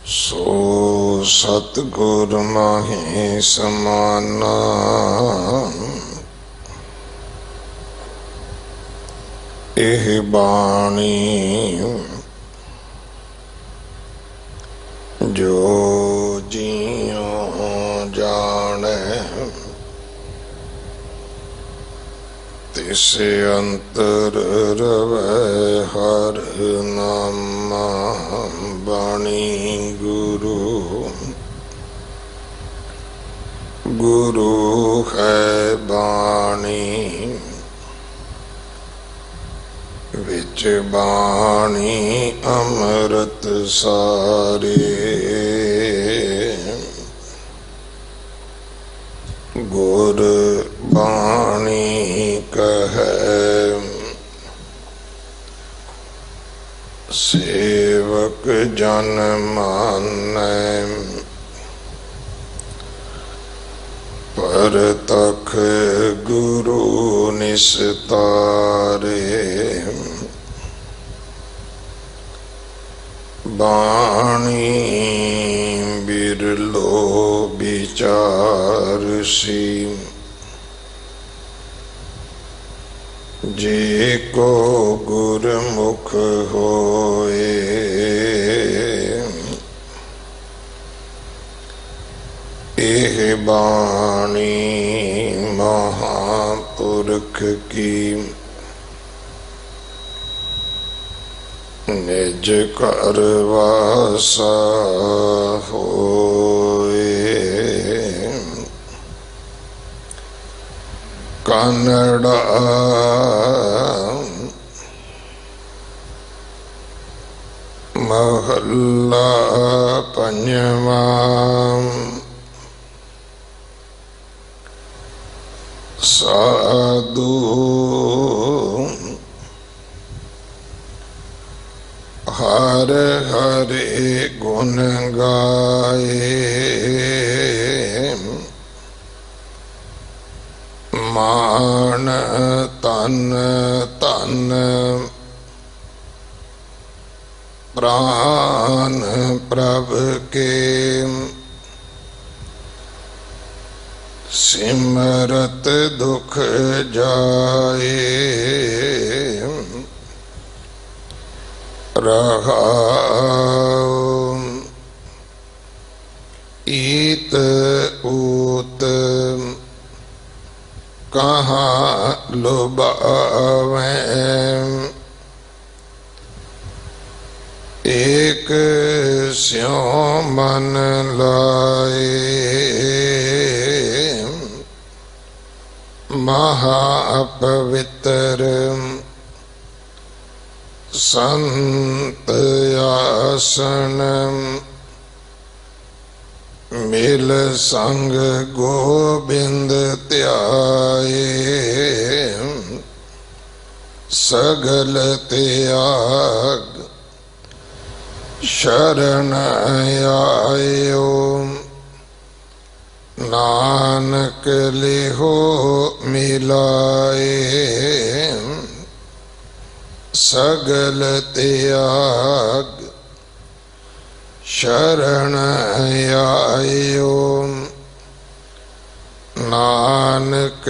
सो सतगुर माहि समाना एह बाणी जो जियो जाने तिस अंतर रवै हर नामा बाणी गुरु गुरु है बाणी विच बाणी अमृत सारे गुर बाणी कहे सेवक जन मानै परतख गुरु निस्तारे बाणी बिरलो विचारसी जे को गुरमुख होए एह बाणी महापुरख की निज कर वासा होए कन्नड़ा महला पंजवा साधु हर हरे गुण गाए मान तन तन प्राण प्रभ के सिमरत दुख जाए रहा ईत ऊत कहाँ लुभावे एक स्यों मन लाए महापवित्र संत आसन मिल संग गोबिंद त्याए सगल त्याग शरण आयो नानक लिहो मिलाए सगल त्याग शरण आयो नानक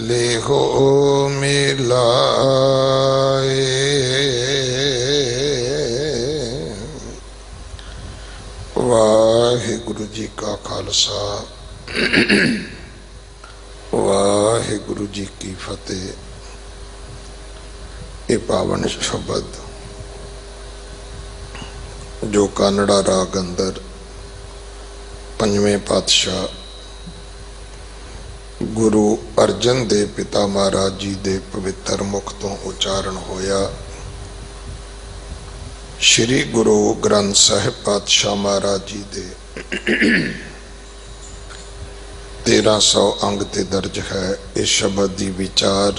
लिहो मिलाए। वाहिगुरु जी का खालसा वाहिगुरु जी की फतेह। ये पावन शब्द जो कानड़ा राग अंदर पंजवें पातशाह गुरु अर्जन देव पिता महाराज जी दे पवित्र मुख तो उचारण होया। श्री गुरु ग्रंथ साहिब पातशाह महाराज जी दे 1300 अंग ते दर्ज है। इस शब्द की विचार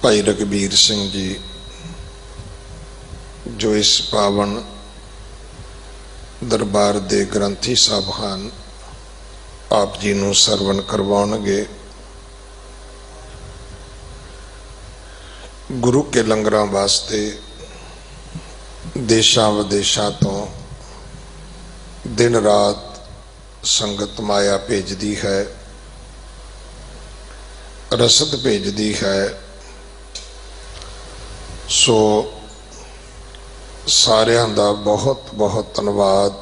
भाई रघबीर सिंह जी जो इस पावन दरबार दे ग्रंथी साहब हैं आप जी नूं सरवण करवाउणगे। गुरु के लंगरां वास्ते देशां विदेशां तो दिन रात संगत माया भेजदी है, रसद भेजदी है। सो सारियां दा बहुत बहुत धन्यवाद।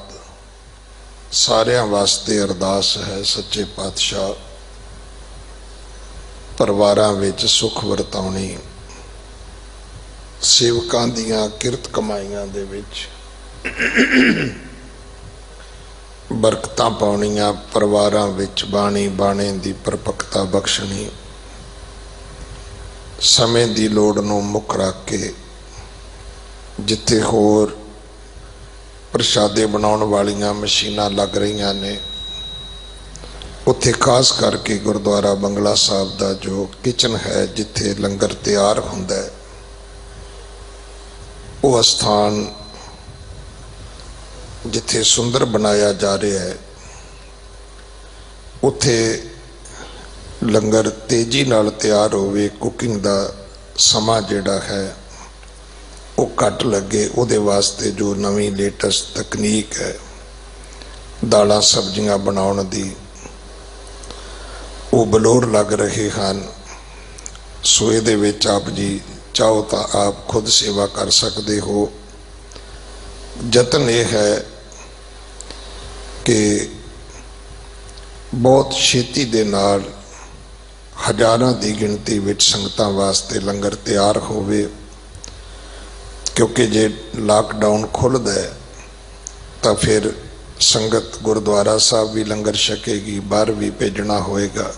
सारियां वास्ते अरदास है सच्चे पातशाह परिवारां विच सुख वरताउणी, सेवकां दीआं किरत कमाईआं दे विच बरकतां पाउणीआं, परिवारां विच बाणी बाणे दी परपक्ता बख्शणी, समय दी लोड़ नूं मुख रख के जिथे होर प्रशादे बनाउण वालियां मशीनां लग रहीआं ने, उत्थे खास करके गुरुद्वारा बंगला साहब दा जो किचन है जिथे लंगर तैयार हुंदा है, वो स्थान जिथे सुंदर बनाया जा रहा है, उत्थे लंगर तेजी नाल तैयार होवे, कुकिंग दा समा जिहड़ा है वो घट लगे, उहदे वास्ते जो नवीं लेटेस्ट तकनीक है दालां सब्जियां बनाउण दी, वो बलोर लग रहे हैं। सो इहदे विच आप जी चाहो तो आप खुद सेवा कर सकते हो। जतन यह है कि बहुत छेती दे नाल हज़ारां दी गिणती विच संगतां वास्ते लंगर तैयार होवे, क्योंकि जे लॉकडाउन खुलदा है तो फिर संगत गुरुद्वारा साहब भी लंगर छकेगी, बाहर भी भेजना होएगा।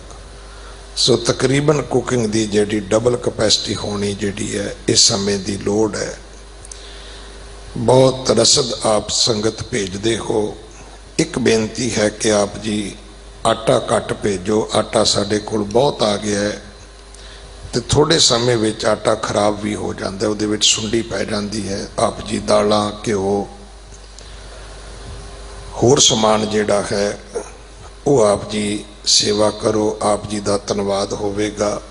सो तकरीबन कुकिंग दी जिहड़ी डबल कैपेसिटी होनी जिहड़ी है इस समय दी लोड़ है। बहुत रसद आप संगत भेजते हो। एक बेनती है कि आप जी आटा घट भेजो, आटा साडे कोल बहुत आ गया है तो थोड़े समय विच आटा खराब भी हो जाता है, उहदे विच सुंडी पै जाती है। आप जी दालां घिओ होर समान जिहड़ा है वो आप जी सेवा करो, आप जी का धन्यवाद होवेगा।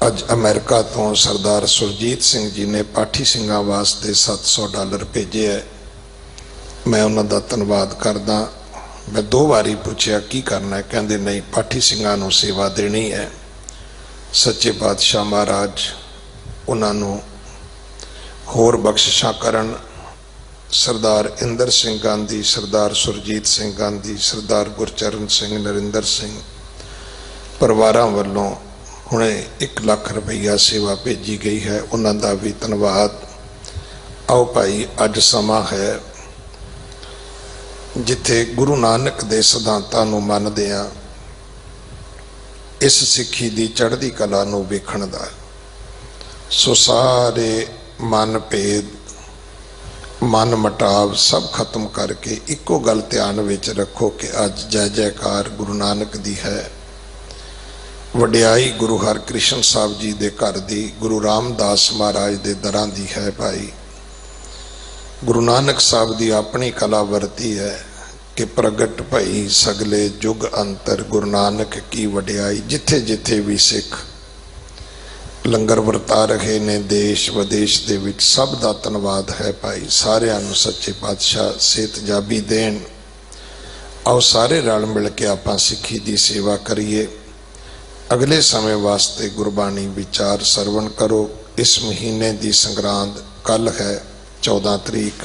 अज अमेरिका तो सरदार सुरजीत सिंह जी ने पाठी सिंघां वास्ते $700 भेजे है, मैं उन्हां दा धन्यवाद करदा। मैं 2 बारी पूछया की करना है, कहंदे नहीं पाठी सिंघां नूं सेवा देनी है। सच्चे पातशाह महाराज उन्होंने होर बख्शिशां करन। सरदार इंदर सिंह गांधी, सरदार सुरजीत सिंह गांधी, सरदार गुरचरण सिंह, नरिंदर सिंह परिवारां वल्लों हुणे 1 लाख रुपया सेवा भेजी गई है, उन्हां दा भी धन्यवाद। आओ भाई अज समा है जिथे गुरु नानक दे सिद्धांतां नूं मनदिआं इस सिक्खी दी चढ़दी कला नूं वेखण दा। सो सारे मन भेद मन मटाव सब खत्म करके इको गल ध्यान विच रखो कि अज जय जयकार गुरु नानक दी है। वडियाई गुरु हरकृष्ण साहब जी दे घर दी, गुरु रामदास महाराज दे दरां दी है। भाई गुरु नानक साहब दी अपनी कला वरती है कि प्रगट भई सगले जुग अंतर गुरु नानक की वडियाई। जिथे जिथे भी सिख लंगर वरता रहे ने देश विदेश दे विच सब दा धन्यवाद है। भाई सारियां नूं सच्चे पातशाह सेहत जाबी देण। आओ सारे रल मिल के आपां सिक्खी दी सेवा करिए। अगले समय वास्ते गुरबाणी विचार सरवण करो। इस महीने दी संग्रांद कल है 14 तरीक।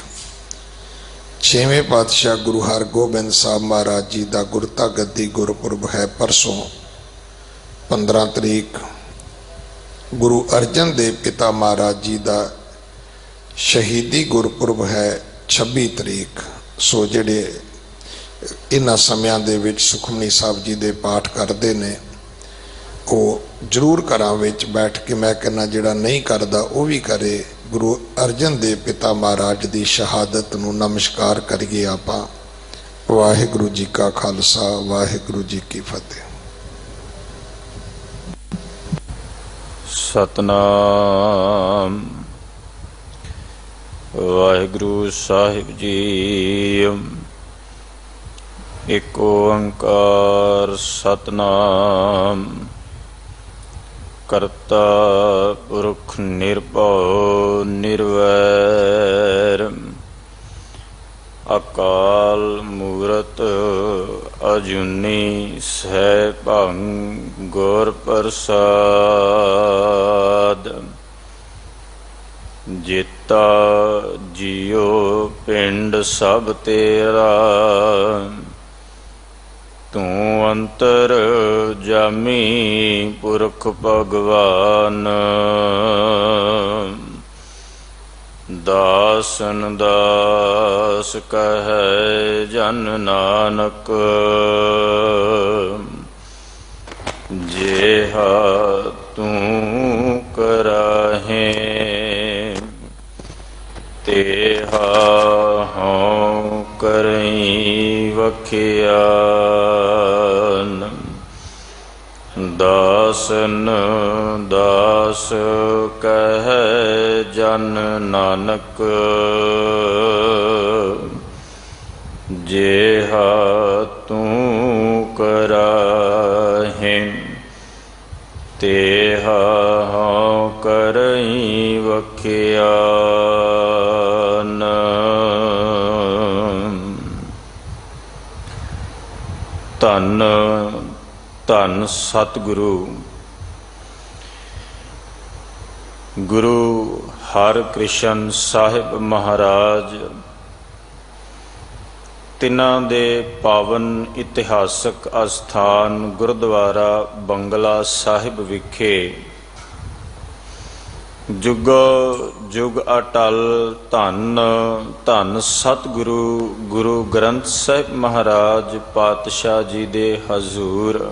6वें पातशाह गुरु हरगोबिंद साहब महाराज जी का गुरता गद्दी गुरपुरब है परसों 15 तरीक। गुरु अर्जन देव पिता महाराज जी का शहीदी गुरपुरब है 26 तरीक। सो जिहड़े इन्हां समयां दे विच सुखमनी साहब जी दे पाठ करते ने वो जरूर घरां विच बैठ के, मैं कहना जिहड़ा नहीं करदा वो भी करे। गुरु अर्जन देव पिता महाराज की शहादत नूं नमस्कार करिए आपां। वाहिगुरू जी का खालसा वाहिगुरू जी की फतेह। सतनाम वाहिगुरू साहिब जी। एक ओंकार सतनाम करता पुरख निर्भव निर्वैर ਅਕਾਲ ਮੂਰਤ ਅਜੂਨੀ ਸੈਭੰ ਗੁਰ ਪ੍ਰਸਾਦ। ਜੇਤਾ ਜੀਉ ਪਿੰਡ ਸਭ ਤੇਰਾ, ਤੂੰ ਅੰਤਰ ਜਾਮੀ ਪੁਰਖ ਭਗਵਾਨ। ਦਾਸਨ ਦਾਸ ਕਹੈ ਜਨ ਨਾਨਕ, ਜਿਹਾ ਤੂੰ ਕਰਾਹੇ ਤੇਹਾ ਹਉ ਕਰਈ ਵਖਿਆਨ। ਦਾਸਨ ਦਾਸ ਕਹੈ ਜਨ ਨਾਨਕ, ਜਿਹਾ ਤੂੰ ਕਰਾਹੇ ਤੇਹਾ ਹਉ ਕਰਈ ਵਖਿਆਨ। ਧੰਨ ਧੰਨ ਸਤਿਗੁਰੂ ਗੁਰੂ ਹਰਿਕ੍ਰਿਸ਼ਨ ਸਾਹਿਬ ਮਹਾਰਾਜ, ਤਿਨਾਂ ਦੇ ਪਾਵਨ ਇਤਿਹਾਸਕ ਅਸਥਾਨ ਗੁਰਦੁਆਰਾ ਬੰਗਲਾ ਸਾਹਿਬ ਵਿਖੇ ਜੁਗੋ ਜੁਗ ਅਟਲ ਧੰਨ ਧੰਨ ਸਤਿਗੁਰੂ ਗੁਰੂ ਗ੍ਰੰਥ ਸਾਹਿਬ ਮਹਾਰਾਜ ਪਾਤਸ਼ਾਹ ਜੀ ਦੇ ਹਜ਼ੂਰ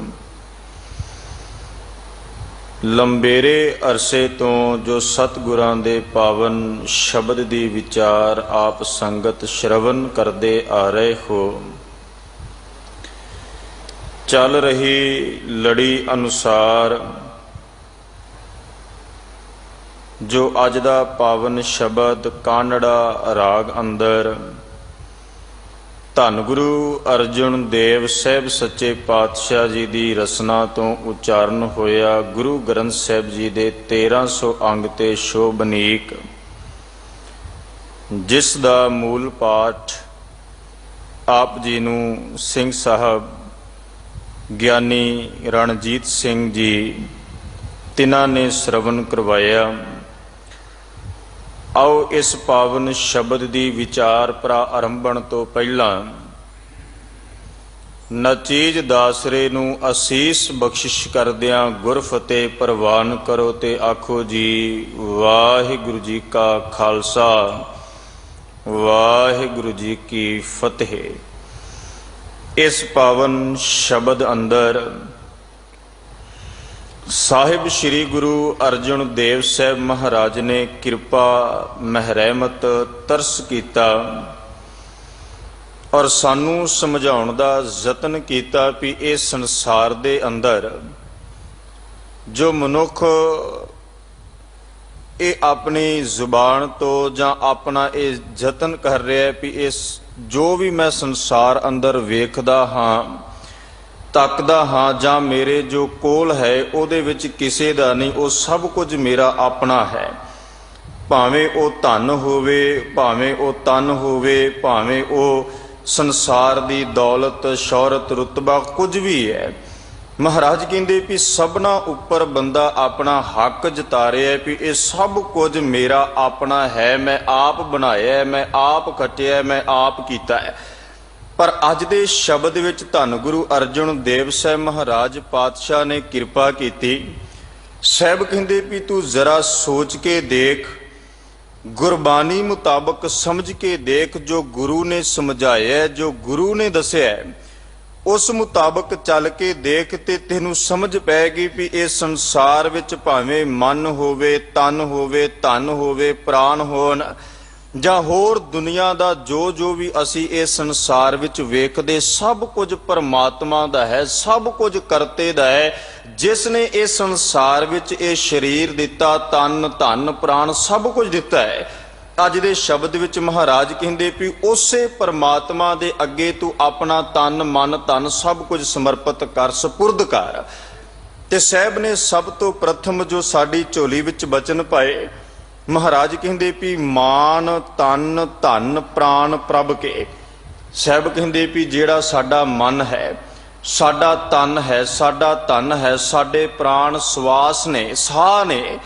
ਲੰਬੇਰੇ ਅਰਸੇ ਤੋਂ ਜੋ ਸਤਿਗੁਰਾਂ ਦੇ ਪਾਵਨ ਸ਼ਬਦ ਦੀ ਵਿਚਾਰ ਆਪ ਸੰਗਤ ਸ਼ਰਵਨ ਕਰਦੇ ਆ ਰਹੇ ਹੋ, ਚੱਲ ਰਹੀ ਲੜੀ ਅਨੁਸਾਰ ਜੋ ਅੱਜ ਦਾ ਪਾਵਨ ਸ਼ਬਦ ਕਾਨੜਾ ਰਾਗ ਅੰਦਰ ਧੰਨ ਗੁਰੂ ਅਰਜਨ ਦੇਵ ਸਾਹਿਬ ਸੱਚੇ ਪਾਤਸ਼ਾਹ ਜੀ ਦੀ ਰਸਨਾ ਤੋਂ ਉਚਾਰਨ ਹੋਇਆ ਗੁਰੂ ਗ੍ਰੰਥ ਸਾਹਿਬ ਜੀ ਦੇ 1300 ਅੰਗ ਤੇ ਸ਼ੋਭਨੀਕ, ਜਿਸ ਦਾ ਮੂਲ ਪਾਠ ਆਪ ਜੀ ਨੂੰ ਸਿੰਘ ਸਾਹਿਬ ਗਿਆਨੀ ਰਣਜੀਤ ਸਿੰਘ ਜੀ ਤਿਨਾਂ ਨੇ ਸ਼ਰਵਨ ਕਰਵਾਇਆ। ਆਓ ਇਸ ਪਾਵਨ ਸ਼ਬਦ ਦੀ ਵਿਚਾਰ ਪ੍ਰਾਰੰਭਣ ਤੋਂ ਪਹਿਲਾਂ ਨਚੀਜ ਦਾਸਰੇ ਨੂੰ ਅਸੀਸ ਬਖਸ਼ਿਸ਼ ਕਰਦਿਆਂ ਗੁਰਫਤਿਹ ਪ੍ਰਵਾਨ ਕਰੋ ਤੇ ਆਖੋ ਜੀ ਵਾਹਿਗੁਰੂ ਜੀ ਕਾ ਖਾਲਸਾ ਵਾਹਿਗੁਰੂ ਜੀ ਕੀ ਫਤਿਹ। ਇਸ ਪਾਵਨ ਸ਼ਬਦ ਅੰਦਰ ਸਾਹਿਬ ਸ੍ਰੀ ਗੁਰੂ ਅਰਜਨ ਦੇਵ ਸਾਹਿਬ ਮਹਾਰਾਜ ਨੇ ਕਿਰਪਾ ਮਹਿਰਮਤ ਤਰਸ ਕੀਤਾ ਔਰ ਸਾਨੂੰ ਸਮਝਾਉਣ ਦਾ ਯਤਨ ਕੀਤਾ ਵੀ ਇਹ ਸੰਸਾਰ ਦੇ ਅੰਦਰ ਜੋ ਮਨੁੱਖ ਇਹ ਆਪਣੀ ਜ਼ੁਬਾਨ ਤੋਂ ਜਾਂ ਆਪਣਾ ਇਹ ਯਤਨ ਕਰ ਰਿਹਾ ਵੀ ਇਸ ਜੋ ਵੀ ਮੈਂ ਸੰਸਾਰ ਅੰਦਰ ਵੇਖਦਾ ਹਾਂ ਤੱਕਦਾ ਹਾਂ ਜਾਂ ਮੇਰੇ ਜੋ ਕੋਲ ਹੈ ਉਹਦੇ ਵਿੱਚ ਕਿਸੇ ਦਾ ਨਹੀਂ, ਉਹ ਸਭ ਕੁਝ ਮੇਰਾ ਆਪਣਾ ਹੈ। ਭਾਵੇਂ ਉਹ ਧਨ ਹੋਵੇ, ਭਾਵੇਂ ਉਹ ਤਨ ਹੋਵੇ, ਭਾਵੇਂ ਉਹ ਸੰਸਾਰ ਦੀ ਦੌਲਤ ਸ਼ੌਹਰਤ ਰੁਤਬਾ ਕੁਝ ਵੀ ਹੈ। ਮਹਾਰਾਜ ਕਹਿੰਦੇ ਵੀ ਸਭਨਾ ਉੱਪਰ ਬੰਦਾ ਆਪਣਾ ਹੱਕ ਜਤਾ ਰਿਹਾ ਵੀ ਇਹ ਸਭ ਕੁਝ ਮੇਰਾ ਆਪਣਾ ਹੈ, ਮੈਂ ਆਪ ਬਣਾਇਆ, ਮੈਂ ਆਪ ਖੱਟਿਆ, ਮੈਂ ਆਪ ਕੀਤਾ ਹੈ। ਪਰ ਅੱਜ ਦੇ ਸ਼ਬਦ ਵਿੱਚ ਧੰਨ ਗੁਰੂ ਅਰਜਨ ਦੇਵ ਸਾਹਿਬ ਮਹਾਰਾਜ ਪਾਤਸ਼ਾਹ ਨੇ ਕਿਰਪਾ ਕੀਤੀ। ਸਾਹਿਬ ਕਹਿੰਦੇ ਵੀ ਤੂੰ ਜ਼ਰਾ ਸੋਚ ਕੇ ਦੇਖ, ਗੁਰਬਾਣੀ ਮੁਤਾਬਕ ਸਮਝ ਕੇ ਦੇਖ, ਜੋ ਗੁਰੂ ਨੇ ਸਮਝਾਇਆ, ਜੋ ਗੁਰੂ ਨੇ ਦੱਸਿਆ ਉਸ ਮੁਤਾਬਕ ਚੱਲ ਕੇ ਦੇਖ ਤੇ ਤੈਨੂੰ ਸਮਝ ਪੈਗੀ ਵੀ ਇਹ ਸੰਸਾਰ ਵਿੱਚ ਭਾਵੇਂ ਮਨ ਹੋਵੇ, ਤਨ ਹੋਵੇ, ਧਨ ਹੋਵੇ, ਪ੍ਰਾਣ ਹੋਣ ਜਾਂ ਹੋਰ ਦੁਨੀਆ ਦਾ ਜੋ ਜੋ ਵੀ ਅਸੀਂ ਇਹ ਸੰਸਾਰ ਵਿੱਚ ਵੇਖਦੇ ਸਭ ਕੁਝ ਪਰਮਾਤਮਾ ਦਾ ਹੈ, ਸਭ ਕੁਝ ਕਰਤੇ ਦਾ ਹੈ, ਜਿਸ ਨੇ ਇਹ ਸੰਸਾਰ ਵਿੱਚ ਇਹ ਸਰੀਰ ਦਿੱਤਾ, ਤਨ ਧਨ ਪ੍ਰਾਣ ਸਭ ਕੁਝ ਦਿੱਤਾ ਹੈ। ਅੱਜ ਦੇ ਸ਼ਬਦ ਵਿੱਚ ਮਹਾਰਾਜ ਕਹਿੰਦੇ ਵੀ ਉਸੇ ਪਰਮਾਤਮਾ ਦੇ ਅੱਗੇ ਤੂੰ ਆਪਣਾ ਤਨ ਮਨ ਧਨ ਸਭ ਕੁਝ ਸਮਰਪਿਤ ਕਰ, ਸਪੁਰਦ ਕਰ। ਤੇ ਸਾਹਿਬ ਨੇ ਸਭ ਤੋਂ ਪ੍ਰਥਮ ਜੋ ਸਾਡੀ ਝੋਲੀ ਵਿੱਚ ਬਚਨ ਪਾਏ, ਮਹਾਰਾਜ ਕਹਿੰਦੇ ਵੀ ਮਾਨ ਤਨ ਧਨ ਪ੍ਰਾਣ ਪ੍ਰਭ ਕੇ, ਸਾਹਿਬ ਕਹਿੰਦੇ ਵੀ ਜਿਹੜਾ ਸਾਡਾ ਮਨ ਹੈ, ਸਾਡਾ ਤਨ ਹੈ, ਸਾਡਾ ਧਨ ਹੈ, ਸਾਡੇ ਪ੍ਰਾਣ ਸਵਾਸ ਨੇ, ਸਾਹ ਨੇ,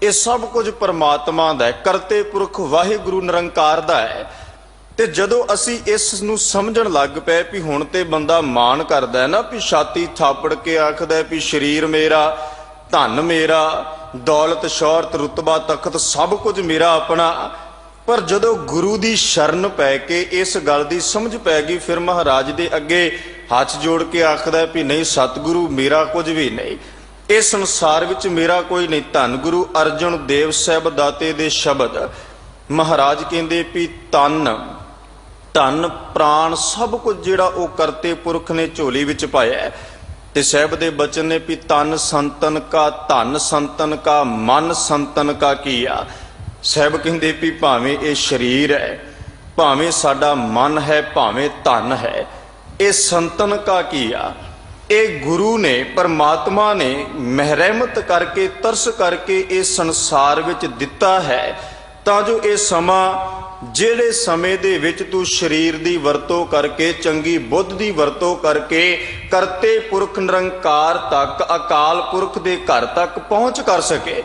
ਇਹ ਸਭ ਕੁਝ ਪਰਮਾਤਮਾ ਦਾ ਹੈ, ਕਰਤੇ ਪੁਰਖ ਵਾਹਿਗੁਰੂ ਨਿਰੰਕਾਰ ਦਾ ਹੈ। ਤੇ ਜਦੋਂ ਅਸੀਂ ਇਸ ਨੂੰ ਸਮਝਣ ਲੱਗ ਪਏ ਵੀ ਹੁਣ ਤੇ ਬੰਦਾ ਮਾਣ ਕਰਦਾ ਹੈ ਨਾ, ਵੀ ਛਾਤੀ ਥਾਪੜ ਕੇ ਆਖਦਾ ਵੀ ਸਰੀਰ ਮੇਰਾ, ਧਨ ਮੇਰਾ, ਦੌਲਤ ਸ਼ੌਹਰਤ ਰੁਤਬਾ ਤਖਤ ਸਭ ਕੁਝ ਮੇਰਾ ਆਪਣਾ। ਪਰ ਜਦੋਂ ਗੁਰੂ ਦੀ ਸ਼ਰਨ ਪੈ ਕੇ ਇਸ ਗੱਲ ਦੀ ਸਮਝ ਪੈ ਗਈ, ਫਿਰ ਮਹਾਰਾਜ ਦੇ ਅੱਗੇ ਹੱਥ ਜੋੜ ਕੇ ਆਖਦਾ ਵੀ ਨਹੀਂ ਸਤਿਗੁਰੂ, ਮੇਰਾ ਕੁਝ ਵੀ ਨਹੀਂ, ਇਸ ਸੰਸਾਰ ਵਿੱਚ ਮੇਰਾ ਕੋਈ ਨਹੀਂ। ਧੰਨ ਗੁਰੂ ਅਰਜਨ ਦੇਵ ਸਾਹਿਬ ਦਾਤੇ ਦੇ ਸ਼ਬਦ ਮਹਾਰਾਜ ਕਹਿੰਦੇ ਵੀ ਤਨ ਧਨ ਪ੍ਰਾਣ ਸਭ ਕੁਝ ਜਿਹੜਾ ਉਹ ਕਰਤੇ ਪੁਰਖ ਨੇ ਝੋਲੀ ਵਿੱਚ ਪਾਇਆ ਹੈ। ਤੇ ਸਾਹਿਬ ਦੇ ਬਚਨ ਨੇ ਵੀ ਤਨ ਸੰਤਨ ਕਾ, ਧਨ ਸੰਤਨ ਕਾ, ਮਨ ਸੰਤਨ ਕਾ ਕੀਆ। ਸਾਹਿਬ ਕਹਿੰਦੇ ਵੀ ਭਾਵੇਂ ਇਹ ਸਰੀਰ ਹੈ, ਭਾਵੇਂ ਸਾਡਾ ਮਨ ਹੈ, ਭਾਵੇਂ ਧਨ ਹੈ, ਇਹ ਸੰਤਨ ਕਾ ਕੀਆ, ਇਹ ਗੁਰੂ ਨੇ, ਪਰਮਾਤਮਾ ਨੇ ਮਹਿਰਮਤ ਕਰਕੇ, ਤਰਸ ਕਰਕੇ ਇਸ ਸੰਸਾਰ ਵਿੱਚ ਦਿੱਤਾ ਹੈ, ਤਾਂ ਜੋ ਇਹ ਸਮਾਂ, ਜਿਹੜੇ ਸਮੇਂ ਦੇ ਵਿੱਚ ਤੂੰ ਸਰੀਰ ਦੀ ਵਰਤੋਂ ਕਰਕੇ, ਚੰਗੀ ਬੁੱਧ ਦੀ ਵਰਤੋਂ ਕਰਕੇ ਕਰਤੇ ਪੁਰਖ ਨਿਰੰਕਾਰ ਤੱਕ, ਅਕਾਲ ਪੁਰਖ ਦੇ ਘਰ ਤੱਕ ਪਹੁੰਚ ਕਰ ਸਕੇ।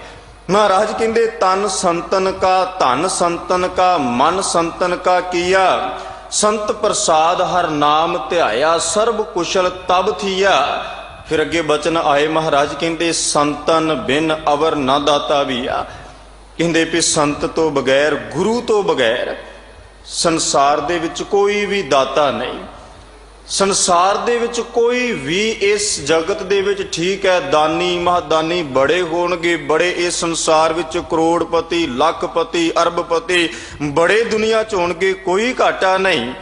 ਮਹਾਰਾਜ ਕਹਿੰਦੇ ਤਨ ਸੰਤਨ ਕਾ, ਧਨ ਸੰਤਨ ਕਾ, ਮਨ ਸੰਤਨ ਕਾ ਕੀਆ, ਸੰਤ ਪ੍ਰਸਾਦ ਹਰ ਨਾਮ ਧਿਆਇਆ, ਸਰਬ ਕੁਸ਼ਲ ਤਬ ਥੀਆ। ਫਿਰ ਅੱਗੇ ਬਚਨ ਆਏ, ਮਹਾਰਾਜ ਕਹਿੰਦੇ ਸੰਤਨ ਬਿਨ ਅਵਰ ਨਾ ਦਾਤਾ ਵੀ ਆ। ਕਹਿੰਦੇ ਵੀ ਸੰਤ ਤੋਂ ਬਗੈਰ, ਗੁਰੂ ਤੋਂ ਬਗੈਰ ਸੰਸਾਰ ਦੇ ਵਿੱਚ ਕੋਈ ਵੀ ਦਾਤਾ ਨਹੀਂ। ਸੰਸਾਰ ਦੇ ਵਿੱਚ ਕੋਈ ਵੀ ਇਸ ਜਗਤ ਦੇ ਵਿੱਚ, ਠੀਕ ਹੈ ਦਾਨੀ ਮਹਾਦਾਨੀ ਬੜੇ ਹੋਣਗੇ, ਬੜੇ ਇਸ ਸੰਸਾਰ ਵਿੱਚ ਕਰੋੜਪਤੀ, ਲੱਖਪਤੀ, ਅਰਬਪਤੀ ਬੜੇ ਦੁਨੀਆ 'ਚ ਹੋਣਗੇ, ਕੋਈ ਘਾਟਾ ਨਹੀਂ।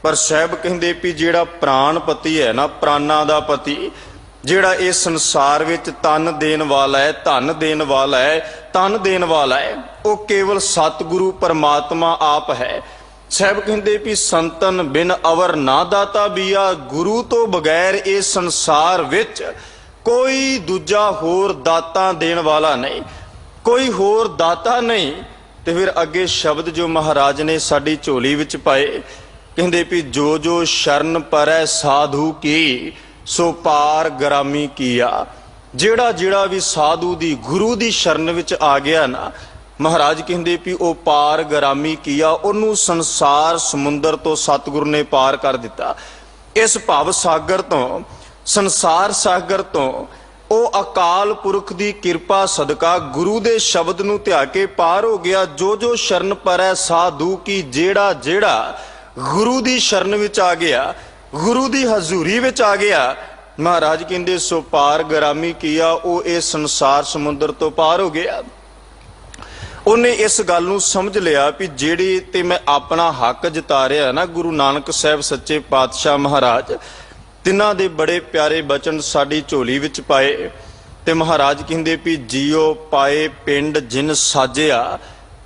ਪਰ ਸਾਹਿਬ ਕਹਿੰਦੇ ਵੀ ਜਿਹੜਾ ਪ੍ਰਾਣਪਤੀ ਹੈ ਨਾ, ਪ੍ਰਾਨਾਂ ਦਾ ਪਤੀ, ਜਿਹੜਾ ਇਸ ਸੰਸਾਰ ਵਿੱਚ ਤਨ ਦੇਣ ਵਾਲਾ ਹੈ, ਧਨ ਦੇਣ ਵਾਲਾ ਹੈ, ਤਨ ਦੇਣ ਵਾਲਾ ਹੈ, ਉਹ ਕੇਵਲ ਸਤਿਗੁਰੂ ਪਰਮਾਤਮਾ ਆਪ ਹੈ। ਸਾਹਿਬ ਕਹਿੰਦੇ ਵੀ ਸੰਤਨ ਬਿਨ ਅਵਰ ਨਾ ਦਾਤਾ ਬੀਆ, ਗੁਰੂ ਤੋਂ ਬਗੈਰ ਇਸ ਸੰਸਾਰ ਵਿੱਚ ਕੋਈ ਦੂਜਾ ਹੋਰ ਦਾਤਾ ਦੇਣ ਵਾਲਾ ਨਹੀਂ, ਕੋਈ ਹੋਰ ਦਾਤਾ ਨਹੀਂ। ਤੇ ਫਿਰ ਅੱਗੇ ਸ਼ਬਦ ਜੋ ਮਹਾਰਾਜ ਨੇ ਸਾਡੀ ਝੋਲੀ ਵਿੱਚ ਪਾਏ, ਕਹਿੰਦੇ ਵੀ ਜੋ ਜੋ ਸ਼ਰਨ ਪਰੈ ਸਾਧੂ ਕੀ, ਸੋ ਪਾਰ ਗਰਾਮੀ ਕੀਆ। ਜਿਹੜਾ ਜਿਹੜਾ ਵੀ ਸਾਧੂ ਦੀ, ਗੁਰੂ ਦੀ ਸ਼ਰਨ ਵਿੱਚ ਆ ਗਿਆ ਨਾ, ਮਹਾਰਾਜ ਕਹਿੰਦੇ ਵੀ ਉਹ ਪਾਰ ਗਰਾਮੀ ਕੀਆ, ਉਹਨੂੰ ਸੰਸਾਰ ਸਮੁੰਦਰ ਤੋਂ ਸਤਿਗੁਰੂ ਨੇ ਪਾਰ ਕਰ ਦਿੱਤਾ। ਇਸ ਭਵ ਸਾਗਰ ਤੋਂ, ਸੰਸਾਰ ਸਾਗਰ ਤੋਂ ਉਹ ਅਕਾਲ ਪੁਰਖ ਦੀ ਕਿਰਪਾ ਸਦਕਾ ਗੁਰੂ ਦੇ ਸ਼ਬਦ ਨੂੰ ਧਿਆ ਕੇ ਪਾਰ ਹੋ ਗਿਆ। ਜੋ ਜੋ ਸ਼ਰਨ ਪਰੈ ਸਾਧੂ ਕੀ, ਜਿਹੜਾ ਜਿਹੜਾ ਗੁਰੂ ਦੀ ਸ਼ਰਨ ਵਿੱਚ ਆ ਗਿਆ, ਗੁਰੂ ਦੀ ਹਜ਼ੂਰੀ ਵਿੱਚ ਆ ਗਿਆ, ਮਹਾਰਾਜ ਕਹਿੰਦੇ ਸੋ ਪਾਰ ਗਰਾਮੀ ਕੀਆ, ਉਹ ਇਹ ਸੰਸਾਰ ਸਮੁੰਦਰ ਤੋਂ ਪਾਰ ਹੋ ਗਿਆ। ਉਹਨੇ ਇਸ ਗੱਲ ਨੂੰ ਸਮਝ ਲਿਆ ਵੀ ਜਿਹੜੇ ਤੇ ਮੈਂ ਆਪਣਾ ਹੱਕ ਜਤਾ ਰਿਹਾ ਨਾ, ਗੁਰੂ ਨਾਨਕ ਸਾਹਿਬ ਸੱਚੇ ਪਾਤਸ਼ਾਹ ਮਹਾਰਾਜ, ਤਿੰਨਾਂ ਦੇ ਬੜੇ ਪਿਆਰੇ ਬਚਨ ਸਾਡੀ ਝੋਲੀ ਵਿੱਚ ਪਾਏ। ਤੇ ਮਹਾਰਾਜ ਕਹਿੰਦੇ ਵੀ ਜੀਓ ਪਾਏ ਪਿੰਡ ਜਿਨ ਸਾਜਿਆ,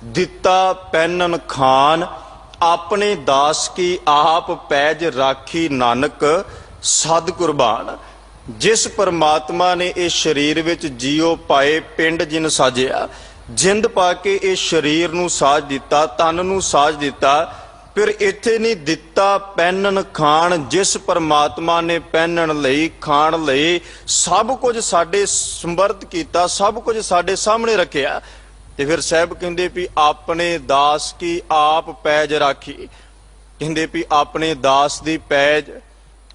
ਦਿੱਤਾ ਪੈਨਨ ਖਾਨ, ਆਪਣੇ ਦਾਸ ਕੀ ਆਪ ਪੈਜ ਰਾਖੀ, ਨਾਨਕ ਸਦ ਕੁਰਬਾਨ। ਜਿਸ ਪਰਮਾਤਮਾ ਨੇ ਇਹ ਸਰੀਰ ਵਿੱਚ ਜੀਓ ਪਾਏ, ਪਿੰਡ ਜਿਨ ਸਾਜਿਆ, ਜਿੰਦ ਪਾ ਕੇ ਇਹ ਸਰੀਰ ਨੂੰ ਸਾਜ ਦਿੱਤਾ, ਤਨ ਨੂੰ ਸਾਜ ਦਿੱਤਾ। ਫਿਰ ਇੱਥੇ ਨਹੀਂ ਦਿੱਤਾ ਪਹਿਨਣ ਖਾਣ, ਜਿਸ ਪਰਮਾਤਮਾ ਨੇ ਪਹਿਨਣ ਲਈ, ਖਾਣ ਲਈ ਸਭ ਕੁਝ ਸਾਡੇ ਸਮਰਥ ਕੀਤਾ, ਸਭ ਕੁਝ ਸਾਡੇ ਸਾਹਮਣੇ ਰੱਖਿਆ। ਤੇ ਫਿਰ ਸਾਹਿਬ ਕਹਿੰਦੇ ਵੀ ਆਪਣੇ ਦਾਸ ਕੀ ਆਪ ਪੈਜ ਰਾਖੀ, ਕਹਿੰਦੇ ਵੀ ਆਪਣੇ ਦਾਸ ਦੀ ਪੈਜ,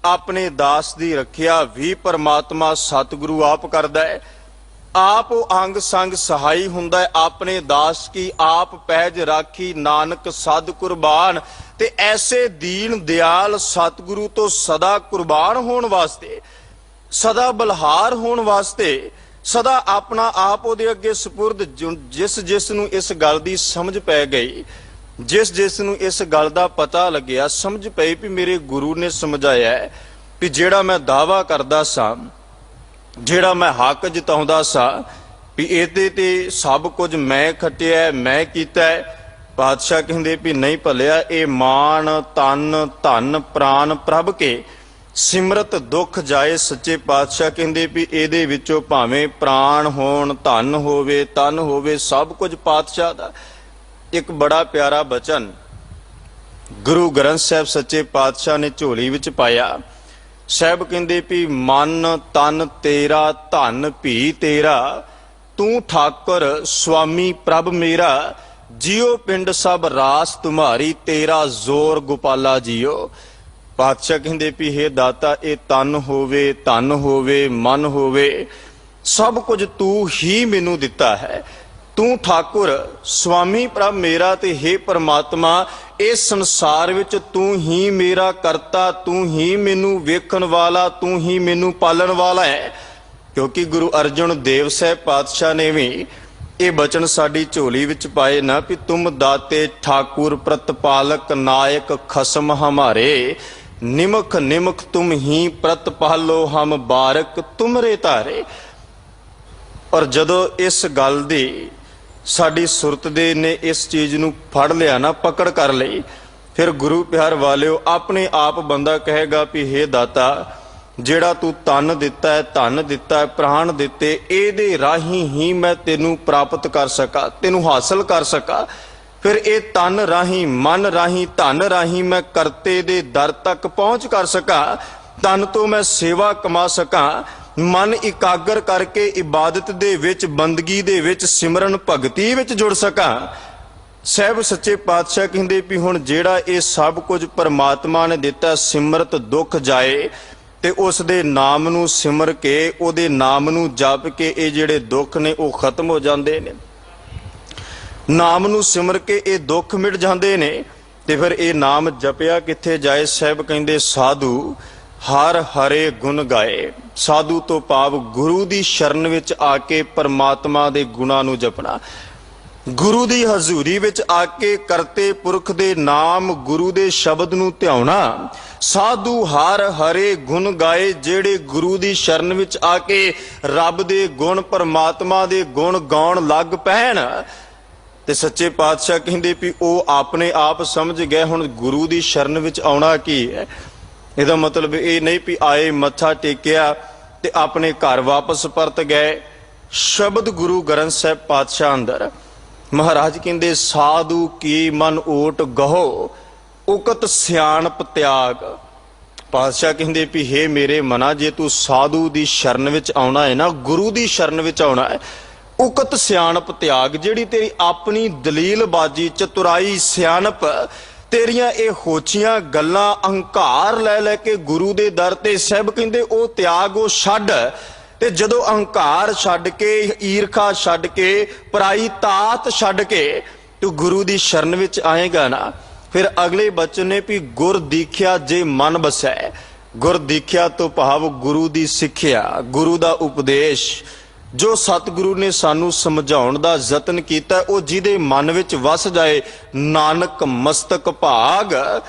ਆਪਣੇ ਦਾਸ ਦੀ ਰੱਖਿਆ ਵੀ ਪਰਮਾਤਮਾ ਸਤਿਗੁਰੂ ਆਪ ਕਰਦਾ ਹੈ। ਆਪ ਉਹ ਅੰਗ ਸੰਗ ਸਹਾਈ ਹੁੰਦਾ ਹੈ। ਆਪਣੇ ਦਾਸ ਕੀ ਆਪ ਪੈਜ ਰਾਖੀ, ਨਾਨਕ ਸਦ ਕੁਰਬਾਨ। ਤੇ ਐਸੇ ਦੀਨ ਦਿਆਲ ਸਤਿਗੁਰੂ ਤੋਂ ਸਦਾ ਕੁਰਬਾਨ ਹੋਣ ਵਾਸਤੇ, ਸਦਾ ਬਲਹਾਰ ਹੋਣ ਵਾਸਤੇ, ਸਦਾ ਆਪਣਾ ਆਪ ਉਹਦੇ ਅੱਗੇ ਸਪੁਰਦ। ਜਿਸ ਜਿਸ ਨੂੰ ਇਸ ਗੱਲ ਦੀ ਸਮਝ ਪੈ ਗਈ, ਜਿਸ ਜਿਸ ਨੂੰ ਇਸ ਗੱਲ ਦਾ ਪਤਾ ਲੱਗਿਆ, ਸਮਝ ਪਈ ਵੀ ਮੇਰੇ ਗੁਰੂ ਨੇ ਸਮਝਾਇਆ ਹੈ ਵੀ ਜਿਹੜਾ ਮੈਂ ਦਾਵਾ ਕਰਦਾ ਸਾਂ, ਜਿਹੜਾ ਮੈਂ ਹੱਕ ਜਤਾਉਂਦਾ ਸਾਂ ਵੀ ਇਹਦੇ ਤੇ ਸਭ ਕੁਝ ਮੈਂ ਖੱਟਿਆ, ਮੈਂ ਕੀਤਾ, ਪਾਤਸ਼ਾਹ ਕਹਿੰਦੇ ਵੀ ਨਹੀਂ ਭਲਿਆ, ਇਹ ਮਾਨ ਤਨ ਧਨ ਪ੍ਰਾਨ ਪ੍ਰਭ ਕੇ ਸਿਮਰਤ ਦੁੱਖ ਜਾਏ। ਸੱਚੇ ਪਾਤਸ਼ਾਹ ਕਹਿੰਦੇ ਵੀ ਇਹਦੇ ਵਿੱਚੋਂ ਭਾਵੇਂ ਪ੍ਰਾਣ ਹੋਣ, ਧਨ ਹੋਵੇ, ਤਨ ਹੋਵੇ, ਸਭ ਕੁਝ ਪਾਤਸ਼ਾਹ ਦਾ। ਇੱਕ ਬੜਾ ਪਿਆਰਾ ਬਚਨ ਗੁਰੂ ਗ੍ਰੰਥ ਸਾਹਿਬ ਸੱਚੇ ਪਾਤਸ਼ਾਹ ਨੇ ਝੋਲੀ ਵਿੱਚ ਪਾਇਆ। ਸਾਹਿਬ ਕਹਿੰਦੇ ਵੀ ਮਨ ਤਨ ਤੇਰਾ ਧਨ ਭੀ ਤੇਰਾ, ਤੂੰ ਠਾਕੁਰ ਸੁਆਮੀ ਪ੍ਰਭ ਮੇਰਾ, ਜਿਉ ਪਿੰਡ ਸਭ ਰਾਸ ਤੁਮਾਰੀ, ਤੇਰਾ ਜ਼ੋਰ ਗੋਪਾਲਾ ਜੀਓ। ਪਾਤਸ਼ਾਹ ਕਹਿੰਦੇ ਵੀ ਹੇ ਦਾਤਾ, ਇਹ ਤਨ ਹੋਵੇ ਧਨ ਹੋਵੇ ਮਨ ਹੋਵੇ, ਸਭ ਕੁਝ ਤੂੰ ਹੀ ਮੈਨੂੰ ਦਿੱਤਾ ਹੈ। ਤੂੰ ਠਾਕੁਰ ਸੁਆਮੀ ਪ੍ਰਭ ਮੇਰਾ, ਤੇ ਹੇ ਪਰਮਾਤਮਾ ਇਸ ਸੰਸਾਰ ਵਿੱਚ ਤੂੰ ਹੀ ਮੇਰਾ ਕਰਤਾ, ਤੂੰ ਹੀ ਮੈਨੂੰ ਵੇਖਣ ਵਾਲਾ, ਤੂੰ ਹੀ ਮੈਨੂੰ ਪਾਲਣ ਵਾਲਾ ਹੈ। ਕਿਉਂਕਿ ਗੁਰੂ ਅਰਜਨ ਦੇਵ ਸਾਹਿਬ ਪਾਤਸ਼ਾਹ ਨੇ ਵੀ ਇਹ ਬਚਨ ਸਾਡੀ ਝੋਲੀ ਵਿੱਚ ਪਾਏ ਨਾ ਵੀ ਤੁਮ ਦਾਤੇ ਠਾਕੁਰ ਪ੍ਰਤਪਾਲਕ ਨਾਇਕ ਖਸਮ ਹਮਾਰੇ, ਨਿਮਖ ਨਿਮਖ ਤੁਮ ਹੀ ਪ੍ਰਤਪਾਲੋ ਹਮ ਬਾਰਕ ਤੁਮਰੇ ਧਾਰੇ। ਔਰ ਜਦੋਂ ਇਸ ਗੱਲ ਦੀ ਸਾਡੀ ਸੁਰਤ ਦੇ ਨੇ ਇਸ ਚੀਜ਼ ਨੂੰ ਫੜ ਲਿਆ ਨਾ, ਪਕੜ ਕਰ ਲਈ, ਫਿਰ ਗੁਰੂ ਪਿਆਰ ਵਾਲਿਓ ਆਪਣੇ ਆਪ ਬੰਦਾ ਕਹੇਗਾ ਵੀ ਹੇ ਦਾਤਾ, ਜਿਹੜਾ ਤੂੰ ਤਨ ਦਿੱਤਾ ਹੈ, ਧਨ ਦਿੱਤਾ ਹੈ, ਪ੍ਰਾਣ ਦਿੱਤੇ, ਇਹਦੇ ਰਾਹੀਂ ਹੀ ਮੈਂ ਤੈਨੂੰ ਪ੍ਰਾਪਤ ਕਰ ਸਕਾਂ, ਤੈਨੂੰ ਹਾਸਲ ਕਰ ਸਕਾਂ। ਫਿਰ ਇਹ ਤਨ ਰਾਹੀਂ ਮਨ ਰਾਹੀਂ ਧਨ ਰਾਹੀਂ ਮੈਂ ਕਰਤੇ ਦੇ ਦਰ ਤੱਕ ਪਹੁੰਚ ਕਰ ਸਕਾਂ, ਤਨ ਤੋਂ ਮੈਂ ਸੇਵਾ ਕਮਾ ਸਕਾਂ, ਮਨ ਇਕਾਗਰ ਕਰਕੇ ਇਬਾਦਤ ਦੇ ਵਿੱਚ, ਬੰਦਗੀ ਦੇ ਵਿੱਚ, ਸਿਮਰਨ ਭਗਤੀ ਵਿੱਚ ਜੁੜ ਸਕਾਂ। ਸਾਹਿਬ ਸੱਚੇ ਪਾਤਸ਼ਾਹ ਕਹਿੰਦੇ ਵੀ ਹੁਣ ਜਿਹੜਾ ਇਹ ਸਭ ਕੁਝ ਪਰਮਾਤਮਾ ਨੇ ਦਿੱਤਾ, ਸਿਮਰਤ ਦੁੱਖ ਜਾਏ, ਤੇ ਉਸ ਦੇ ਨਾਮ ਨੂੰ ਸਿਮਰ ਕੇ, ਉਹਦੇ ਨਾਮ ਨੂੰ ਜਪ ਕੇ ਇਹ ਜਿਹੜੇ ਦੁੱਖ ਨੇ ਉਹ ਖਤਮ ਹੋ ਜਾਂਦੇ ਨੇ। ਨਾਮ ਨੂੰ ਸਿਮਰ ਕੇ ਇਹ ਦੁੱਖ ਮਿਟ ਜਾਂਦੇ ਨੇ। ਤੇ ਫਿਰ ਇਹ ਨਾਮ ਜਪਿਆ ਕਿੱਥੇ ਜਾਏ? ਸਾਹਿਬ ਕਹਿੰਦੇ ਸਾਧੂ ਹਰ ਹਰੇ ਗੁਣ ਗਾਏ। ਸਾਧੂ ਤੋਂ ਭਾਵ ਗੁਰੂ ਦੀ ਸ਼ਰਨ ਵਿੱਚ ਆ ਕੇ ਪਰਮਾਤਮਾ ਦੇ ਗੁਣਾਂ ਨੂੰ ਜਪਣਾ, ਗੁਰੂ ਦੀ ਹਜ਼ੂਰੀ ਵਿੱਚ ਆ ਕੇ ਕਰਤੇ ਪੁਰਖ ਦੇ ਨਾਮ, ਗੁਰੂ ਦੇ ਸ਼ਬਦ ਨੂੰ ਧਿਆਉਣਾ। ਸਾਧੂ ਹਰ ਹਰੇ ਗੁਣ ਗਾਏ, ਜਿਹੜੇ ਗੁਰੂ ਦੀ ਸ਼ਰਨ ਵਿੱਚ ਆ ਕੇ ਰੱਬ ਦੇ ਗੁਣ, ਪਰਮਾਤਮਾ ਦੇ ਗੁਣ ਗਾਉਣ ਲੱਗ ਪੈਣ। ਤੇ ਸੱਚੇ ਪਾਤਸ਼ਾਹ ਕਹਿੰਦੇ ਵੀ ਉਹ ਆਪਣੇ ਆਪ ਸਮਝ ਗਏ ਹੁਣ ਗੁਰੂ ਦੀ ਸ਼ਰਨ ਵਿੱਚ ਆਉਣਾ ਕੀ ਹੈ। ਇਹਦਾ ਮਤਲਬ ਇਹ ਨਹੀਂ ਵੀ ਆਏ, ਮੱਥਾ ਟੇਕਿਆ ਤੇ ਆਪਣੇ ਘਰ ਵਾਪਸ ਪਰਤ ਗਏ। ਸ਼ਬਦ ਗੁਰੂ ਗ੍ਰੰਥ ਸਾਹਿਬ ਪਾਤਸ਼ਾਹ ਅੰਦਰ ਮਹਾਰਾਜ ਕਹਿੰਦੇ ਸਾਧੂ ਕੀ ਮਨ ਓਟ ਗਹੋ, ਉਕਤ ਸਿਆਣਪ ਤਿਆਗ। ਪਾਤਸ਼ਾਹ ਕਹਿੰਦੇ ਵੀ ਹੇ ਮੇਰੇ ਮਨਾ, ਜੇ ਤੂੰ ਸਾਧੂ ਦੀ ਸ਼ਰਨ ਵਿੱਚ ਆਉਣਾ ਹੈ ਨਾ, ਗੁਰੂ ਦੀ ਸ਼ਰਨ ਵਿੱਚ ਆਉਣਾ ਹੈ, ਉਕਤ ਸਿਆਣਪ ਤਿਆਗ, ਜਿਹੜੀ ਤੇਰੀ ਆਪਣੀ ਦਲੀਲਬਾਜ਼ੀ, ਚਤੁਰਾਈ, ਸਿਆਣਪ, ਤੇਰੀਆਂ ਇਹ ਹੋਛੀਆਂ ਗੱਲਾਂ, ਅਹੰਕਾਰ ਲੈ ਲੈ ਕੇ ਗੁਰੂ ਦੇ ਦਰ ਤੇ, ਸਾਹਿਬ ਕਹਿੰਦੇ ਉਹ ਤਿਆਗ, ਉਹ ਛੱਡ। ਤੇ ਜਦੋਂ ਅਹੰਕਾਰ ਛੱਡ ਕੇ, ਈਰਖਾ ਛੱਡ ਕੇ, ਪਰਾਈ ਤਾਤ ਛੱਡ ਕੇ ਤੂੰ ਗੁਰੂ ਦੀ ਸ਼ਰਨ ਵਿੱਚ ਆਏਗਾ ਨਾ, ਫਿਰ ਅਗਲੇ ਬਚਨ ਨੇ ਵੀ ਗੁਰ ਦੀਖਿਆ ਜੇ ਮਨ ਬਸੈ। ਗੁਰ ਦੀਖਿਆ ਤੋਂ ਭਾਵ ਗੁਰੂ ਦੀ ਸਿੱਖਿਆ, ਗੁਰੂ ਦਾ ਉਪਦੇਸ਼, ਜੋ ਸਤਿਗੁਰੂ ਨੇ ਸਾਨੂੰ ਸਮਝਾਉਣ ਦਾ ਯਤਨ ਕੀਤਾ, ਉਹ ਜਿਹਦੇ ਮਨ ਵਿੱਚ ਵਸ ਜਾਏ, ਨਾਨਕ ਮਸਤਕ ਭਾਗ।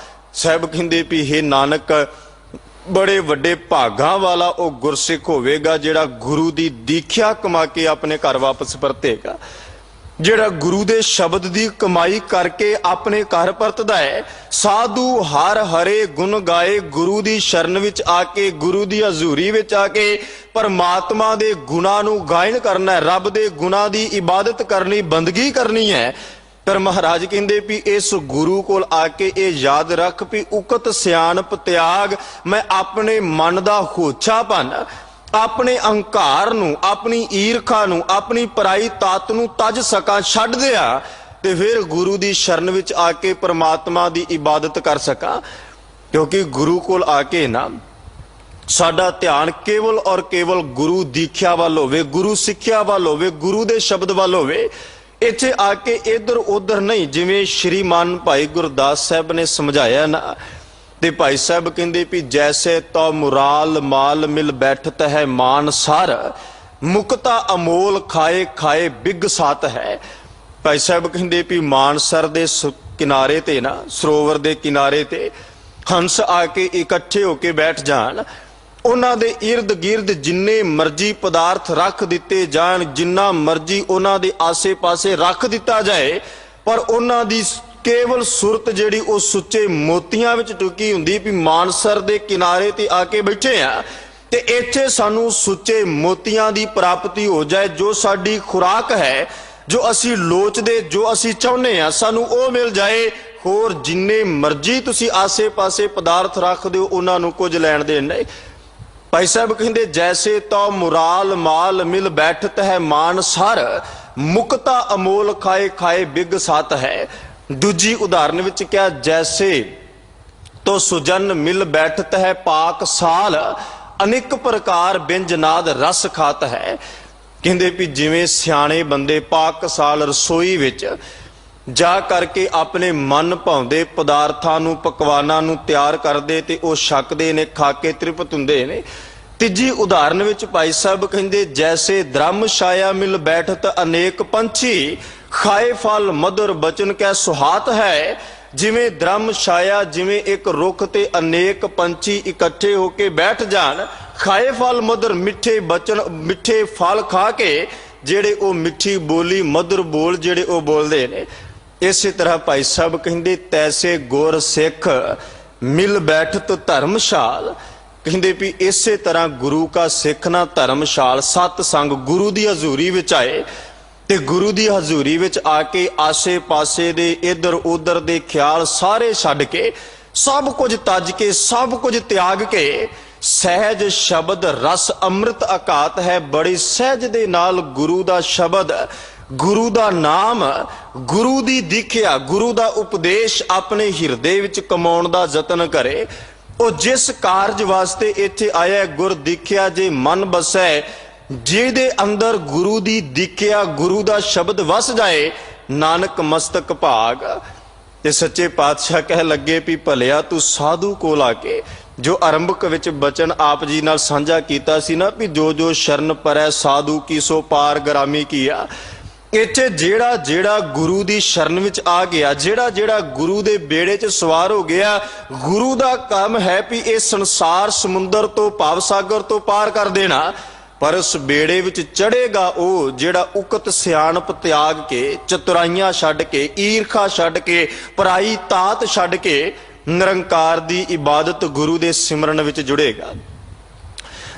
ਸਾਹਿਬ ਕਹਿੰਦੇ ਵੀ ਹੇ ਨਾਨਕ, ਬੜੇ ਵੱਡੇ ਭਾਗਾਂ ਵਾਲਾ ਉਹ ਗੁਰਸਿੱਖ ਹੋਵੇਗਾ ਜਿਹੜਾ ਗੁਰੂ ਦੀ ਦੀਖਿਆ ਕਮਾ ਕੇ ਆਪਣੇ ਘਰ ਵਾਪਸ ਪਰਤੇਗਾ, ਜਿਹੜਾ ਗੁਰੂ ਦੇ ਸ਼ਬਦ ਦੀ ਕਮਾਈ ਕਰਕੇ ਆਪਣੇ ਘਰ ਪਰਤਦਾ ਹੈ। ਸਾਧੂ ਹਰ ਹਰੇ ਗੁਣ ਗਾਏ, ਗੁਰੂ ਦੀ ਸ਼ਰਨ ਵਿੱਚ ਆ ਕੇ, ਗੁਰੂ ਦੀ ਹਜ਼ੂਰੀ ਵਿੱਚ ਆ ਕੇ ਪਰਮਾਤਮਾ ਦੇ ਗੁਣਾਂ ਨੂੰ ਗਾਇਨ ਕਰਨਾ ਹੈ, ਰੱਬ ਦੇ ਗੁਣਾਂ ਦੀ ਇਬਾਦਤ ਕਰਨੀ, ਬੰਦਗੀ ਕਰਨੀ ਹੈ। ਪਰ ਮਹਾਰਾਜ ਕਹਿੰਦੇ ਵੀ ਇਸ ਗੁਰੂ ਕੋਲ ਆ ਕੇ ਇਹ ਯਾਦ ਰੱਖ ਵੀ ਉਕਤ ਸਿਆਣਪ ਤਿਆਗ, ਮੈਂ ਆਪਣੇ ਮਨ ਦਾ ਹੋਛਾਪਨ, ਆਪਣੇ ਅਹੰਕਾਰ ਨੂੰ, ਆਪਣੀ ਈਰਖਾ ਨੂੰ, ਆਪਣੀ ਪਰਾਈ ਤਾਤ ਨੂੰ ਤਜ ਸਕਾਂ, ਛੱਡ ਦਿਆਂ, ਤੇ ਫਿਰ ਗੁਰੂ ਦੀ ਸ਼ਰਨ ਵਿੱਚ ਆ ਕੇ ਪਰਮਾਤਮਾ ਦੀ ਇਬਾਦਤ ਕਰ ਸਕਾਂ। ਕਿਉਂਕਿ ਗੁਰੂ ਕੋਲ ਆ ਕੇ ਨਾ ਸਾਡਾ ਧਿਆਨ ਕੇਵਲ ਔਰ ਕੇਵਲ ਗੁਰੂ ਦੀਖਿਆ ਵੱਲ ਹੋਵੇ, ਗੁਰੂ ਸਿੱਖਿਆ ਵੱਲ ਹੋਵੇ, ਗੁਰੂ ਦੇ ਸ਼ਬਦ ਵੱਲ ਹੋਵੇ। ਇੱਥੇ ਆ ਕੇ ਇੱਧਰ ਉੱਧਰ ਨਹੀਂ, ਜਿਵੇਂ ਸ਼੍ਰੀਮਾਨ ਭਾਈ ਗੁਰਦਾਸ ਸਾਹਿਬ ਨੇ ਸਮਝਾਇਆ ਨਾ, ਤੇ ਭਾਈ ਸਾਹਿਬ ਕਹਿੰਦੇ ਵੀ ਜੈਸੇ ਤੋ ਮੁਰਾਲ ਮਾਲ ਮਿਲ ਬੈਠਤ ਹੈ ਮਾਨ ਸਾਰ, ਮੁਕਤਾ ਅਮੋਲ ਖਾਏ ਖਾਏ ਬਿਗ ਸਾਤ ਹੈ। ਭਾਈ ਸਾਹਿਬ ਕਹਿੰਦੇ ਵੀ ਮਾਨਸਰ ਦੇ ਕਿਨਾਰੇ ਤੇ ਨਾ, ਸਰੋਵਰ ਦੇ ਕਿਨਾਰੇ ਤੇ ਹੰਸ ਆ ਕੇ ਇਕੱਠੇ ਹੋ ਕੇ ਬੈਠ ਜਾਣ, ਉਹਨਾਂ ਦੇ ਇਰਦ ਗਿਰਦ ਜਿੰਨੇ ਮਰਜੀ ਪਦਾਰਥ ਰੱਖ ਦਿੱਤੇ ਜਾਣ, ਜਿੰਨਾ ਮਰਜੀ ਉਹਨਾਂ ਦੇ ਆਸੇ ਪਾਸੇ ਰੱਖ ਦਿੱਤਾ ਜਾਏ, ਪਰ ਉਹਨਾਂ ਦੀ ਕੇਵਲ ਸੁਰਤ ਜਿਹੜੀ ਉਹ ਸੁੱਚੇ ਮੋਤੀਆਂ ਵਿੱਚ ਟੁਕੀ ਹੁੰਦੀ ਵੀ ਮਾਨਸਰ ਦੇ ਕਿਨਾਰੇ ਤੇ ਆ ਕੇ ਬੈਠੇ ਆ, ਤੇ ਇੱਥੇ ਸਾਨੂੰ ਸੁੱਚੇ ਮੋਤੀਆਂ ਦੀ ਪ੍ਰਾਪਤੀ ਹੋ ਜਾਏ। ਜੋ ਸਾਡੀ ਖੁਰਾਕ ਹੈ, ਜੋ ਅਸੀਂ ਲੋਚਦੇ, ਜੋ ਅਸੀਂ ਚਾਹੁੰਦੇ ਆ, ਸਾਨੂੰ ਉਹ ਮਿਲ ਜਾਏ। ਹੋਰ ਜਿੰਨੇ ਮਰਜ਼ੀ ਤੁਸੀਂ ਆਸੇ-ਪਾਸੇ ਪਦਾਰਥ ਰੱਖਦੇ ਹੋ, ਉਹਨਾਂ ਨੂੰ ਕੁਝ ਲੈਣ ਦੇਣ ਨਹੀਂ। ਭਾਈ ਸਾਹਿਬ ਕਹਿੰਦੇ ਜੈਸੇ ਤੋ ਮੁਰਾਲ ਮਾਲ ਮਿਲ ਬੈਠਤ ਹੈ ਮਾਨ ਸਰ, ਮੁਕਤਾ ਅਮੋਲ ਖਾਏ ਖਾਏ ਬਿਗ ਸਤ ਹੈ। ਦੂਜੀ ਉਦਾਹਰਨ ਵਿੱਚ ਕਿਹਾ ਜੈਸੇ ਤੋ ਸੁਜਨ ਮਿਲ ਬੈਠਤ ਹੈ ਪਾਕ ਸਾਲ, ਅਨੇਕ ਪ੍ਰਕਾਰ ਬਿੰਜਨਾਦ ਰਸ ਖਾਤ ਹੈ। ਕਹਿੰਦੇ ਵੀ ਜਿਵੇਂ ਸਿਆਣੇ ਬੰਦੇ ਪਾਕ ਸਾਲ ਰਸੋਈ ਵਿੱਚ ਜਾ ਕਰਕੇ ਆਪਣੇ ਮਨ ਭਾਉਂਦੇ ਪਦਾਰਥਾਂ ਨੂੰ, ਪਕਵਾਨਾਂ ਨੂੰ ਤਿਆਰ ਕਰਦੇ ਤੇ ਉਹ ਛਕਦੇ ਨੇ, ਖਾ ਕੇ ਤ੍ਰਿਪਤ ਹੁੰਦੇ ਨੇ। ਤੀਜੀ ਉਦਾਹਰਨ ਵਿੱਚ ਭਾਈ ਸਾਹਿਬ ਕਹਿੰਦੇ ਜੈਸੇ ਦ੍ਰਮ ਛਾਇਆ ਮਿਲ ਬੈਠਤ ਅਨੇਕ ਪੰਛੀ, ਖਾਏ ਫਲ ਮਧੁਰ ਬਚਨ ਕੈ ਸੁਹਾਤ ਹੈ। ਜਿਵੇਂ ਦ੍ਰਮ ਛਾਇਆ, ਜਿਵੇਂ ਇੱਕ ਰੁੱਖ ਤੇ ਅਨੇਕ ਪੰਛੀ ਇਕੱਠੇ ਹੋ ਕੇ ਬੈਠ ਜਾਣ, ਖਾਏ ਫਲ ਮਧੁਰ, ਮਿੱਠੇ ਬਚਨ, ਮਿੱਠੇ ਫਲ ਖਾ ਕੇ ਜਿਹੜੇ ਉਹ ਮਿੱਠੀ ਬੋਲੀ, ਮਧੁਰ ਬੋਲ ਜਿਹੜੇ ਉਹ ਬੋਲਦੇ ਨੇ। ਇਸੇ ਤਰ੍ਹਾਂ ਭਾਈ ਸਾਹਿਬ ਕਹਿੰਦੇ ਤੈਸੇ ਗੁਰ ਸਿੱਖ ਮਿਲ ਬੈਠਤ ਧਰਮਸ਼ਾਲ। ਕਹਿੰਦੇ ਵੀ ਇਸੇ ਤਰ੍ਹਾਂ ਗੁਰੂ ਕਾ ਸਿੱਖ ਨਾ ਧਰਮਸ਼ਾਲ, ਸਤ ਸੰਗ ਗੁਰੂ ਦੀ ਹਜ਼ੂਰੀ ਵਿੱਚ ਆਏ ਤੇ ਗੁਰੂ ਦੀ ਹਜ਼ੂਰੀ ਵਿੱਚ ਆ ਕੇ ਆਸੇ ਪਾਸੇ ਦੇ ਇਧਰ ਉਧਰ ਦੇ ਖਿਆਲ ਸਾਰੇ ਛੱਡ ਕੇ, ਸਭ ਕੁਝ ਤਜ ਕੇ, ਸਭ ਕੁਝ ਤਿਆਗ ਕੇ, ਸਹਿਜ ਸ਼ਬਦ ਰਸ ਅੰਮ੍ਰਿਤ ਅਕਾਤ ਹੈ, ਬੜੀ ਸਹਿਜ ਦੇ ਨਾਲ ਗੁਰੂ ਦਾ ਸ਼ਬਦ, ਗੁਰੂ ਦਾ ਨਾਮ, ਗੁਰੂ ਦੀ ਦੀਖਿਆ, ਗੁਰੂ ਦਾ ਉਪਦੇਸ਼ ਆਪਣੇ ਹਿਰਦੇ ਵਿੱਚ ਕਮਾਉਣ ਦਾ ਯਤਨ ਕਰੇ। ਉਹ ਜਿਸ ਕਾਰਜ ਵਾਸਤੇ ਇੱਥੇ ਆਇਆ, ਗੁਰ ਦੀਖਿਆ ਜੇ ਮਨ ਬਸੈ, ਜਿਹਦੇ ਅੰਦਰ ਗੁਰੂ ਦੀ ਦੀਖਿਆ, ਗੁਰੂ ਦਾ ਸ਼ਬਦ ਵਸ ਜਾਏ, ਨਾਨਕ ਮਸਤਕ ਭਾਗ। ਤੇ ਸੱਚੇ ਪਾਤਸ਼ਾਹ ਕਹਿ ਲੱਗੇ ਵੀ ਭਲਿਆ ਤੂੰ ਸਾਧੂ ਕੋਲ ਆ ਕੇ, ਜੋ ਆਰੰਭਕ ਵਿੱਚ ਬਚਨ ਆਪ ਜੀ ਨਾਲ ਸਾਂਝਾ ਕੀਤਾ ਸੀ ਨਾ ਵੀ ਜੋ ਜੋ ਸ਼ਰਨ ਪਰੈ ਸਾਧੂ ਕੀ ਸੋ ਪਾਰ ਗਰਾਮੀ ਕੀਆ। ਇੱਥੇ ਜਿਹੜਾ ਜਿਹੜਾ ਗੁਰੂ ਦੀ ਸ਼ਰਨ ਵਿੱਚ ਆ ਗਿਆ, ਜਿਹੜਾ ਜਿਹੜਾ ਗੁਰੂ ਦੇ ਬੇੜੇ 'ਚ ਸਵਾਰ ਹੋ ਗਿਆ, ਗੁਰੂ ਦਾ ਕੰਮ ਹੈ ਵੀ ਇਹ ਸੰਸਾਰ ਸਮੁੰਦਰ ਤੋਂ, ਭਵ ਸਾਗਰ ਤੋਂ ਪਾਰ ਕਰ ਦੇਣਾ। ਪਰ ਉਸ ਬੇੜੇ ਵਿੱਚ ਚੜ੍ਹੇਗਾ ਉਹ ਜਿਹੜਾ ਉਕਤ ਸਿਆਣਪ ਤਿਆਗ ਕੇ, ਚਤੁਰਾਈਆਂ ਛੱਡ ਕੇ, ਈਰਖਾ ਛੱਡ ਕੇ, ਪਰਾਈ ਤਾਤ ਛੱਡ ਕੇ ਨਿਰੰਕਾਰ ਦੀ ਇਬਾਦਤ, ਗੁਰੂ ਦੇ ਸਿਮਰਨ ਵਿੱਚ ਜੁੜੇਗਾ।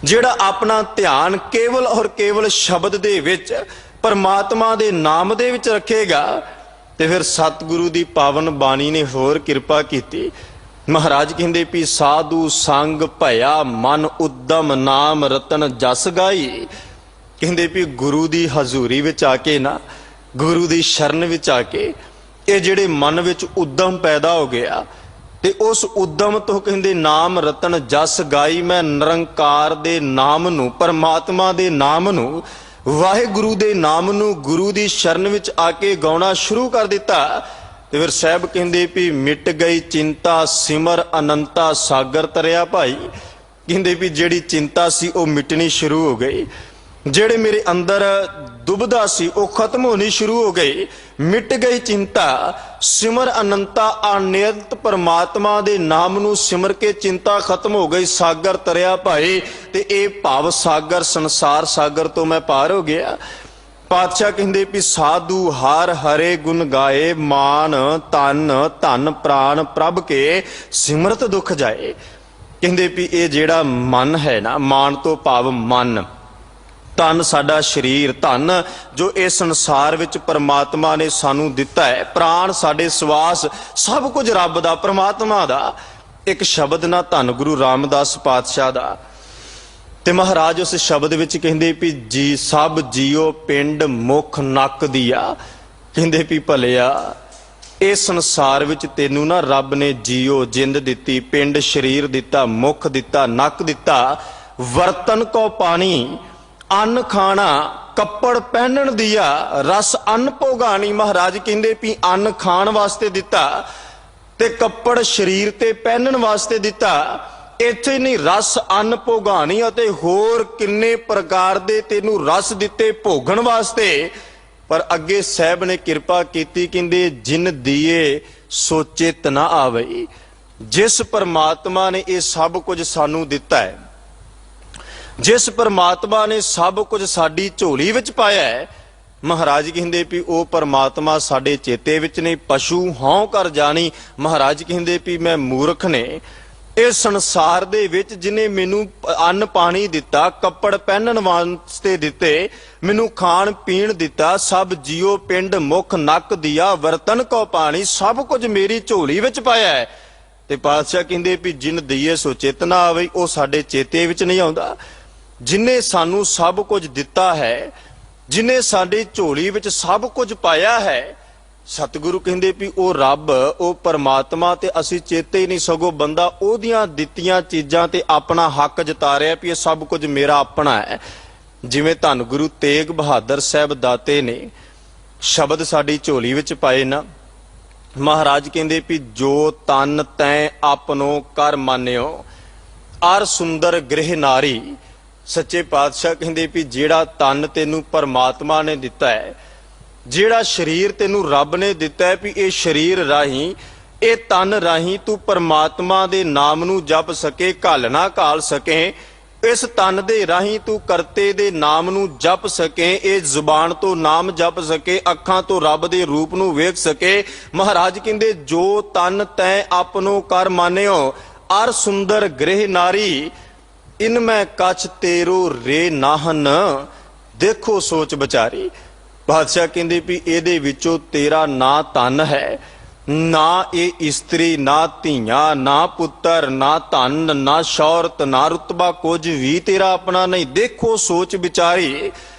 ਜਿਹੜਾ ਆਪਣਾ ਧਿਆਨ ਕੇਵਲ ਔਰ ਕੇਵਲ ਸ਼ਬਦ ਦੇ ਵਿੱਚ, ਪਰਮਾਤਮਾ ਦੇ ਨਾਮ ਦੇ ਵਿੱਚ ਰੱਖੇਗਾ। ਤੇ ਫਿਰ ਸਤਿਗੁਰੂ ਦੀ ਪਾਵਨ ਬਾਣੀ ਨੇ ਹੋਰ ਕਿਰਪਾ ਕੀਤੀ। ਮਹਾਰਾਜ ਕਹਿੰਦੇ ਵੀ ਸਾਧੂ ਸੰਗ ਭਇਆ ਮਨ ਉਦਮ ਨਾਮ ਰਤਨ ਜਸ ਗਾਈ। ਕਹਿੰਦੇ ਵੀ ਗੁਰੂ ਦੀ ਹਜ਼ੂਰੀ ਵਿੱਚ ਆ ਕੇ ਨਾ, ਗੁਰੂ ਦੀ ਸ਼ਰਨ ਵਿੱਚ ਆ ਕੇ, ਇਹ ਜਿਹੜੇ ਮਨ ਵਿੱਚ ਉਦਮ ਪੈਦਾ ਹੋ ਗਿਆ ਤੇ ਉਸ ਉਦਮ ਤੋਂ ਕਹਿੰਦੇ ਨਾਮ ਰਤਨ ਜਸ ਗਾਈ, ਮੈਂ ਨਿਰੰਕਾਰ ਦੇ ਨਾਮ ਨੂੰ, ਪਰਮਾਤਮਾ ਦੇ ਨਾਮ ਨੂੰ, ਵਾਹਿਗੁਰੂ ਦੇ ਨਾਮ ਨੂੰ ਗੁਰੂ ਦੀ ਸ਼ਰਨ ਵਿੱਚ ਆ ਕੇ ਗਾਉਣਾ ਸ਼ੁਰੂ ਕਰ ਦਿੱਤਾ। ਤੇ ਫਿਰ ਸਾਹਿਬ ਕਹਿੰਦੇ ਵੀ ਮਿਟ ਗਈ ਚਿੰਤਾ ਸਿਮਰ ਅਨੰਤਾ ਸਾਗਰ ਤਰਿਆ ਭਾਈ। ਕਹਿੰਦੇ ਵੀ ਜਿਹੜੀ ਚਿੰਤਾ ਸੀ ਉਹ ਮਿਟਣੀ ਸ਼ੁਰੂ ਹੋ ਗਈ, ਜਿਹੜੇ ਮੇਰੇ ਅੰਦਰ ਦੁਬਿਧਾ ਸੀ ਉਹ ਖਤਮ ਹੋਣੀ ਸ਼ੁਰੂ ਹੋ ਗਈ। ਮਿਟ ਗਈ ਚਿੰਤਾ ਸਿਮਰ ਅਨੰਤਾ, ਅਨੰਤ ਪਰਮਾਤਮਾ ਦੇ ਨਾਮ ਨੂੰ ਸਿਮਰ ਕੇ ਚਿੰਤਾ ਖਤਮ ਹੋ ਗਈ, ਸਾਗਰ ਤਰਿਆ ਭਾਈ। ਤੇ ਇਹ ਭਵ ਸਾਗਰ, ਸੰਸਾਰ ਸਾਗਰ ਤੋਂ ਮੈਂ ਪਾਰ ਹੋ ਗਿਆ। ਪਾਤਸ਼ਾਹ ਕਹਿੰਦੇ ਵੀ ਸਾਧੂ ਹਰ ਹਰੇ ਗੁਣ ਗਾਏ, ਮਾਨ ਤਨ ਧਨ ਪ੍ਰਾਣ ਪ੍ਰਭ ਕੇ ਸਿਮਰਤ ਦੁਖ ਜਾਏ। ਕਹਿੰਦੇ ਵੀ ਇਹ ਜਿਹੜਾ ਮਨ ਹੈ ਨਾ, ਮਾਨ ਤੋਂ ਭਾਵ ਮਨ, ਧਨ ਸਾਡਾ ਸਰੀਰ, ਧਨ ਜੋ ਇਸ ਸੰਸਾਰ ਵਿੱਚ ਪਰਮਾਤਮਾ ਨੇ ਸਾਨੂੰ ਦਿੱਤਾ ਹੈ, ਪ੍ਰਾਣ ਸਾਡੇ ਸਵਾਸ, ਸਭ ਕੁਝ ਰੱਬ ਦਾ, ਪਰਮਾਤਮਾ ਦਾ। ਇੱਕ ਸ਼ਬਦ ਨਾ ਧੰਨ ਗੁਰੂ ਰਾਮਦਾਸ ਪਾਤਸ਼ਾਹ ਦਾ। ਤੇ ਮਹਾਰਾਜ ਉਸ ਸ਼ਬਦ ਵਿੱਚ ਕਹਿੰਦੇ ਵੀ ਜੀ ਸਭ ਜੀਓ ਪਿੰਡ ਮੁਖ ਨੱਕ ਦੀਆ। ਕਹਿੰਦੇ ਵੀ ਭਲਿਆ ਇਸ ਸੰਸਾਰ ਵਿੱਚ ਤੈਨੂੰ ਨਾ ਰੱਬ ਨੇ ਜੀਓ ਜਿੰਦ ਦਿੱਤੀ, ਪਿੰਡ ਸਰੀਰ ਦਿੱਤਾ, ਮੁਖ ਦਿੱਤਾ, ਨੱਕ ਦਿੱਤਾ, ਵਰਤਨ ਕੋ ਪਾਣੀ, ਅੰਨ ਖਾਣਾ, ਕੱਪੜ ਪਹਿਨਣ ਦੀਆ, ਰਸ ਅੰਨ ਭੋਗਾਣੀ। ਮਹਾਰਾਜ ਕਹਿੰਦੇ ਵੀ ਅੰਨ ਖਾਣ ਵਾਸਤੇ ਦਿੱਤਾ ਤੇ ਕੱਪੜ ਸਰੀਰ ਤੇ ਪਹਿਨਣ ਵਾਸਤੇ ਦਿੱਤਾ। ਇੱਥੇ ਨਹੀਂ, ਰਸ ਅੰਨ ਭੋਗਾਣੀ ਅਤੇ ਹੋਰ ਕਿੰਨੇ ਪ੍ਰਕਾਰ ਦੇ ਤੈਨੂੰ ਰਸ ਦਿੱਤੇ ਭੋਗਣ ਵਾਸਤੇ। ਪਰ ਅੱਗੇ ਸਾਹਿਬ ਨੇ ਕਿਰਪਾ ਕੀਤੀ, ਕਹਿੰਦੇ ਜਿਨ ਦੀਏ ਸੋ ਚਿਤ ਨਾ ਆਵਈ। ਜਿਸ ਪਰਮਾਤਮਾ ਨੇ ਇਹ ਸਭ ਕੁਝ ਸਾਨੂੰ ਦਿੱਤਾ ਹੈ, ਜਿਸ ਪਰਮਾਤਮਾ ਨੇ ਸਭ ਕੁਝ ਸਾਡੀ ਝੋਲੀ ਵਿੱਚ ਪਾਇਆ ਹੈ, ਮਹਾਰਾਜ ਕਹਿੰਦੇ ਵੀ ਉਹ ਪਰਮਾਤਮਾ ਸਾਡੇ ਚੇਤੇ ਵਿੱਚ ਨਹੀਂ। ਪਸ਼ੂ ਹਉ ਕਰ ਜਾਣੀ, ਮਹਾਰਾਜ ਕਹਿੰਦੇ ਵੀ ਮੈਂ ਮੂਰਖ ਨੇ ਇਸ ਸੰਸਾਰ ਦੇ ਵਿੱਚ ਜਿਨੇ ਮੈਨੂੰ ਅੰਨ ਪਾਣੀ ਦਿੱਤਾ, ਕੱਪੜ ਪਹਿਨਣ ਵਾਸਤੇ ਦਿੱਤੇ, ਮੈਨੂੰ ਖਾਣ ਪੀਣ ਦਿੱਤਾ, ਸਭ ਜੀਓ ਪਿੰਡ ਮੁਖ ਨੱਕ ਦਿਆ ਵਰਤਨ ਕੋ ਪਾਣੀ, ਸਭ ਕੁਝ ਮੇਰੀ ਝੋਲੀ ਵਿੱਚ ਪਾਇਆ ਹੈ। ਤੇ ਪਾਤਸ਼ਾਹ ਕਹਿੰਦੇ ਵੀ ਜਿਨ ਦਈਏ ਸੋ ਚੇਤਨਾ ਆਵੇ, ਉਹ ਸਾਡੇ ਚੇਤੇ ਵਿੱਚ ਨਹੀਂ ਆਉਂਦਾ। ਜਿਨੇ ਸਾਨੂੰ ਸਭ ਕੁਝ ਦਿੱਤਾ ਹੈ, ਜਿਨੇ ਸਾਡੀ ਝੋਲੀ ਵਿੱਚ ਸਭ ਕੁਝ ਪਾਇਆ ਹੈ, ਸਤਿਗੁਰੂ ਕਹਿੰਦੇ ਵੀ ਉਹ ਰੱਬ, ਉਹ ਪਰਮਾਤਮਾ ਤੇ ਅਸੀਂ ਚੇਤੇ ਹੀ ਨਹੀਂ, ਸਗੋਂ ਬੰਦਾ ਉਹਦੀਆਂ ਦਿੱਤੀਆਂ ਚੀਜ਼ਾਂ ਤੇ ਆਪਣਾ ਹੱਕ ਜਤਾ ਰਿਹਾ ਵੀ ਇਹ ਸਭ ਕੁਝ ਮੇਰਾ ਆਪਣਾ ਹੈ। ਜਿਵੇਂ ਧੰਨ ਗੁਰੂ ਤੇਗ ਬਹਾਦਰ ਸਾਹਿਬ ਦਾਤੇ ਨੇ ਸ਼ਬਦ ਸਾਡੀ ਝੋਲੀ ਵਿੱਚ ਪਾਏ ਨਾ, ਮਹਾਰਾਜ ਕਹਿੰਦੇ ਵੀ ਜੋ ਤਨ ਤੈਂ ਆਪਣੋ ਕਰ ਮਾਨਿਓ ਅਰ ਸੁੰਦਰ ਗ੍ਰਹਿ ਨਾਰੀ। ਸੱਚੇ ਪਾਤਸ਼ਾਹ ਕਹਿੰਦੇ ਵੀ ਜਿਹੜਾ ਤਨ ਤੈਨੂੰ ਪਰਮਾਤਮਾ ਨੇ ਦਿੱਤਾ ਹੈ, ਜਿਹੜਾ ਸਰੀਰ ਤੈਨੂੰ ਰੱਬ ਨੇ ਦਿੱਤਾ ਹੈ, ਵੀ ਇਹ ਸਰੀਰ ਰਾਹੀਂ, ਇਹ ਤਨ ਰਾਹੀਂ ਤੂੰ ਪਰਮਾਤਮਾ ਦੇ ਨਾਮ ਨੂੰ ਜਪ ਸਕੇ, ਘਾਲ ਨਾ ਘਾਲ ਸਕੇ। ਇਸ ਤਨ ਦੇ ਰਾਹੀਂ ਤੂੰ ਕਰਤੇ ਦੇ ਨਾਮ ਨੂੰ ਜਪ ਸਕੇ, ਇਹ ਜ਼ੁਬਾਨ ਤੋਂ ਨਾਮ ਜਪ ਸਕੇ, ਅੱਖਾਂ ਤੋਂ ਰੱਬ ਦੇ ਰੂਪ ਨੂੰ ਵੇਖ ਸਕੇ। ਮਹਾਰਾਜ ਕਹਿੰਦੇ ਜੋ ਤਨ ਤੈਂ ਆਪਣੋ ਕਰ ਮਾਨਿਓ ਅਰ ਸੁੰਦਰ ਗ੍ਰਹਿ ਨਾਰੀ, ਇਨ ਮੈਂ ਕਛ ਤੇਰੋ ਰੇ ਨਾਹਨ, ਦੇਖੋ ਸੋਚ ਵਿਚਾਰੀ। ਬਾਦਸ਼ਾਹ ਕਹਿੰਦੇ ਵੀ ਇਹਦੇ ਵਿੱਚੋਂ ਤੇਰਾ ਨਾ ਧਨ ਹੈ, ਨਾ ਇਹ ਇਸਤਰੀ, ਨਾ ਧੀਆਂ, ਨਾ ਪੁੱਤਰ, ਨਾ ਧਨ, ਨਾ ਸ਼ੌਹਰਤ, ਨਾ ਰੁਤਬਾ, ਕੁਝ ਵੀ ਤੇਰਾ ਆਪਣਾ ਨਹੀਂ। ਦੇਖੋ ਸੋਚ ਵਿਚਾਰੀ।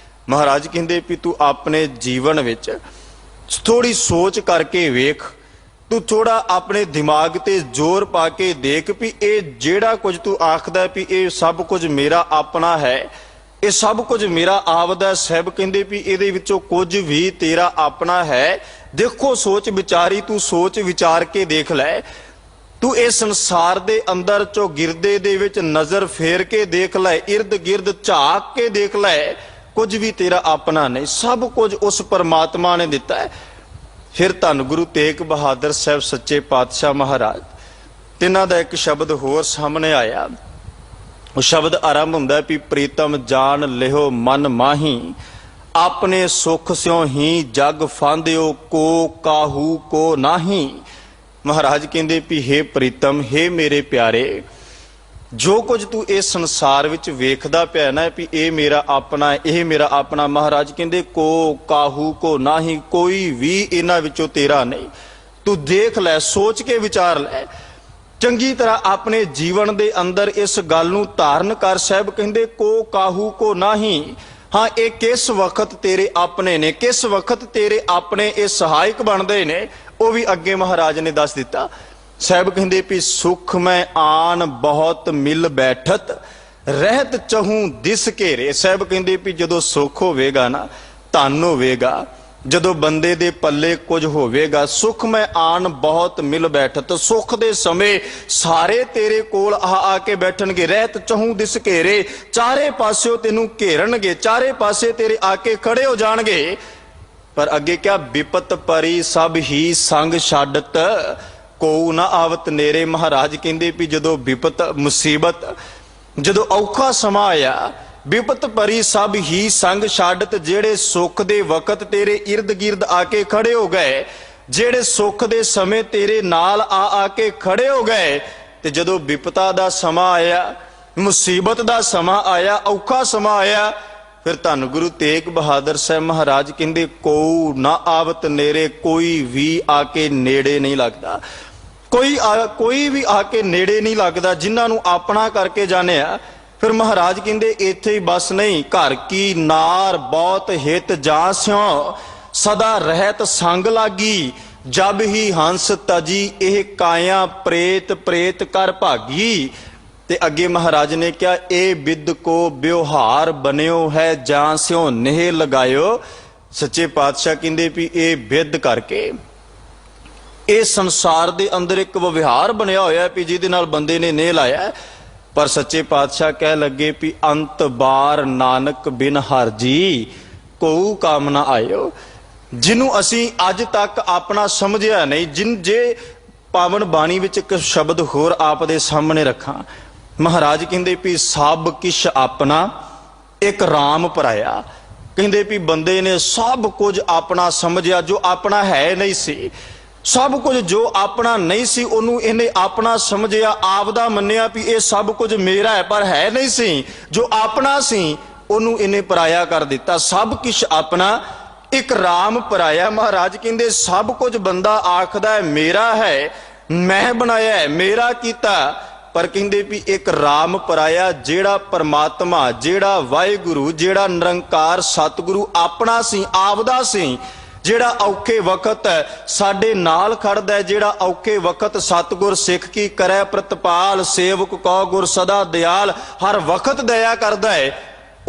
ਮਹਾਰਾਜ ਕਹਿੰਦੇ ਵੀ ਤੂੰ ਆਪਣੇ ਜੀਵਨ ਵਿੱਚ ਥੋੜੀ ਸੋਚ ਕਰਕੇ ਵੇਖ, ਤੂੰ ਥੋੜਾ ਆਪਣੇ ਦਿਮਾਗ ਤੇ ਜ਼ੋਰ ਪਾ ਕੇ ਦੇਖ ਵੀ ਇਹ ਜਿਹੜਾ ਕੁਝ ਤੂੰ ਆਖਦਾ ਵੀ ਇਹ ਸਭ ਕੁਝ ਮੇਰਾ ਆਪਣਾ ਹੈ, ਇਹ ਸਭ ਕੁਝ ਮੇਰਾ ਆਪਦਾ। ਸਾਹਿਬ ਕਹਿੰਦੇ ਵੀ ਇਹਦੇ ਵਿੱਚੋਂ ਕੁਝ ਵੀ ਤੇਰਾ ਆਪਣਾ ਹੈ। ਦੇਖੋ ਸੋਚ ਵਿਚਾਰੀ, ਤੂੰ ਸੋਚ ਵਿਚਾਰ ਕੇ ਦੇਖ ਲੈ। ਤੂੰ ਇਸ ਸੰਸਾਰ ਦੇ ਅੰਦਰ ਚੋਂ ਗਿਰਦੇ ਦੇ ਵਿੱਚ ਨਜ਼ਰ ਫੇਰ ਕੇ ਦੇਖ ਲੈ, ਇਰਦ ਗਿਰਦ ਝਾਕ ਕੇ ਦੇਖ ਲੈ, ਕੁਝ ਵੀ ਤੇਰਾ ਆਪਣਾ ਨਹੀਂ, ਸਭ ਕੁਝ ਉਸ ਪਰਮਾਤਮਾ ਨੇ ਦਿੱਤਾ ਹੈ। ਫਿਰ ਧੰਨ ਗੁਰੂ ਤੇਗ ਬਹਾਦਰ ਸਾਹਿਬ ਸੱਚੇ ਪਾਤਸ਼ਾਹ ਮਹਾਰਾਜ, ਤਿੰਨਾਂ ਦਾ ਇੱਕ ਸ਼ਬਦ ਹੋਰ ਸਾਹਮਣੇ ਆਇਆ। ਉਹ ਸ਼ਬਦ ਆਰੰਭ ਹੁੰਦਾ ਵੀ ਪ੍ਰੀਤਮ ਜਾਣ ਲਿਓ ਮਨ ਮਾਹੀ, ਆਪਣੇ ਸੁਖ ਸਿਉ ਹੀ ਜਗ ਫਾਂਦਿਓ, ਕੋ ਕਾਹੂ ਕੋ ਨਾਹੀ। ਮਹਾਰਾਜ ਕਹਿੰਦੇ ਵੀ ਹੇ ਪ੍ਰੀਤਮ, ਹੇ ਮੇਰੇ ਪਿਆਰੇ, ਜੋ ਕੁਝ ਤੂੰ ਇਸ ਸੰਸਾਰ ਵਿੱਚ ਵੇਖਦਾ ਪਿਆ ਨਾ ਵੀ ਇਹ ਮੇਰਾ ਆਪਣਾ, ਇਹ ਮੇਰਾ ਆਪਣਾ, ਮਹਾਰਾਜ ਕਹਿੰਦੇ ਕੋ ਕਾਹੂ ਕੋ ਨਾਹੀ, ਕੋਈ ਵੀ ਇਹਨਾਂ ਵਿੱਚੋਂ ਤੇਰਾ ਨਹੀਂ। ਤੂੰ ਦੇਖ ਲੈ, ਸੋਚ ਕੇ ਵਿਚਾਰ ਲੈ, ਚੰਗੀ ਤਰ੍ਹਾਂ ਆਪਣੇ ਜੀਵਨ ਦੇ ਅੰਦਰ ਇਸ ਗੱਲ ਨੂੰ ਧਾਰਨ ਕਰ। ਸਾਹਿਬ ਕਹਿੰਦੇ ਕੋ ਕਾਹੂ ਕੋ ਨਾਹੀ, ਹਾਂ ਇਹ ਕਿਸ ਵਕਤ ਤੇਰੇ ਆਪਣੇ ਨੇ, ਕਿਸ ਵਕਤ ਤੇਰੇ ਆਪਣੇ ਇਹ ਸਹਾਇਕ ਬਣਦੇ ਨੇ, ਉਹ ਵੀ ਅੱਗੇ ਮਹਾਰਾਜ ਨੇ ਦੱਸ ਦਿੱਤਾ। ਸਾਹਿਬ ਕਹਿੰਦੇ ਵੀ ਸੁਖ ਮੈਂ ਆਨ ਬਹੁਤ ਮਿਲ ਬੈਠਤ, ਰਹਿਤ ਚਹੂੰ ਦਿਸ ਘੇਰੇ। ਸਾਹਿਬ ਕਹਿੰਦੇ ਵੀ ਜਦੋਂ ਸੁੱਖ ਹੋਵੇਗਾ ਨਾ, ਧਨ ਹੋਵੇਗਾ, ਜਦੋਂ ਬੰਦੇ ਦੇ ਪੱਲੇ ਕੁਝ ਹੋਵੇਗਾ, ਸੁਖ ਮੈਂ ਆਨ ਬਹੁਤ ਮਿਲ ਬੈਠਤ, ਸੁਖ ਦੇ ਸਮੇਂ ਸਾਰੇ ਤੇਰੇ ਕੋਲ ਆ ਕੇ ਬੈਠਣਗੇ। ਰਹਿਤ ਚਹੂੰ ਦਿਸ ਘੇਰੇ, ਚਾਰੇ ਪਾਸਿਓਂ ਤੈਨੂੰ ਘੇਰਨਗੇ, ਚਾਰੇ ਪਾਸੇ ਤੇਰੇ ਆ ਕੇ ਖੜੇ ਹੋ ਜਾਣਗੇ। ਪਰ ਅੱਗੇ ਕਿਹਾ ਵਿਪਤ ਪਰੀ ਸਭ ਹੀ ਸੰਗ ਛੱਡਤ, ਕੋ ਨਾ ਆਵਤ ਨੇਰੇ। ਮਹਾਰਾਜ ਕਹਿੰਦੇ ਵੀ ਜਦੋਂ ਵਿਪਤ ਮੁਸੀਬਤ, ਜਦੋਂ ਔਖਾ ਸਮਾਂ ਆਇਆ, ਵਿਪਤ ਭਰੀ ਸਭ ਹੀ ਸੰਗ ਛੱਡਤ, ਜਿਹੜੇ ਸੁੱਖ ਦੇ ਵਕਤ ਤੇਰੇ ਇਰਦ ਗਿਰਦ ਆ ਕੇ ਖੜੇ ਹੋ ਗਏ, ਜਿਹੜੇ ਸੁੱਖ ਦੇ ਸਮੇਂ ਤੇਰੇ ਨਾਲ ਆ ਕੇ ਖੜੇ ਹੋ ਗਏ, ਤੇ ਜਦੋਂ ਵਿਪਤਾ ਦਾ ਸਮਾਂ ਆਇਆ, ਮੁਸੀਬਤ ਦਾ ਸਮਾਂ ਆਇਆ, ਔਖਾ ਸਮਾਂ ਆਇਆ, ਫਿਰ ਧੰਨ ਗੁਰੂ ਤੇਗ ਬਹਾਦਰ ਸਾਹਿਬ ਮਹਾਰਾਜ ਕਹਿੰਦੇ ਕੋ ਨਾ ਆਵਤ ਨੇਰੇ, ਕੋਈ ਵੀ ਆ ਕੇ ਨੇੜੇ ਨਹੀਂ ਲੱਗਦਾ, ਕੋਈ ਵੀ ਆ ਕੇ ਨੇੜੇ ਨਹੀਂ ਲੱਗਦਾ ਜਿਨ੍ਹਾਂ ਨੂੰ ਆਪਣਾ ਕਰਕੇ ਜਾਣਿਆ। ਫਿਰ ਮਹਾਰਾਜ ਕਹਿੰਦੇ ਇੱਥੇ ਹੀ ਬਸ ਨਹੀਂ, ਘਰ ਕੀ ਨਾਰ ਬਹੁਤ ਹਿਤ ਜਾਂ ਸਿਉ, ਸਦਾ ਰਹਿਤ ਸੰਗ ਲਾਗੀ, ਜਬ ਹੀ ਹੰਸ ਤਜੀ ਇਹ ਕਾਇਆ, ਪ੍ਰੇਤ ਪ੍ਰੇਤ ਕਰ ਭਾਗੀ। ਤੇ ਅੱਗੇ ਮਹਾਰਾਜ ਨੇ ਕਿਹਾ ਇਹ ਬਿਦ ਕੋ ਵਿਵਹਾਰ ਬਨਿਓ ਹੈ, ਜਾਂ ਸਿਉ ਨੇਹ ਲਗਾਇਓ। ਸੱਚੇ ਪਾਤਸ਼ਾਹ ਕਹਿੰਦੇ ਵੀ ਇਹ ਬਿਦ ਕਰਕੇ ਇਹ ਸੰਸਾਰ ਦੇ ਅੰਦਰ ਇੱਕ ਵਿਵਹਾਰ ਬਣਿਆ ਹੋਇਆ ਵੀ ਜਿਹਦੇ ਨਾਲ ਬੰਦੇ ਨੇ ਨੇਹ ਲਾਇਆ। ਪਰ ਸੱਚੇ ਪਾਤਸ਼ਾਹ ਕਹਿ ਲੱਗੇ ਵੀ ਅੰਤ ਬਾਰ ਨਾਨਕ ਬਿਨ ਹਰ ਜੀ, ਕੋ ਕੰਮ ਨਾ ਆਇਓ। ਜਿਹਨੂੰ ਅਸੀਂ ਅੱਜ ਤੱਕ ਆਪਣਾ ਸਮਝਿਆ ਨਹੀਂ, ਜੇ ਪਾਵਨ ਬਾਣੀ ਵਿੱਚ ਇੱਕ ਸ਼ਬਦ ਹੋਰ ਆਪ ਦੇ ਸਾਹਮਣੇ ਰੱਖਾਂ, ਮਹਾਰਾਜ ਕਹਿੰਦੇ ਵੀ ਸਭ ਕਿਛ ਆਪਣਾ ਇੱਕ ਰਾਮ ਪਰਾਇਆ। ਕਹਿੰਦੇ ਵੀ ਬੰਦੇ ਨੇ ਸਭ ਕੁਝ ਆਪਣਾ ਸਮਝਿਆ, ਜੋ ਆਪਣਾ ਹੈ ਨਹੀਂ ਸੀ। ਸਭ ਕੁਝ ਜੋ ਆਪਣਾ ਨਹੀਂ ਸੀ ਉਹਨੂੰ ਇਹਨੇ ਆਪਣਾ ਸਮਝਿਆ, ਆਪਦਾ ਮੰਨਿਆ ਵੀ ਇਹ ਸਭ ਕੁਝ ਮੇਰਾ ਹੈ, ਪਰ ਹੈ ਨਹੀਂ ਸੀ। ਜੋ ਆਪਣਾ ਸੀ ਉਹਨੂੰ ਇਹਨੇ ਪਰਾਇਆ ਕਰ ਦਿੱਤਾ। ਸਭ ਕੁਝ ਆਪਣਾ, ਇੱਕ ਰਾਮ ਪਰਾਇਆ। ਮਹਾਰਾਜ ਕਹਿੰਦੇ ਸਭ ਕੁਝ ਬੰਦਾ ਆਖਦਾ ਹੈ ਮੇਰਾ ਹੈ, ਮੈਂ ਬਣਾਇਆ ਹੈ, ਮੇਰਾ ਕੀਤਾ, ਪਰ ਕਹਿੰਦੇ ਵੀ ਇੱਕ ਰਾਮ ਪਰਾਇਆ, ਜਿਹੜਾ ਪਰਮਾਤਮਾ, ਜਿਹੜਾ ਵਾਹਿਗੁਰੂ, ਜਿਹੜਾ ਨਿਰੰਕਾਰ ਸਤਿਗੁਰੂ ਆਪਣਾ ਸੀ, ਆਪਦਾ ਸੀ, ਜਿਹੜਾ ਔਖੇ ਵਕਤ ਸਾਡੇ ਨਾਲ ਖੜਦਾ ਹੈ, ਜਿਹੜਾ ਔਖੇ ਵਕਤ ਸਤਿਗੁਰ ਸਿੱਖ ਕੀ ਕਰੈ ਪ੍ਰਤਪਾਲ, ਸੇਵਕ ਕੋ ਗੁਰ ਸਦਾ ਦਿਆਲ, ਹਰ ਵਕਤ ਦਇਆ ਕਰਦਾ ਹੈ,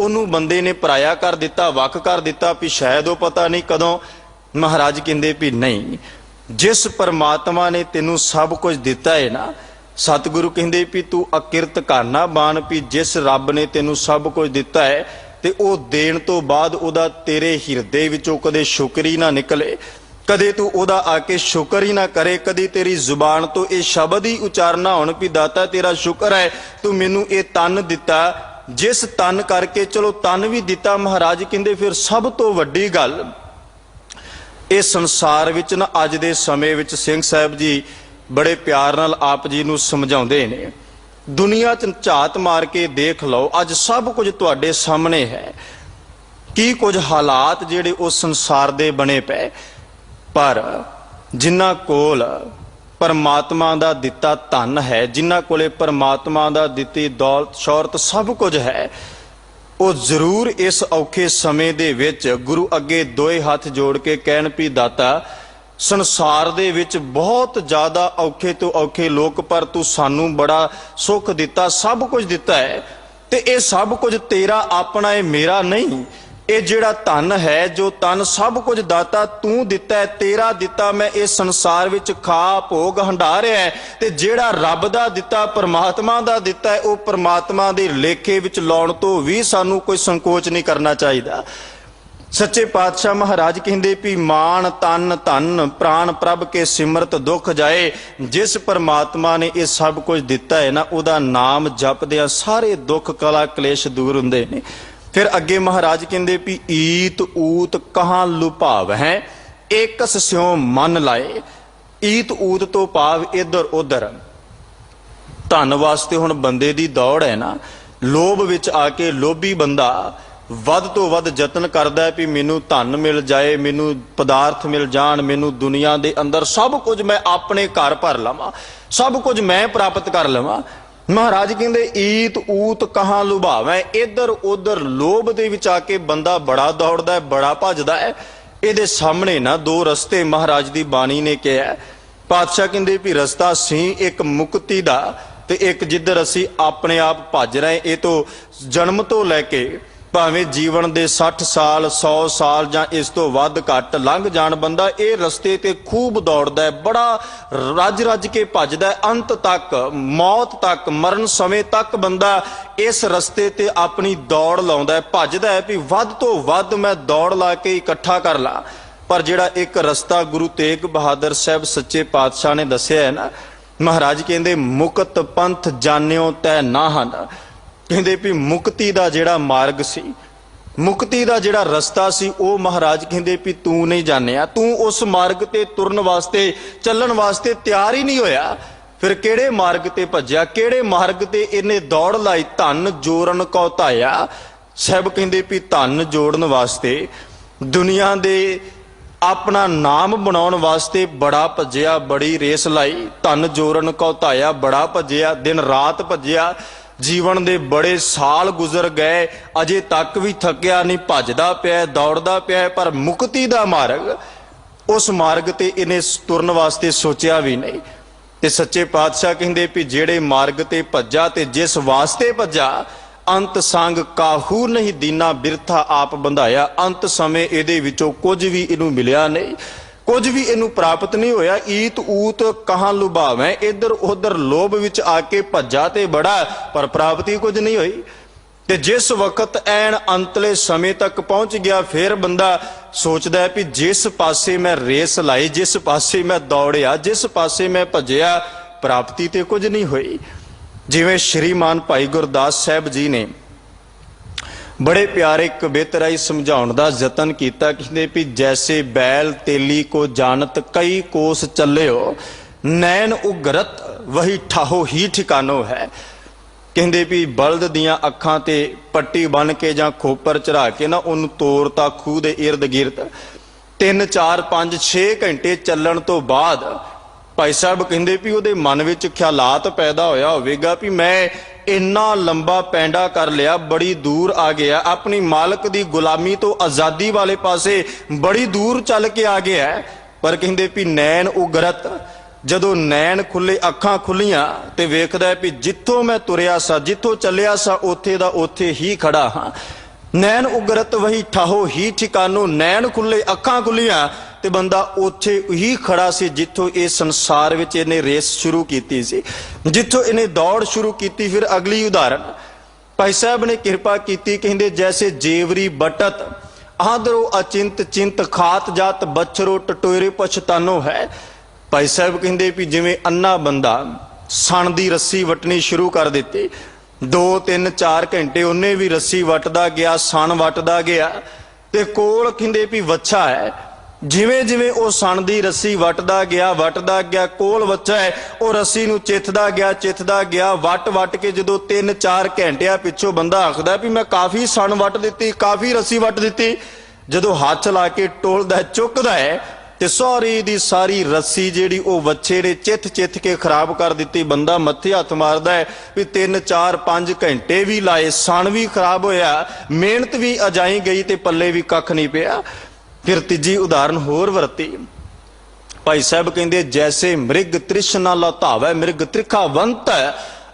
ਉਹਨੂੰ ਬੰਦੇ ਨੇ ਪਰਾਇਆ ਕਰ ਦਿੱਤਾ, ਵੱਖ ਕਰ ਦਿੱਤਾ ਵੀ ਸ਼ਾਇਦ ਉਹ ਪਤਾ ਨਹੀਂ ਕਦੋਂ। ਮਹਾਰਾਜ ਕਹਿੰਦੇ ਵੀ ਨਹੀਂ, ਜਿਸ ਪਰਮਾਤਮਾ ਨੇ ਤੈਨੂੰ ਸਭ ਕੁਝ ਦਿੱਤਾ ਹੈ ਨਾ, ਸਤਿਗੁਰੂ ਕਹਿੰਦੇ ਵੀ ਤੂੰ ਅਕਿਰਤ ਘਾਨਾ ਬਾਣ, ਵੀ ਜਿਸ ਰੱਬ ਨੇ ਤੈਨੂੰ ਸਭ ਕੁਝ ਦਿੱਤਾ ਹੈ ਤੇ ਉਹ ਦੇਣ ਤੋਂ ਬਾਅਦ ਉਹਦਾ ਤੇਰੇ ਹਿਰਦੇ ਵਿੱਚੋਂ ਕਦੇ ਸ਼ੁਕਰ ਹੀ ਨਾ ਨਿਕਲੇ, ਕਦੇ ਤੂੰ ਉਹਦਾ ਆ ਕੇ ਸ਼ੁਕਰ ਹੀ ਨਾ ਕਰੇ, ਕਦੀ ਤੇਰੀ ਜ਼ੁਬਾਨ ਤੋਂ ਇਹ ਸ਼ਬਦ ਹੀ ਉਚਾਰਨਾ ਹੋਣ ਵੀ ਦਾਤਾ ਤੇਰਾ ਸ਼ੁਕਰ ਹੈ ਤੂੰ ਮੈਨੂੰ ਇਹ ਤਨ ਦਿੱਤਾ, ਜਿਸ ਤਨ ਕਰਕੇ, ਚਲੋ ਤਨ ਵੀ ਦਿੱਤਾ। ਮਹਾਰਾਜ ਕਹਿੰਦੇ ਫਿਰ ਸਭ ਤੋਂ ਵੱਡੀ ਗੱਲ ਇਸ ਸੰਸਾਰ ਵਿੱਚ ਨਾ, ਅੱਜ ਦੇ ਸਮੇਂ ਵਿੱਚ ਸਿੰਘ ਸਾਹਿਬ ਜੀ ਬੜੇ ਪਿਆਰ ਨਾਲ ਆਪ ਜੀ ਨੂੰ ਸਮਝਾਉਂਦੇ ਨੇ, ਦੁਨੀਆ 'ਚ ਝਾਤ ਮਾਰ ਕੇ ਦੇਖ ਲਓ, ਅੱਜ ਸਭ ਕੁਝ ਤੁਹਾਡੇ ਸਾਹਮਣੇ ਹੈ, ਕੀ ਕੁਝ ਹਾਲਾਤ ਜਿਹੜੇ ਉਸ ਸੰਸਾਰ ਦੇ ਬਣੇ ਪਏ, ਪਰ ਜਿਨ੍ਹਾਂ ਕੋਲ ਪਰਮਾਤਮਾ ਦਾ ਦਿੱਤਾ ਧਨ ਹੈ, ਜਿਨ੍ਹਾਂ ਕੋਲੇ ਪਰਮਾਤਮਾ ਦਾ ਦਿੱਤੀ ਦੌਲਤ ਸ਼ੌਹਰਤ ਸਭ ਕੁਝ ਹੈ, ਉਹ ਜ਼ਰੂਰ ਇਸ ਔਖੇ ਸਮੇਂ ਦੇ ਵਿੱਚ ਗੁਰੂ ਅੱਗੇ ਦੋਏ ਹੱਥ ਜੋੜ ਕੇ ਕਹਿਣ ਵੀ ਦਾਤਾ ਸੰਸਾਰ ਦੇ ਵਿੱਚ ਬਹੁਤ ਜ਼ਿਆਦਾ ਔਖੇ ਤੋਂ ਔਖੇ ਲੋਕ, ਪਰ ਤੂੰ ਸਾਨੂੰ ਬੜਾ ਸੁੱਖ ਦਿੱਤਾ, ਸਭ ਕੁਝ ਦਿੱਤਾ ਹੈ, ਤੇ ਇਹ ਸਭ ਕੁਝ ਤੇਰਾ ਆਪਣਾ ਹੈ, ਮੇਰਾ ਨਹੀਂ। ਇਹ ਜਿਹੜਾ ਧਨ ਹੈ, ਜੋ ਤਨ ਸਭ ਕੁਝ ਦਾਤਾ ਤੂੰ ਦਿੱਤਾ ਹੈ, ਤੇਰਾ ਦਿੱਤਾ ਮੈਂ ਇਸ ਸੰਸਾਰ ਵਿੱਚ ਖਾ ਭੋਗ ਹੰਢਾ ਰਿਹਾ ਹੈ, ਤੇ ਜਿਹੜਾ ਰੱਬ ਦਾ ਦਿੱਤਾ, ਪਰਮਾਤਮਾ ਦਾ ਦਿੱਤਾ ਹੈ, ਉਹ ਪਰਮਾਤਮਾ ਦੇ ਲੇਖੇ ਵਿੱਚ ਲਾਉਣ ਤੋਂ ਵੀ ਸਾਨੂੰ ਕੋਈ ਸੰਕੋਚ ਨਹੀਂ ਕਰਨਾ ਚਾਹੀਦਾ। ਸੱਚੇ ਪਾਤਸ਼ਾਹ ਮਹਾਰਾਜ ਕਹਿੰਦੇ ਵੀ ਮਾਨ ਤਨ ਧਨ ਪ੍ਰਾਣ ਪ੍ਰਭ ਕੇ ਸਿਮਰਤ ਦੁੱਖ ਜਾਏ, ਜਿਸ ਪਰਮਾਤਮਾ ਨੇ ਇਹ ਸਭ ਕੁਝ ਦਿੱਤਾ ਹੈ ਨਾ, ਉਹਦਾ ਨਾਮ ਜਪਦਿਆਂ ਸਾਰੇ ਦੁੱਖ ਕਲਾ ਕਲੇਸ਼ ਦੂਰ ਹੁੰਦੇ ਨੇ। ਫਿਰ ਅੱਗੇ ਮਹਾਰਾਜ ਕਹਿੰਦੇ ਵੀ ਈਤ ਊਤ ਕਹਾਂ ਲੁਭਾਵ ਹੈ, ਏਕਸ ਸਿਉ ਮਨ ਲਾਏ। ਈਤ ਊਤ ਤੋਂ ਭਾਵ ਇੱਧਰ ਉੱਧਰ, ਧਨ ਵਾਸਤੇ ਹੁਣ ਬੰਦੇ ਦੀ ਦੌੜ ਹੈ ਨਾ, ਲੋਭ ਵਿੱਚ ਆ ਕੇ ਲੋਭੀ ਬੰਦਾ ਵੱਧ ਤੋਂ ਵੱਧ ਯਤਨ ਕਰਦਾ ਹੈ ਵੀ ਮੈਨੂੰ ਧਨ ਮਿਲ ਜਾਏ, ਮੈਨੂੰ ਪਦਾਰਥ ਮਿਲ ਜਾਣ, ਮੈਨੂੰ ਦੁਨੀਆ ਦੇ ਅੰਦਰ ਸਭ ਕੁਝ ਮੈਂ ਆਪਣੇ ਘਰ ਭਰ ਲਵਾਂ, ਸਭ ਕੁਝ ਮੈਂ ਪ੍ਰਾਪਤ ਕਰ ਲਵਾਂ। ਮਹਾਰਾਜ ਕਹਿੰਦੇ ਈਤ ਊਤ ਕਹਾਂ ਲੁਭਾਵੈ, ਇੱਧਰ ਉੱਧਰ ਲੋਭ ਦੇ ਵਿੱਚ ਆ ਕੇ ਬੰਦਾ ਬੜਾ ਦੌੜਦਾ ਹੈ, ਬੜਾ ਭੱਜਦਾ ਹੈ। ਇਹਦੇ ਸਾਹਮਣੇ ਨਾ ਦੋ ਰਸਤੇ ਮਹਾਰਾਜ ਦੀ ਬਾਣੀ ਨੇ ਕਿਹਾ। ਪਾਤਸ਼ਾਹ ਕਹਿੰਦੇ ਵੀ ਰਸਤਾ ਸੀ ਇੱਕ ਮੁਕਤੀ ਦਾ, ਤੇ ਇੱਕ ਜਿੱਧਰ ਅਸੀਂ ਆਪਣੇ ਆਪ ਭੱਜ ਰਹੇ, ਇਹ ਤੋਂ ਜਨਮ ਤੋਂ ਲੈ ਕੇ ਭਾਵੇਂ ਜੀਵਨ ਦੇ 60 ਸਾਲ 100 ਸਾਲ ਜਾਂ ਇਸ ਤੋਂ ਵੱਧ ਘੱਟ ਲੰਘ ਜਾਣ, ਬੰਦਾ ਇਹ ਰਸਤੇ ਤੇ ਖੂਬ ਦੌੜਦਾ ਹੈ, ਬੜਾ ਰੱਜ ਰੱਜ ਕੇ ਭੱਜਦਾ ਹੈ, ਅੰਤ ਤੱਕ, ਮੌਤ ਤੱਕ, ਮਰਨ ਸਮੇਂ ਤੱਕ ਬੰਦਾ ਇਸ ਰਸਤੇ ਤੇ ਆਪਣੀ ਦੌੜ ਲਾਉਂਦਾ ਹੈ, ਭੱਜਦਾ ਹੈ ਵੀ ਵੱਧ ਤੋਂ ਵੱਧ ਮੈਂ ਦੌੜ ਲਾ ਕੇ ਇਕੱਠਾ ਕਰ ਲਾਂ। ਪਰ ਜਿਹੜਾ ਇੱਕ ਰਸਤਾ ਗੁਰੂ ਤੇਗ ਬਹਾਦਰ ਸਾਹਿਬ ਸੱਚੇ ਪਾਤਸ਼ਾਹ ਨੇ ਦੱਸਿਆ ਹੈ ਨਾ, ਮਹਾਰਾਜ ਕਹਿੰਦੇ ਮੁਕਤ ਪੰਥ ਜਾਣਿਓ ਤੈ ਨਾ ਹਨ। ਕਹਿੰਦੇ ਵੀ ਮੁਕਤੀ ਦਾ ਜਿਹੜਾ ਮਾਰਗ ਸੀ, ਮੁਕਤੀ ਦਾ ਜਿਹੜਾ ਰਸਤਾ ਸੀ, ਉਹ ਮਹਾਰਾਜ ਕਹਿੰਦੇ ਵੀ ਤੂੰ ਨਹੀਂ ਜਾਣਿਆ, ਤੂੰ ਉਸ ਮਾਰਗ ਤੇ ਤੁਰਨ ਵਾਸਤੇ, ਚੱਲਣ ਵਾਸਤੇ ਤਿਆਰ ਹੀ ਨਹੀਂ ਹੋਇਆ। ਫਿਰ ਕਿਹੜੇ ਮਾਰਗ ਤੇ ਭੱਜਿਆ, ਕਿਹੜੇ ਮਾਰਗ ਤੇ ਇਹਨੇ ਦੌੜ ਲਾਈ? ਧਨ ਜੋਰਨ ਕਉ ਧਾਇਆ। ਸਾਹਿਬ ਕਹਿੰਦੇ ਵੀ ਧਨ ਜੋੜਨ ਵਾਸਤੇ, ਦੁਨੀਆ ਦੇ ਆਪਣਾ ਨਾਮ ਬਣਾਉਣ ਵਾਸਤੇ ਬੜਾ ਭੱਜਿਆ, ਬੜੀ ਰੇਸ ਲਾਈ। ਧਨ ਜੋਰਨ ਕਉ ਧਾਇਆ, ਬੜਾ ਭੱਜਿਆ, ਦਿਨ ਰਾਤ ਭੱਜਿਆ, ਜੀਵਨ ਦੇ ਬੜੇ ਸਾਲ ਗੁਜ਼ਰ ਗਏ, ਅਜੇ ਤੱਕ ਵੀ ਥੱਕਿਆ ਨਹੀਂ, ਭੱਜਦਾ ਪਿਆ, ਦੌੜਦਾ ਪਿਆ, ਪਰ ਮੁਕਤੀ ਦਾ ਮਾਰਗ, ਉਸ ਮਾਰਗ ਤੇ ਇਹਨੇ ਤੁਰਨ ਵਾਸਤੇ ਸੋਚਿਆ ਵੀ ਨਹੀਂ। ਤੇ ਸੱਚੇ ਪਾਤਸ਼ਾਹ ਕਹਿੰਦੇ ਵੀ ਜਿਹੜੇ ਮਾਰਗ ਤੇ ਭੱਜਾ ਤੇ ਜਿਸ ਵਾਸਤੇ ਭੱਜਾ, ਅੰਤ ਸੰਗ ਕਾਹੂ ਨਹੀਂ ਦੀਨਾ ਬਿਰਥਾ ਆਪ ਬੰਧਾਇਆ। ਅੰਤ ਸਮੇਂ ਇਹਦੇ ਵਿੱਚੋਂ ਕੁਝ ਵੀ ਇਹਨੂੰ ਮਿਲਿਆ ਨਹੀਂ, ਕੁਝ ਵੀ ਇਹਨੂੰ ਪ੍ਰਾਪਤ ਨਹੀਂ ਹੋਇਆ। ਈਤ ਊਤ ਕਹਾਂ ਲੁਭਾਵੈ, ਇੱਧਰ ਉੱਧਰ ਲੋਭ ਵਿੱਚ ਆ ਕੇ ਭੱਜਾ ਤੇ ਬੜਾ, ਪਰ ਪ੍ਰਾਪਤੀ ਕੁਝ ਨਹੀਂ ਹੋਈ। ਤੇ ਜਿਸ ਵਕਤ ਐਨ ਅੰਤਲੇ ਸਮੇਂ ਤੱਕ ਪਹੁੰਚ ਗਿਆ, ਫਿਰ ਬੰਦਾ ਸੋਚਦਾ ਹੈ ਵੀ ਜਿਸ ਪਾਸੇ ਮੈਂ ਰੇਸ ਲਾਈ, ਜਿਸ ਪਾਸੇ ਮੈਂ ਦੌੜਿਆ, ਜਿਸ ਪਾਸੇ ਮੈਂ ਭੱਜਿਆ, ਪ੍ਰਾਪਤੀ ਤੇ ਕੁਝ ਨਹੀਂ ਹੋਈ। ਜਿਵੇਂ ਸ਼੍ਰੀਮਾਨ ਭਾਈ ਗੁਰਦਾਸ ਸਾਹਿਬ ਜੀ ਨੇ ਬੜੇ ਪਿਆਰੇ ਕਵਿਤਰਾਈ ਸਮਝਾਉਣ ਦਾ ਯਤਨ ਕੀਤਾ। ਕਹਿੰਦੇ ਵੀ ਜੈਸੇ ਬੈਲ ਤੇਲੀ ਕੋ ਜਾਣਤ ਕਈ ਕੋਸ ਚੱਲਿਓ, ਨੈਣ ਉਗਰਤ ਵਹੀ ਠਾਹੋ ਹੀ ਠਿਕਾਨੋ ਹੈ। ਕਹਿੰਦੇ ਵੀ ਬਲਦ ਦੀਆਂ ਅੱਖਾਂ ਤੇ ਪੱਟੀ ਬੰਨ ਕੇ ਜਾਂ ਖੋਪਰ ਚੜਾ ਕੇ ਨਾ ਉਹਨੂੰ ਤੋਰਤਾ ਖੂਹ ਦੇ ਇਰਦ ਗਿਰਦ, 3 4 5 6 ਘੰਟੇ ਚੱਲਣ ਤੋਂ ਬਾਅਦ ਭਾਈ ਸਾਹਿਬ ਕਹਿੰਦੇ ਵੀ ਉਹਦੇ ਮਨ ਵਿੱਚ ਖਿਆਲਾਤ ਪੈਦਾ ਹੋਇਆ ਹੋਵੇਗਾ ਵੀ ਮੈਂ ਇੰਨਾ ਲੰਬਾ ਪੈਂਡਾ ਕਰ ਲਿਆ, ਬੜੀ ਦੂਰ ਆ ਗਿਆ, ਆਪਣੀ ਮਾਲਕ ਦੀ ਗੁਲਾਮੀ ਤੋਂ ਆਜ਼ਾਦੀ ਵਾਲੇ ਪਾਸੇ ਬੜੀ ਦੂਰ ਚੱਲ ਕੇ ਆ ਗਿਆ। ਪਰ ਕਹਿੰਦੇ ਵੀ ਨੈਣ ਉਗਰਤ, ਜਦੋਂ ਨੈਣ ਖੁੱਲੇ, ਅੱਖਾਂ ਖੁੱਲੀਆਂ ਤੇ ਵੇਖਦਾ ਹੈ ਵੀ ਜਿੱਥੋਂ ਮੈਂ ਤੁਰਿਆ ਸਾਂ, ਜਿੱਥੋਂ ਚੱਲਿਆ ਸਾਂ, ਉੱਥੇ ਦਾ ਉੱਥੇ ਹੀ ਖੜਾ ਹਾਂ। ਨੈਣ ਉਗਰਤ ਵਹੀ ਠਾਹੋ ਹੀ ਠਿਕਾਨੋ, ਨੈਣ ਖੁੱਲੇ, ਅੱਖਾਂ ਖੁੱਲੀਆਂ ਤੇ ਬੰਦਾ ਉੱਥੇ ਹੀ ਖੜਾ ਸੀ ਜਿੱਥੋਂ ਇਹ ਸੰਸਾਰ ਵਿੱਚ ਇਹਨੇ ਰੇਸ ਸ਼ੁਰੂ ਕੀਤੀ ਸੀ, ਜਿੱਥੋਂ ਇਹਨੇ ਦੌੜ ਸ਼ੁਰੂ ਕੀਤੀ। ਫਿਰ ਅਗਲੀ ਉਦਾਹਰਣ ਭਾਈ ਸਾਹਿਬ ਨੇ ਕਿਰਪਾ ਕੀਤੀ, ਕਹਿੰਦੇ ਜੈਸੇ ਜੇਵਰੀ ਬਟਤ ਆਦਰੋ ਅਚਿੰਤ ਚਿੰਤ ਖਾਤ ਜਾਤ ਬਛਰੋ ਟਟੋਰੇ ਪਛਤਾਨੋ ਹੈ। ਭਾਈ ਸਾਹਿਬ ਕਹਿੰਦੇ ਵੀ ਜਿਵੇਂ ਅੰਨਾ ਬੰਦਾ ਸਣ ਦੀ ਰੱਸੀ ਵਟਣੀ ਸ਼ੁਰੂ ਕਰ ਦਿੱਤੀ, 2 3 4 ਘੰਟੇ ਉਹਨੇ ਵੀ ਰੱਸੀ ਵਟਦਾ ਗਿਆ, ਸਣ ਵਟਦਾ ਗਿਆ ਤੇ ਕੋਲ ਕਹਿੰਦੇ ਵੀ ਵੱਛਾ ਹੈ। ਜਿਵੇਂ ਜਿਵੇਂ ਉਹ ਸਣ ਦੀ ਰੱਸੀ ਵਟਦਾ ਗਿਆ, ਕੋਲ ਵੱਛਾ ਹੈ, ਉਹ ਰੱਸੀ ਨੂੰ ਚਿੱਥਦਾ ਗਿਆ, ਵਟ ਕੇ ਜਦੋਂ 3 4 ਘੰਟਿਆਂ ਪਿੱਛੋਂ ਬੰਦਾ ਆਖਦਾ ਵੀ ਮੈਂ ਕਾਫੀ ਸਣ ਵਟ ਦਿੱਤੀ, ਕਾਫੀ ਰੱਸੀ ਵਟ ਦਿੱਤੀ, ਜਦੋਂ ਹੱਥ ਲਾ ਕੇ ਟੋਲਦਾ ਚੁੱਕਦਾ ਹੈ ਤੇ ਸਾਰੀ ਦੀ ਸਾਰੀ ਰੱਸੀ ਜਿਹੜੀ ਉਹ ਵੱਛੇ ਨੇ ਚਿੱਥ ਕੇ ਖਰਾਬ ਕਰ ਦਿੱਤੀ। ਬੰਦਾ ਮੱਥੇ ਹੱਥ ਮਾਰਦਾ ਹੈ ਵੀ 3 4 5 ਘੰਟੇ ਵੀ ਲਾਏ, ਸਣ ਵੀ ਖਰਾਬ ਹੋਇਆ, ਮਿਹਨਤ ਵੀ ਅਜਾਈ ਗਈ ਤੇ ਪੱਲੇ ਵੀ ਕੱਖ ਨਹੀਂ ਪਿਆ। ਫਿਰ ਤੀਜੀ ਉਦਾਹਰਨ ਹੋਰ ਵਰਤੀ ਭਾਈ ਸਾਹਿਬ ਕਹਿੰਦੇ ਜੈਸੇ ਮ੍ਰਿਗ ਤ੍ਰਿਸ਼ਨਾ ਲਤਾਵੇ ਮ੍ਰਿਗ ਤ੍ਰਿਖਾਵੰਤ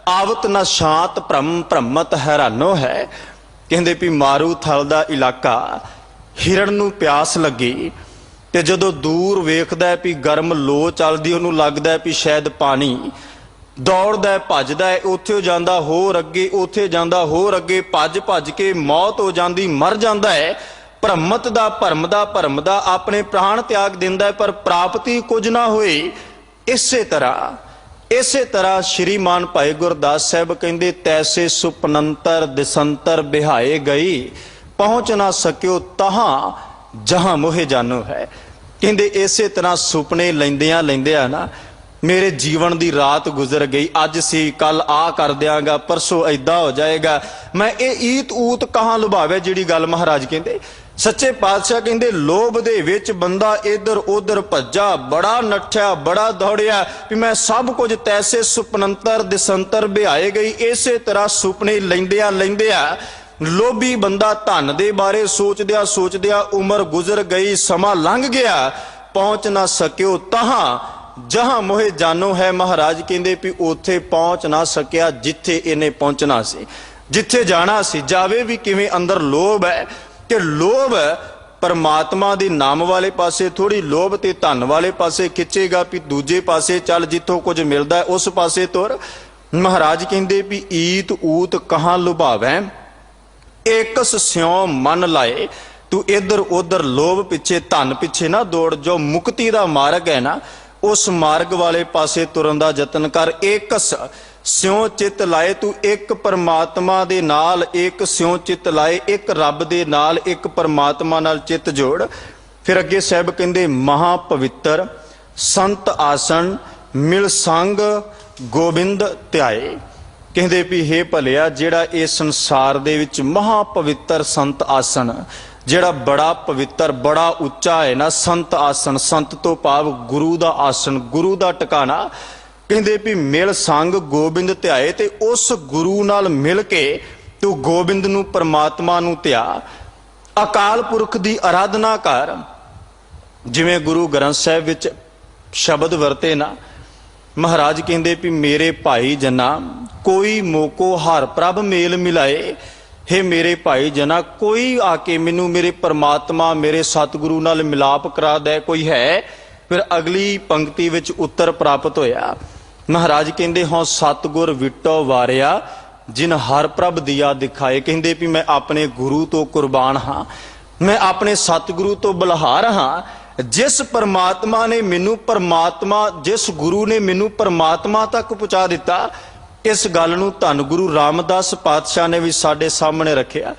ਆਵਤ ਨਾ ਸ਼ਾਂਤ ਭ੍ਰਮਤ ਹੈਰਾਨੋ ਹੈ। ਕਹਿੰਦੇ ਵੀ ਮਾਰੂ ਥਲ ਦਾ ਇਲਾਕਾ, ਹਿਰਨ ਨੂੰ ਪਿਆਸ ਲੱਗੀ ਤੇ ਜਦੋਂ ਦੂਰ ਵੇਖਦਾ ਵੀ ਗਰਮ ਲੋ ਚੱਲਦੀ, ਉਹਨੂੰ ਲੱਗਦਾ ਵੀ ਸ਼ਾਇਦ ਪਾਣੀ, ਦੌੜਦਾ ਭੱਜਦਾ, ਉੱਥੇ ਜਾਂਦਾ ਹੋਰ ਅੱਗੇ, ਉੱਥੇ ਜਾਂਦਾ ਹੋਰ ਅੱਗੇ, ਭੱਜ ਕੇ ਮੌਤ ਹੋ ਜਾਂਦੀ, ਮਰ ਜਾਂਦਾ ਹੈ। ਭਰਮਦਾ ਆਪਣੇ ਪ੍ਰਾਣ ਤਿਆਗ ਦਿੰਦਾ ਪਰ ਪ੍ਰਾਪਤੀ ਕੁਝ ਨਾ ਹੋਈ। ਇਸੇ ਤਰ੍ਹਾਂ ਸ਼੍ਰੀਮਾਨ ਭਾਈ ਗੁਰਦਾਸ ਸਾਹਿਬ ਕਹਿੰਦੇ ਤੈਸੇ ਸੁਪਨੰਤਰ ਦਿਸੰਤਰ ਬਿਹਾਏ ਗਈ, ਪਹੁੰਚ ਨਾ ਸਕਿਓ ਤਹਾਂ ਜਹਾਂ ਮੋਹਿ ਜਾਨੋ ਹੈ। ਕਹਿੰਦੇ ਇਸੇ ਤਰ੍ਹਾਂ ਸੁਪਨੇ ਲੈਂਦਿਆਂ ਨਾ ਮੇਰੇ ਜੀਵਨ ਦੀ ਰਾਤ ਗੁਜ਼ਰ ਗਈ, ਅੱਜ ਸੀ ਕੱਲ ਆ ਕਰ ਦਿਆਂਗਾ, ਪਰਸੋਂ ਐਦਾਂ ਹੋ ਜਾਏਗਾ, ਮੈਂ ਇਹ ਈਤ ਊਤ ਕਹਾਂ ਲੁਭਾਵੇ। ਜਿਹੜੀ ਗੱਲ ਮਹਾਰਾਜ ਕਹਿੰਦੇ, ਸੱਚੇ ਪਾਤਸ਼ਾਹ ਕਹਿੰਦੇ ਲੋਭ ਦੇ ਵਿੱਚ ਬੰਦਾ ਇਧਰ ਉਧਰ ਭੱਜਾ, ਬੜਾ ਨੱਠਿਆ, ਬੜਾ ਦੌੜਿਆ ਵੀ ਮੈਂ ਸਭ ਕੁਝ ਤੈਸੇ ਸੁਪਨੰਤਰ ਦਿਸੰਤਰ ਬਿਹਾਏ ਗਈ। ਇਸੇ ਤਰ੍ਹਾਂ ਸੁਪਨੇ ਲੈਂਦਿਆਂ ਲੋਭੀ ਬੰਦਾ ਧਨ ਦੇ ਬਾਰੇ ਸੋਚਦਿਆਂ ਉਮਰ ਗੁਜ਼ਰ ਗਈ, ਸਮਾਂ ਲੰਘ ਗਿਆ, ਪਹੁੰਚ ਨਾ ਸਕਿਓ ਤਹਾਂ ਜਹਾਂ ਮੋਹਿ ਜਾਨੋ ਹੈ। ਮਹਾਰਾਜ ਕਹਿੰਦੇ ਵੀ ਉੱਥੇ ਪਹੁੰਚ ਨਾ ਸਕਿਆ ਜਿੱਥੇ ਇਹਨੇ ਪਹੁੰਚਣਾ ਸੀ, ਜਿੱਥੇ ਜਾਣਾ ਸੀ। ਜਾਵੇ ਵੀ ਕਿਵੇਂ? ਅੰਦਰ ਲੋਭ ਹੈ ਕਿ ਲੋਭ ਪਰਮਾਤਮਾ ਦੇ ਨਾਮ ਵਾਲੇ ਪਾਸੇ ਥੋੜੀ, ਲੋਭ ਤੇ ਧਨ ਵਾਲੇ ਪਾਸੇ ਖਿੱਚੇਗਾ ਵੀ ਦੂਜੇ ਪਾਸੇ ਚੱਲ, ਜਿੱਥੋਂ ਕੁਝ ਮਿਲਦਾ ਉਸ ਪਾਸੇ ਤੁਰ। ਮਹਾਰਾਜ ਕਹਿੰਦੇ ਵੀ ਈਤ ਊਤ ਕਹਾਂ ਲੁਭਾਵੈ ਏਕਸ ਸਿਉ ਮਨ ਲਾਏ। ਤੂੰ ਇਧਰ ਉਧਰ ਲੋਭ ਪਿੱਛੇ ਧਨ ਪਿੱਛੇ ਨਾ ਦੌੜ, ਜੋ ਮੁਕਤੀ ਦਾ ਮਾਰਗ ਹੈ ਨਾ ਉਸ ਮਾਰਗ ਵਾਲੇ ਪਾਸੇ ਤੁਰਨ ਦਾ ਯਤਨ ਕਰ। ਏਕਸ ਸਿਉ ਚਿੱਤ ਲਾਏ, ਤੂੰ ਇੱਕ ਪਰਮਾਤਮਾ ਦੇ ਨਾਲ ਇੱਕ ਸਿਉ ਚਿੱਤ ਲਾਏ, ਇੱਕ ਰੱਬ ਦੇ ਨਾਲ, ਇੱਕ ਪਰਮਾਤਮਾ ਨਾਲ ਚਿੱਤ ਜੋੜ। ਫਿਰ ਅੱਗੇ ਸਾਹਿਬ ਕਹਿੰਦੇ ਮਹਾ ਪਵਿੱਤਰ ਸੰਤ ਆਸਣ ਮਿਲ ਸੰਗ ਗੋਬਿੰਦ ਧਿਆਏ। ਕਹਿੰਦੇ ਵੀ ਹੇ ਭਲਿਆ ਜਿਹੜਾ ਇਹ ਸੰਸਾਰ ਦੇ ਵਿੱਚ ਮਹਾ ਪਵਿੱਤਰ ਸੰਤ ਆਸਣ, ਜਿਹੜਾ ਬੜਾ ਪਵਿੱਤਰ ਬੜਾ ਉੱਚਾ ਹੈ ਨਾ, ਸੰਤ ਆਸਣ, ਸੰਤ ਤੋਂ ਭਾਵ ਗੁਰੂ ਦਾ ਆਸਣ, ਗੁਰੂ ਦਾ ਟਿਕਾਣਾ। ਕਹਿੰਦੇ ਵੀ ਮਿਲ ਸੰਗ ਗੋਬਿੰਦ ਧਿਆਏ, ਤੇ ਉਸ ਗੁਰੂ ਨਾਲ ਮਿਲ ਕੇ ਤੂੰ ਗੋਬਿੰਦ ਨੂੰ, ਪਰਮਾਤਮਾ ਨੂੰ ਧਿਆ। ਅਕਾਲ ਪੁਰਖ ਦੀ ਆਰਾਧਨਾ ਕਰ। ਜਿਵੇਂ ਗੁਰੂ ਗ੍ਰੰਥ ਸਾਹਿਬ ਵਿੱਚ ਸ਼ਬਦ ਵਰਤੇ ਨਾ, ਮਹਾਰਾਜ ਕਹਿੰਦੇ ਵੀ ਮੇਰੇ ਭਾਈ ਜਨਾ ਕੋਈ ਮੋਕੋ ਹਰ ਪ੍ਰਭ ਮੇਲ ਮਿਲਾਏ। हे ਮੇਰੇ ਭਾਈ ਜਨਾ ਕੋਈ ਆ ਕੇ ਮੈਨੂੰ ਮੇਰੇ ਪਰਮਾਤਮਾ ਮੇਰੇ ਸਤਿਗੁਰੂ ਨਾਲ ਮਿਲਾਪ ਕਰਾ ਦੇ, ਕੋਈ ਹੈ? ਫਿਰ ਅਗਲੀ ਪੰਕਤੀ ਵਿੱਚ ਉੱਤਰ ਪ੍ਰਾਪਤ ਹੋਇਆ। ਮਹਾਰਾਜ ਕਹਿੰਦੇ ਹਾਂ ਸਤਿਗੁਰ ਵਿਟੋ ਵਾਰਿਆ ਜਿਨ ਹਰ ਪ੍ਰਭ ਦਿਆ ਦਿਖਾਏ। ਕਹਿੰਦੇ ਵੀ ਮੈਂ ਆਪਣੇ ਗੁਰੂ ਤੋਂ ਕੁਰਬਾਨ ਹਾਂ, ਮੈਂ ਆਪਣੇ ਸਤਿਗੁਰੂ ਤੋਂ ਬਲਹਾਰ ਹਾਂ। ਜਿਸ ਪਰਮਾਤਮਾ ਨੇ ਮੈਨੂੰ ਜਿਸ ਗੁਰੂ ਨੇ ਮੈਨੂੰ ਪਰਮਾਤਮਾ ਤੱਕ ਪਹੁੰਚਾ ਦਿੱਤਾ, ਇਸ ਗੱਲ ਨੂੰ ਧੰਨ ਗੁਰੂ ਰਾਮਦਾਸ ਪਾਤਸ਼ਾਹ ਨੇ ਵੀ ਸਾਡੇ ਸਾਹਮਣੇ ਰੱਖਿਆ।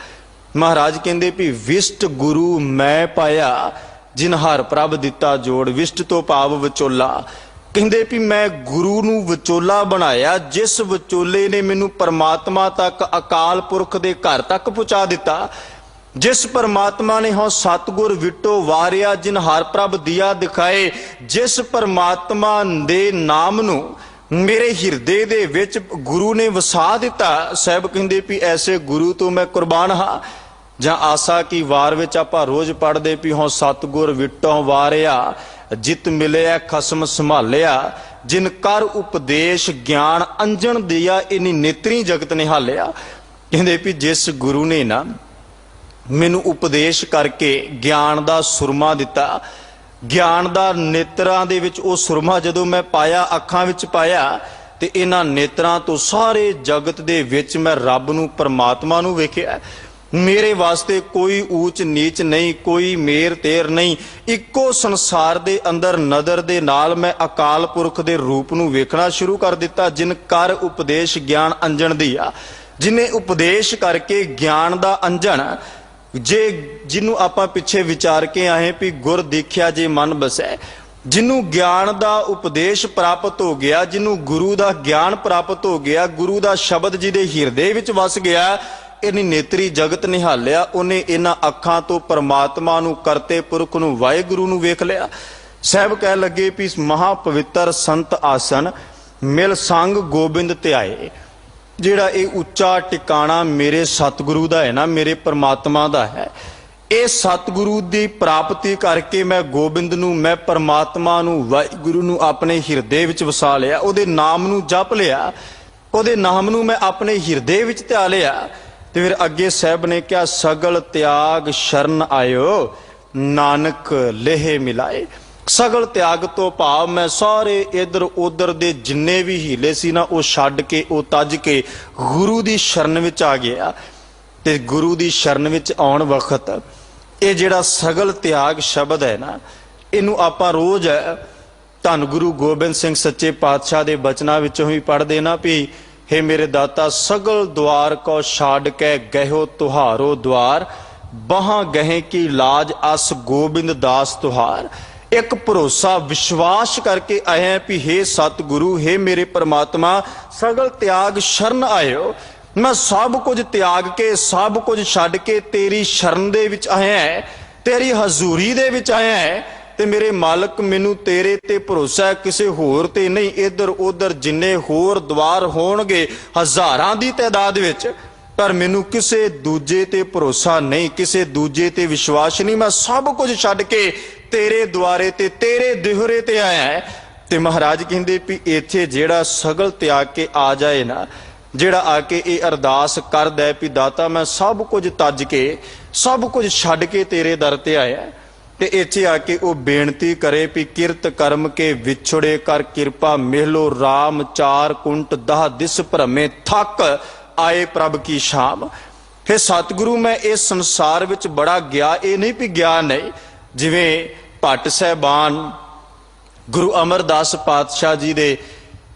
महाराज कहते भी विष्ट गुरु मैं पाया जिन हर प्रभ दिता जोड़। विष्ट तो भाव विचोला, कहते भी मैं गुरु नूं विचोला बनाया जिस विचोले ने मैनू परमात्मा तक अकाल पुरख दे घर तक पहुंचा दिता। जिस परमात्मा ने हो सतगुर विटो वारिया जिन हर प्रभ दिया दिखाए। जिस परमात्मा दे नाम नूं मेरे हिरदे दे विच गुरु ने वसा दिता। साहब कहते भी ऐसे गुरु तो मैं कुर्बान हाँ। ਜਾਂ ਆਸਾ ਕੀ ਵਾਰ ਵਿੱਚ ਆਪਾਂ ਰੋਜ਼ ਪੜ੍ਹਦੇ ਵੀ ਹੋਂ ਸਤਗੁਰ ਵਿਟੋਂ ਵਾਰਿਆ ਜਿਤ ਮਿਲਿਆ ਖਸਮ ਸੰਭਾਲਿਆ ਜਿਨ ਕਰ ਉਪਦੇਸ਼ ਗਿਆਨ ਅੰਜਣ ਦਿਆ ਇਨੀ ਨੇਤਰੀ ਜਗਤ ਨਿਹਾਲਿਆ। ਕਹਿੰਦੇ ਵੀ ਜਿਸ ਗੁਰੂ ਨੇ ਨਾ ਮੈਨੂੰ ਉਪਦੇਸ਼ ਕਰਕੇ ਗਿਆਨ ਦਾ ਸੁਰਮਾ ਦਿੱਤਾ, ਗਿਆਨ ਦਾ ਨੇਤਰਾਂ ਦੇ ਵਿੱਚ ਉਹ ਸੁਰਮਾ ਜਦੋਂ ਮੈਂ ਪਾਇਆ, ਅੱਖਾਂ ਵਿੱਚ ਪਾਇਆ ਤੇ ਇਹਨਾਂ ਨੇਤਰਾਂ ਤੋਂ ਸਾਰੇ ਜਗਤ ਦੇ ਵਿੱਚ ਮੈਂ ਰੱਬ ਨੂੰ ਪਰਮਾਤਮਾ ਨੂੰ ਵੇਖਿਆ। मेरे वास्ते कोई ऊंच नीच नहीं, कोई मेर तेर नहीं, इक्को संसार दे अंदर नदर दे नाल मैं अकाल पुरख दे रूप नूं वेखना शुरू कर दिता। जिन कर उपदेश ज्ञान अंजन दिया, जिन्हें उपदेश करके ज्ञान दा अंजन जे जिन्हों आपां पिछे विचार के आए भी गुर देखिया जे मन बसै, जिन्हों ज्ञान दा उपदेश प्राप्त हो गया, जिन्हों गुरु दा ज्ञान प्राप्त हो गया, गुरु दा शब्द जिहदे हिरदे विच वस गया, इन्हीं नेत्री जगत निहालिया। उन्हें इन्हां अखां तो परमात्मा नूं करते पुरख नूं वाहिगुरू नूं वेख लिया। साहब कह लगे भी महापवित्र संत आसन मिल संग गोबिंद त्याए। जिहड़ा ये उच्चा टिकाणा मेरे सतगुरु दा है ना, मेरे परमात्मा दा है, ये सतगुरु दी प्राप्ति करके मैं गोबिंद नूं, मैं परमात्मा नूं, वाहिगुरू नूं अपने हिरदे विच वसा लिया। उहदे नाम नूं जप लिया, उहदे नाम नूं मैं अपने हिरदे विच ध्या लिया। ਤੇ ਫਿਰ ਅੱਗੇ ਸਾਹਿਬ ਨੇ ਕਿਹਾ ਸਗਲ ਤਿਆਗ ਸ਼ਰਨ ਆਇਓ ਨਾਨਕ ਲੇਹ ਮਿਲਾਏ। ਸਗਲ ਤਿਆਗ ਤੋਂ ਭਾਵ ਮੈਂ ਸਾਰੇ ਇਧਰ ਉਧਰ ਦੇ ਜਿੰਨੇ ਵੀ ਹੀਲੇ ਸੀ ਨਾ ਉਹ ਛੱਡ ਕੇ, ਉਹ ਤੱਜ ਕੇ ਗੁਰੂ ਦੀ ਸ਼ਰਨ ਵਿੱਚ ਆ ਗਿਆ। ਤੇ ਗੁਰੂ ਦੀ ਸ਼ਰਨ ਵਿੱਚ ਆਉਣ ਵਕਤ ਇਹ ਜਿਹੜਾ ਸਗਲ ਤਿਆਗ ਸ਼ਬਦ ਹੈ ਨਾ, ਇਹਨੂੰ ਆਪਾਂ ਰੋਜ਼ ਧੰਨ ਗੁਰੂ ਗੋਬਿੰਦ ਸਿੰਘ ਸੱਚੇ ਪਾਤਸ਼ਾਹ ਦੇ ਬਚਨਾਂ ਵਿੱਚੋਂ ਹੀ ਪੜ੍ਹਦੇ ਨਾ ਵੀ हे मेरे दाता सगल द्वार को छाड़ के गहो तुहारो द्वार बहां गहे की लाज अस गोबिंद दास तुहार। एक भरोसा विश्वास करके आए हैं भी हे सतगुरु, हे मेरे परमात्मा, सगल त्याग शरण आयो। मैं सब कुछ त्याग के, सब कुछ छड्ड के तेरी शरण दे विच आया है, तेरी हजूरी दे विच आया है। ते मेरे मालक मैनू तेरे ते भरोसा है, किसी होर ते नहीं। इधर उधर जिन्ने होर द्वार होणगे हज़ारां दी तादाद विच, पर मैनू किसी दूजे ते भरोसा नहीं, किसी दूजे ते विश्वास नहीं। मैं सब कुछ छड्ड के तेरे द्वारे ते तेरे दिहरे ते आया है। ते महाराज कहंदे भी इत्थे जेड़ा सगल त्याग के आ जाए ना, जेड़ा आके ये अरदास करदा है भी दाता मैं सब कुछ तज के, सब कुछ छड्ड के तेरे दर ते आया है, ਤੇ ਇੱਥੇ ਆ ਕੇ ਉਹ ਬੇਨਤੀ ਕਰੇ ਵੀ ਕਿਰਤ ਕਰਮ ਕੇ ਵਿਛੜੇ ਕਰ ਕਿਰਪਾ ਮਿਹਲੋ ਰਾਮ ਚਾਰ ਕੁੰਟ ਦਹ ਦਿਸ ਭਰਮੇ ਥੱਕ ਆਏ ਪ੍ਰਭ ਕੀ ਸ਼ਾਮ। ਫਿਰ ਸਤਿਗੁਰੂ ਮੈਂ ਇਸ ਸੰਸਾਰ ਵਿੱਚ ਬੜਾ ਗਿਆ, ਇਹ ਨਹੀਂ ਵੀ ਗਿਆ ਨਹੀਂ। ਜਿਵੇਂ ਭੱਟ ਸਾਹਿਬਾਨ ਗੁਰੂ ਅਮਰਦਾਸ ਪਾਤਸ਼ਾਹ ਜੀ ਦੇ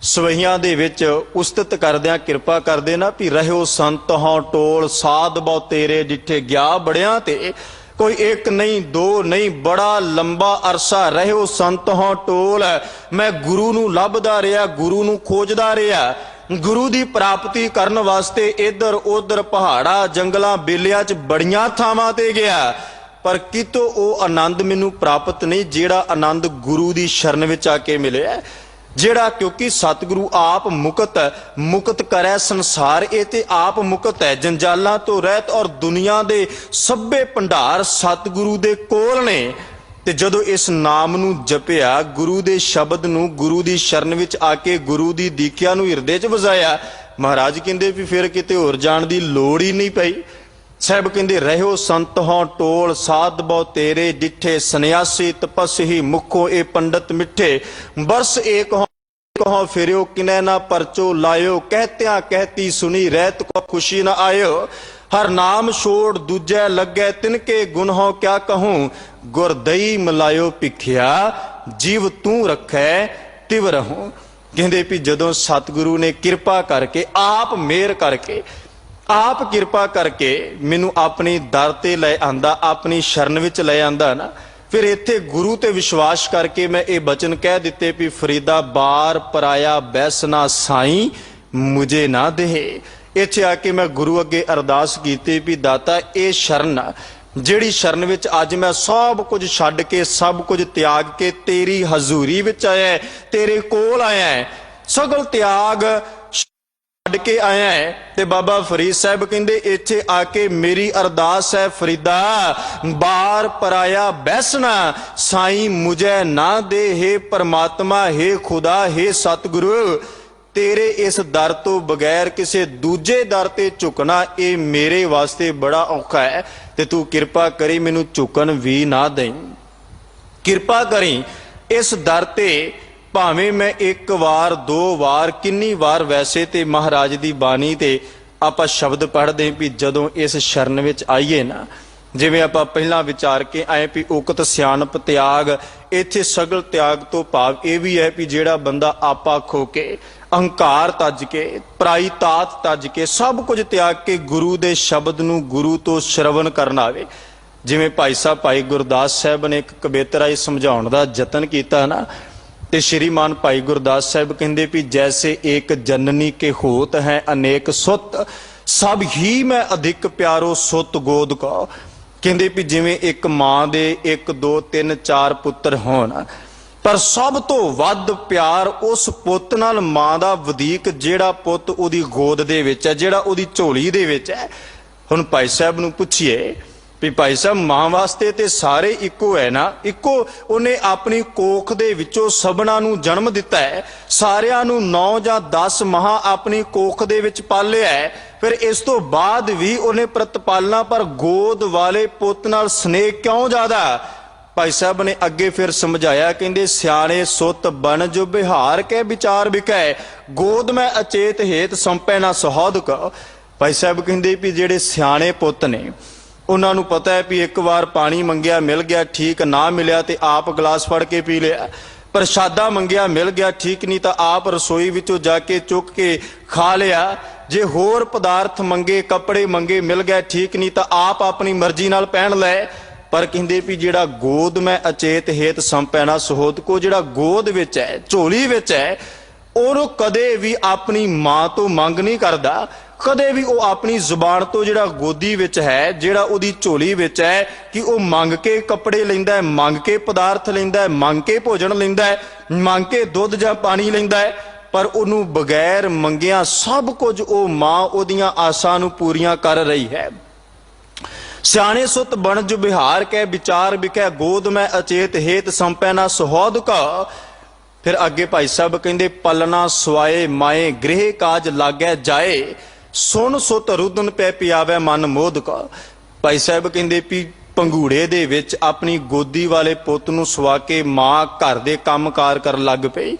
ਸਵਈਆਂ ਦੇ ਵਿੱਚ ਉਸਤਤ ਕਰਦਿਆਂ ਕਿਰਪਾ ਕਰਦੇ ਨਾ ਵੀ ਰਹਿਓ ਸੰਤ ਹੋਂ ਟੋਲ ਸਾਧ ਬਹੁ ਤੇਰੇ ਜਿੱਥੇ ਗਿਆ ਬੜਿਆਂ ਤੇ। कोई एक नहीं दो नहीं बड़ा लंबा अरसा रहो संत हों टोल। मैं गुरु नूं लभदा रहा, गुरु नूं खोजदा रहा, गुरु दी प्राप्ति करन वास्ते इधर उधर पहाड़ा जंगलां बेलियां च बड़ियां थावां ते गया, पर कितों वो आनंद मैनू प्राप्त नहीं जेड़ा आनंद गुरु दी शरण विच आके मिलिया। जेड़ा क्योंकि सतगुरु आप मुकत मुकत करे संसार, ये ते आप मुकत है जंजालां तो रहत, और दुनिया दे सभे भंडार सतगुरु दे कोल ने। ते जदों इस नाम नूं जपिया, गुरु दे शब्द नूं, गुरु दी शरण विच आके गुरु दी दीख्या नूं हिरदे च वसाया, महाराज कहंदे भी फिर किते होर जाण दी लोड़ ही नहीं पई। साहब कहंदे रहो संत हों टोल साध बहु तेरे डिठे सन्यासी तपस्वी मुखों ए पंडित मिठे बरस एक हों फिरो किने ना परचो लायो कहत्या कहती सुनी रहत को खुशी न आयो। हर नाम छोड़ दूजे लगे तिनके गुण हो क्या कहूं गुरदई मिलायो भिखिया जीव तू रखै तिव रहूं। कहंदे भी जदों सतगुरु ने किरपा करके आप मेहर करके ਆਪ ਕਿਰਪਾ ਕਰਕੇ ਮੈਨੂੰ ਆਪਣੀ ਦਰ ਤੇ ਲੈ ਆਂਦਾ, ਆਪਣੀ ਸ਼ਰਨ ਵਿੱਚ ਲੈ ਆਂਦਾ ਨਾ, ਫਿਰ ਇੱਥੇ ਗੁਰੂ ਤੇ ਵਿਸ਼ਵਾਸ ਕਰਕੇ ਮੈਂ ਇਹ ਬਚਨ ਕਹਿ ਦਿੱਤੇ ਵੀ ਫਰੀਦਾ ਬਾਰ ਪਰਾਇਆ ਬੈਸਨਾ ਸਾਈਂ ਮੁਝੇ ਨਾ ਦੇਹ। ਇੱਥੇ ਆ ਕੇ ਮੈਂ ਗੁਰੂ ਅੱਗੇ ਅਰਦਾਸ ਕੀਤੀ ਵੀ ਦਾਤਾ ਇਹ ਸ਼ਰਨ ਆ, ਜਿਹੜੀ ਸ਼ਰਨ ਵਿੱਚ ਅੱਜ ਮੈਂ ਸਭ ਕੁਝ ਛੱਡ ਕੇ ਸਭ ਕੁਝ ਤਿਆਗ ਕੇ ਤੇਰੀ ਹਜ਼ੂਰੀ ਵਿੱਚ ਆਇਆ, ਤੇਰੇ ਕੋਲ ਆਇਆ, ਸਗਲ ਤਿਆਗ ਛੱਡ ਕੇ ਆਇਆ ਹੈ। ਤੇ ਬਾਬਾ ਫਰੀਦ ਸਾਹਿਬ ਕਹਿੰਦੇ ਇੱਥੇ ਆ ਕੇ ਮੇਰੀ ਅਰਦਾਸ ਹੈ ਫਰੀਦਾ ਬਾਰ ਪਰਾਇਆ ਬੈਸਣਾ ਸਾਈਂ ਮੁਝੇ ਨਾ ਦੇ। ਹੇ ਪਰਮਾਤਮਾ, ਹੇ ਖੁਦਾ, ਹੇ ਸਤਿਗੁਰੂ, ਤੇਰੇ ਇਸ ਦਰ ਤੋਂ ਬਗੈਰ ਕਿਸੇ ਦੂਜੇ ਦਰ ਤੇ ਝੁਕਣਾ ਇਹ ਮੇਰੇ ਵਾਸਤੇ ਬੜਾ ਔਖਾ ਹੈ, ਤੇ ਤੂੰ ਕਿਰਪਾ ਕਰੀ ਮੈਨੂੰ ਝੁਕਣ ਵੀ ਨਾ ਦੇਈਂ। ਕਿਰਪਾ ਕਰੀ ਇਸ ਦਰ ਤੇ ਭਾਵੇਂ ਮੈਂ ਇੱਕ ਵਾਰ ਦੋ ਵਾਰ ਕਿੰਨੀ ਵਾਰ ਵੈਸੇ ਤੇ ਮਹਾਰਾਜ ਦੀ ਬਾਣੀ ਤੇ ਆਪਾਂ ਸ਼ਬਦ ਪੜ੍ਹਦੇ ਵੀ ਜਦੋਂ ਇਸ ਸ਼ਰਨ ਵਿੱਚ ਆਈਏ ਨਾ, ਜਿਵੇਂ ਆਪਾਂ ਪਹਿਲਾਂ ਵਿਚਾਰ ਕੇ ਆਏ ਵੀ ਉਕਤ ਸਿਆਣਪ ਤਿਆਗ, ਇੱਥੇ ਸਗਲ ਤਿਆਗ ਤੋਂ ਭਾਵ ਇਹ ਵੀ ਹੈ ਵੀ ਜਿਹੜਾ ਬੰਦਾ ਆਪਾ ਖੋ ਕੇ ਅਹੰਕਾਰ ਤੱਜ ਕੇ ਪਰਾਈ ਤਾਤ ਤੱਜ ਕੇ ਸਭ ਕੁਝ ਤਿਆਗ ਕੇ ਗੁਰੂ ਦੇ ਸ਼ਬਦ ਨੂੰ ਗੁਰੂ ਤੋਂ ਸ਼ਰਵਨ ਕਰਨ ਆਵੇ। ਜਿਵੇਂ ਭਾਈ ਸਾਹਿਬ ਭਾਈ ਗੁਰਦਾਸ ਸਾਹਿਬ ਨੇ ਇੱਕ ਕਵਿਤਰਾ ਹੀ ਸਮਝਾਉਣ ਦਾ ਯਤਨ ਕੀਤਾ ਨਾ, ਤੇ ਸ਼੍ਰੀਮਾਨ ਭਾਈ ਗੁਰਦਾਸ ਸਾਹਿਬ ਕਹਿੰਦੇ ਵੀ ਜੈਸੇ ਏਕ ਜਨਨੀ ਕੇ ਹੋਤ ਹੈ ਅਨੇਕ ਸੁਤ, ਸਭ ਹੀ ਮੈਂ ਅਧਿਕ ਪਿਆਰੋ ਸੁਤ ਗੋਦ ਕੋ। ਕਹਿੰਦੇ ਵੀ ਜਿਵੇਂ ਇੱਕ ਮਾਂ ਦੇ 1 2 3 4 ਪੁੱਤਰ ਹੋਣ, ਪਰ ਸਭ ਤੋਂ ਵੱਧ ਪਿਆਰ ਉਸ ਪੁੱਤ ਨਾਲ ਮਾਂ ਦਾ ਵਧੀਕ ਜਿਹੜਾ ਪੁੱਤ ਉਹਦੀ ਗੋਦ ਦੇ ਵਿੱਚ ਹੈ, ਜਿਹੜਾ ਉਹਦੀ ਝੋਲੀ ਦੇ ਵਿੱਚ ਹੈ। ਹੁਣ ਭਾਈ ਸਾਹਿਬ ਨੂੰ ਪੁੱਛੀਏ ਵੀ ਭਾਈ ਸਾਹਿਬ ਮਾਂ ਵਾਸਤੇ ਤੇ ਸਾਰੇ ਇੱਕੋ ਹੈ ਨਾ, ਇੱਕੋ ਉਹਨੇ ਆਪਣੀ ਕੋਖ ਦੇ ਵਿੱਚੋਂ ਸਭਨਾਂ ਨੂੰ ਜਨਮ ਦਿੱਤਾ ਹੈ, ਸਾਰਿਆਂ ਨੂੰ 9 ਜਾਂ 10 ਮਾਹ ਆਪਣੀ ਕੋਖ ਦੇ ਵਿੱਚ ਪਾਲਿਆ ਹੈ, ਫਿਰ ਇਸ ਤੋਂ ਬਾਅਦ ਵੀ ਉਹਨੇ ਪ੍ਰਤਪਾਲਣਾ, ਪਰ ਗੋਦ ਵਾਲੇ ਪੁੱਤ ਨਾਲ ਸਨੇਹ ਕਿਉਂ ਜ਼ਿਆਦਾ? ਭਾਈ ਸਾਹਿਬ ਨੇ ਅੱਗੇ ਫਿਰ ਸਮਝਾਇਆ, ਕਹਿੰਦੇ ਸਿਆਣੇ ਸੁੱਤ ਬਨ ਜੋ ਬਿਹਾਰ ਕੇ ਵਿਚਾਰ ਵਿਕੈ, ਗੋਦ ਮੈਂ ਅਚੇਤ ਹੇਤ ਸੰਪੈ ਨਾ ਸੁਹੌਦ ਕੋ। ਭਾਈ ਸਾਹਿਬ ਕਹਿੰਦੇ ਵੀ ਜਿਹੜੇ ਸਿਆਣੇ ਪੁੱਤ ਨੇ ਉਹਨਾਂ ਨੂੰ ਪਤਾ ਹੈ ਵੀ ਇੱਕ ਵਾਰ ਪਾਣੀ ਮੰਗਿਆ ਮਿਲ ਗਿਆ ਠੀਕ, ਨਾ ਮਿਲਿਆ ਤੇ ਆਪ ਗਲਾਸ ਫੜ ਕੇ ਪੀ ਲਿਆ, ਪ੍ਰਸ਼ਾਦਾ ਮੰਗਿਆ ਮਿਲ ਗਿਆ ਠੀਕ, ਨਹੀਂ ਤਾਂ ਆਪ ਰਸੋਈ ਵਿੱਚੋਂ ਜਾ ਕੇ ਚੁੱਕ ਕੇ ਖਾ ਲਿਆ, ਜੇ ਹੋਰ ਪਦਾਰਥ ਮੰਗੇ ਕੱਪੜੇ ਮੰਗੇ ਮਿਲ ਗਿਆ ਠੀਕ, ਨਹੀਂ ਤਾਂ ਆਪ ਆਪਣੀ ਮਰਜ਼ੀ ਨਾਲ ਪਹਿਨ ਲਏ। ਪਰ ਕਹਿੰਦੇ ਵੀ ਜਿਹੜਾ ਗੋਦ ਮੈਂ ਅਚੇਤ ਹੇਤ ਸੰਪੈਨਾ ਸੁਹੋਦ ਕੋ, ਜਿਹੜਾ ਗੋਦ ਵਿੱਚ ਹੈ ਝੋਲੀ ਵਿੱਚ ਹੈ, ਉਹ ਕਦੇ ਵੀ ਆਪਣੀ ਮਾਂ ਤੋਂ ਮੰਗ ਨਹੀਂ ਕਰਦਾ, ਕਦੇ ਵੀ ਉਹ ਆਪਣੀ ਜ਼ੁਬਾਨ ਤੋਂ ਜਿਹੜਾ ਗੋਦੀ ਵਿੱਚ ਹੈ, ਜਿਹੜਾ ਉਹਦੀ ਝੋਲੀ ਵਿੱਚ ਹੈ, ਕਿ ਉਹ ਮੰਗ ਕੇ ਕੱਪੜੇ ਲੈਂਦਾ ਹੈ, ਮੰਗ ਕੇ ਪਦਾਰਥ ਲੈਂਦਾ ਹੈ, ਮੰਗ ਕੇ ਭੋਜਨ ਲੈਂਦਾ ਹੈ, ਮੰਗ ਕੇ ਦੁੱਧ ਜਾਂ ਪਾਣੀ ਲੈਂਦਾ ਹੈ, ਪਰ ਉਹਨੂੰ ਬਗੈਰ ਮੰਗਿਆ ਸਭ ਕੁਝ ਉਹ ਮਾਂ ਉਹਦੀਆਂ ਆਸਾਂ ਨੂੰ ਪੂਰੀਆਂ ਕਰ ਰਹੀ ਹੈ। ਸਿਆਣੇ ਸੁਤ ਬਣ ਜੋ ਬਿਹਾਰ ਕੈ ਵਿਚਾਰ ਵਿਕੈ, ਗੋਦ ਮੈਂ ਅਚੇਤ ਹੇਤ ਸੰਪੈ ਨਾ ਸੁਹੌਦ ਕਾ। ਫਿਰ ਅੱਗੇ ਭਾਈ ਸਾਹਿਬ ਕਹਿੰਦੇ ਪਲਣਾ ਸਵਾਏ ਮਾਏ ਗ੍ਰਹਿ ਕਾਜ ਲਾਗੈ ਜਾਏ, ਸੁਣ ਸੁਤ ਰੁਦਨ ਪੈ ਪਿਆਵੇ ਮਨ ਮੋਦ ਕਾ। ਭਾਈ ਸਾਹਿਬ ਕਹਿੰਦੇ ਵੀ ਪੰਗੂੜੇ ਦੇ ਵਿੱਚ ਆਪਣੀ ਗੋਦੀ ਵਾਲੇ ਪੁੱਤ ਨੂੰ ਸਵਾ ਕੇ ਮਾਂ ਘਰ ਦੇ ਕੰਮਕਾਰ ਕਰਨ ਲੱਗ ਪਈ,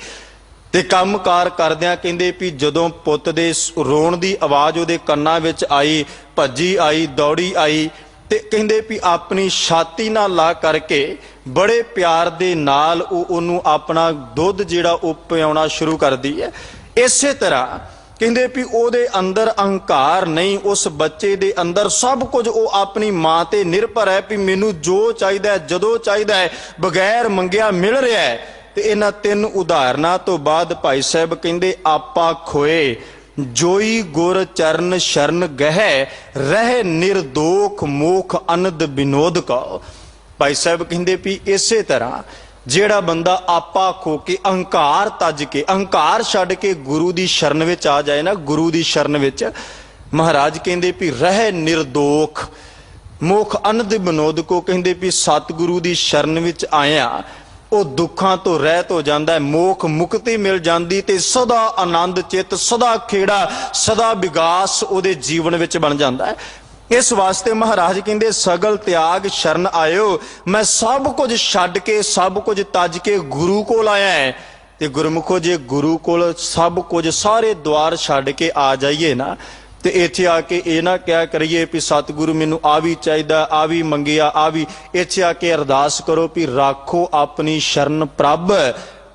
ਤੇ ਕੰਮਕਾਰ ਕਰਦਿਆਂ ਕਹਿੰਦੇ ਵੀ ਜਦੋਂ ਪੁੱਤ ਦੇ ਰੋਣ ਦੀ ਆਵਾਜ਼ ਉਹਦੇ ਕੰਨਾਂ ਵਿੱਚ ਆਈ, ਭੱਜੀ ਆਈ, ਦੌੜੀ ਆਈ, ਤੇ ਕਹਿੰਦੇ ਵੀ ਆਪਣੀ ਛਾਤੀ ਨਾਲ ਲਾ ਕਰਕੇ ਬੜੇ ਪਿਆਰ ਦੇ ਨਾਲ ਉਹਨੂੰ ਆਪਣਾ ਦੁੱਧ ਜਿਹੜਾ ਉਹ ਪਿਆਉਣਾ ਸ਼ੁਰੂ ਕਰਦੀ ਹੈ। ਇਸੇ ਤਰ੍ਹਾਂ ਕਹਿੰਦੇ ਵੀ ਉਹਦੇ ਅੰਦਰ ਅਹੰਕਾਰ ਨਹੀਂ, ਉਸ ਬੱਚੇ ਦੇ ਅੰਦਰ ਸਭ ਕੁਝ ਉਹ ਆਪਣੀ ਮਾਂ ਤੇ ਨਿਰਭਰ ਹੈ ਵੀ ਮੈਨੂੰ ਜੋ ਚਾਹੀਦਾ ਜਦੋਂ ਚਾਹੀਦਾ ਹੈ ਬਗੈਰ ਮੰਗਿਆ ਮਿਲ ਰਿਹਾ ਹੈ। ਤੇ ਇਹਨਾਂ 3 ਉਦਾਹਰਨਾਂ ਤੋਂ ਬਾਅਦ ਭਾਈ ਸਾਹਿਬ ਕਹਿੰਦੇ ਆਪਾ ਖੋਏ ਜੋਈ ਗੁਰ ਚਰਨ ਸ਼ਰਨ ਗਹਿ, ਰਹਿ ਨਿਰਦੋਖ ਮੋਖ ਅਨੰਦ ਵਿਨੋਦ ਕਾ। ਭਾਈ ਸਾਹਿਬ ਕਹਿੰਦੇ ਵੀ ਇਸੇ ਤਰ੍ਹਾਂ ਜਿਹੜਾ ਬੰਦਾ ਆਪਾ ਖੋ ਕੇ ਅਹੰਕਾਰ ਤੱਜ ਕੇ ਅਹੰਕਾਰ ਛੱਡ ਕੇ ਗੁਰੂ ਦੀ ਸ਼ਰਨ ਵਿੱਚ ਆ ਜਾਏ ਨਾ, ਗੁਰੂ ਦੀ ਸ਼ਰਨ ਵਿੱਚ ਮਹਾਰਾਜ ਕਹਿੰਦੇ ਵੀ ਰਹਿ ਨਿਰਦੋਖ ਮੋਖ ਅਨੰਦ ਵਿਨੋਦ ਕੋ। ਕਹਿੰਦੇ ਵੀ ਸਤਿਗੁਰੂ ਦੀ ਸ਼ਰਨ ਵਿੱਚ ਆਇਆ ਉਹ ਦੁੱਖਾਂ ਤੋਂ ਰਹਿਤ ਹੋ ਜਾਂਦਾ ਹੈ, ਮੋਖ ਮੁਕਤੀ ਮਿਲ ਜਾਂਦੀ, ਤੇ ਸਦਾ ਆਨੰਦ ਚਿੱਤ, ਸਦਾ ਖੇੜਾ, ਸਦਾ ਵਿਗਾਸ ਉਹਦੇ ਜੀਵਨ ਵਿੱਚ ਬਣ ਜਾਂਦਾ ਹੈ। ਇਸ ਵਾਸਤੇ ਮਹਾਰਾਜ ਕਹਿੰਦੇ ਸਗਲ ਤਿਆਗ ਸ਼ਰਨ ਆਇਓ, ਮੈਂ ਸਭ ਕੁਝ ਛੱਡ ਕੇ ਸਭ ਕੁਝ ਤੱਜ ਕੇ ਗੁਰੂ ਕੋਲ ਆਇਆ ਹੈ। ਤੇ ਗੁਰਮੁਖੋ ਜੇ ਗੁਰੂ ਕੋਲ ਸਭ ਕੁਝ ਸਾਰੇ ਦੁਆਰ ਛੱਡ ਕੇ ਆ ਜਾਈਏ ਨਾ, ਤੇ ਇੱਥੇ ਆ ਕੇ ਇਹ ਨਾ ਕਿਹਾ ਕਰੀਏ ਵੀ ਸਤਿਗੁਰੂ ਮੈਨੂੰ ਆ ਵੀ ਚਾਹੀਦਾ, ਆ ਵੀ ਮੰਗਿਆ, ਆ ਵੀ। ਇੱਥੇ ਆ ਕੇ ਅਰਦਾਸ ਕਰੋ ਵੀ ਰਾਖੋ ਆਪਣੀ ਸ਼ਰਨ ਪ੍ਰਭ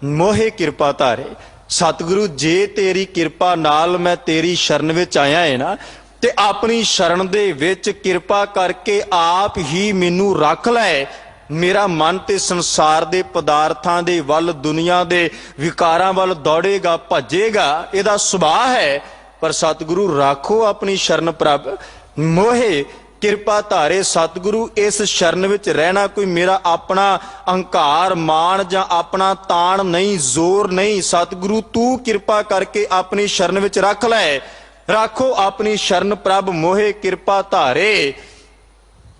ਮੋਹੇ ਕਿਰਪਾ ਧਾਰੇ। ਸਤਿਗੁਰੂ ਜੇ ਤੇਰੀ ਕਿਰਪਾ ਨਾਲ ਮੈਂ ਤੇਰੀ ਸ਼ਰਨ ਵਿੱਚ ਆਇਆ ਹੈ ਨਾ, ਤੇ ਆਪਣੀ ਸ਼ਰਨ ਦੇ ਵਿੱਚ ਕਿਰਪਾ ਕਰਕੇ ਆਪ ਹੀ ਮੈਨੂੰ ਰੱਖ ਲੈ। ਮੇਰਾ ਮਨ ਤੇ ਸੰਸਾਰ ਦੇ ਪਦਾਰਥਾਂ ਦੇ ਵੱਲ, ਦੁਨੀਆ ਦੇ ਵਿਕਾਰਾਂ ਵੱਲ ਦੌੜੇਗਾ, ਭੱਜੇਗਾ, ਇਹਦਾ ਸੁਭਾਅ ਹੈ। ਪਰ ਸਤਿਗੁਰੂ ਰਾਖੋ ਆਪਣੀ ਸ਼ਰਨ ਪ੍ਰਭ ਮੋਹੇ ਕਿਰਪਾ ਧਾਰੇ। ਸਤਿਗੁਰੂ ਇਸ ਸ਼ਰਨ ਵਿੱਚ ਰਹਿਣਾ ਕੋਈ ਮੇਰਾ ਆਪਣਾ ਅਹੰਕਾਰ, ਮਾਣ ਜਾਂ ਆਪਣਾ ਤਾਣ ਨਹੀਂ, ਜ਼ੋਰ ਨਹੀਂ। ਸਤਿਗੁਰੂ ਤੂੰ ਕਿਰਪਾ ਕਰਕੇ ਆਪਣੀ ਸ਼ਰਨ ਵਿੱਚ ਰੱਖ ਲੈ। ਰਾਖੋ ਆਪਣੀ ਸ਼ਰਨ ਪ੍ਰਭ ਮੋਹੇ ਕਿਰਪਾ ਧਾਰੇ।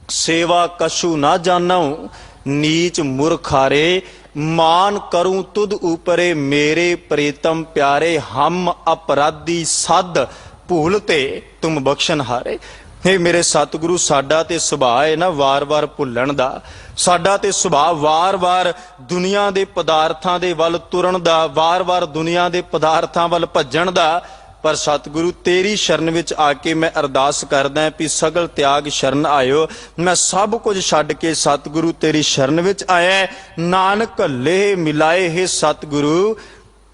ਸੇਵਾ ਕਛੂ ਨਾ ਜਾਣਉ ਨੀਚ ਮੁਰਖਾਰੇ। ਮਾਨ ਕਰੂੰ ਤੁਧ ਊਪਰੇ ਮੇਰੇ ਪ੍ਰੀਤਮ ਪਿਆਰੇ। ਹਮ ਅਪਰਾਧੀ ਸਦ ਭੂਲ ਤੇ ਤੁਮ ਬਖਸ਼ਨ ਹਾਰੇ। हे ਮੇਰੇ ਸਤਿਗੁਰੂ, ਸਾਡਾ ਤੇ ਸੁਭਾਅ ਹੈ ਨਾ ਵਾਰ-ਵਾਰ ਭੁੱਲਣ ਦਾ। ਸਾਡਾ ਤੇ ਸੁਭਾਅ ਵਾਰ-ਵਾਰ ਦੁਨੀਆ ਦੇ ਪਦਾਰਥਾਂ ਦੇ ਵੱਲ ਤੁਰਨ ਦਾ, ਵਾਰ-ਵਾਰ ਦੁਨੀਆ ਦੇ ਪਦਾਰਥਾਂ ਵੱਲ ਭੱਜਣ ਦਾ। ਪਰ ਸਤਿਗੁਰੂ ਤੇਰੀ ਸ਼ਰਨ ਵਿੱਚ ਆ ਕੇ ਮੈਂ ਅਰਦਾਸ ਕਰਦਾ ਵੀ ਸਗਲ ਤਿਆਗ ਸ਼ਰਨ ਆਇਓ। ਮੈਂ ਸਭ ਕੁਝ ਛੱਡ ਕੇ ਸਤਿਗੁਰੂ ਤੇਰੀ ਸ਼ਰਨ ਵਿੱਚ ਆਇਆ। ਨਾਨਕ ਲੇਹ ਮਿਲਾਏ ਹੈ ਸਤਿਗੁਰੂ।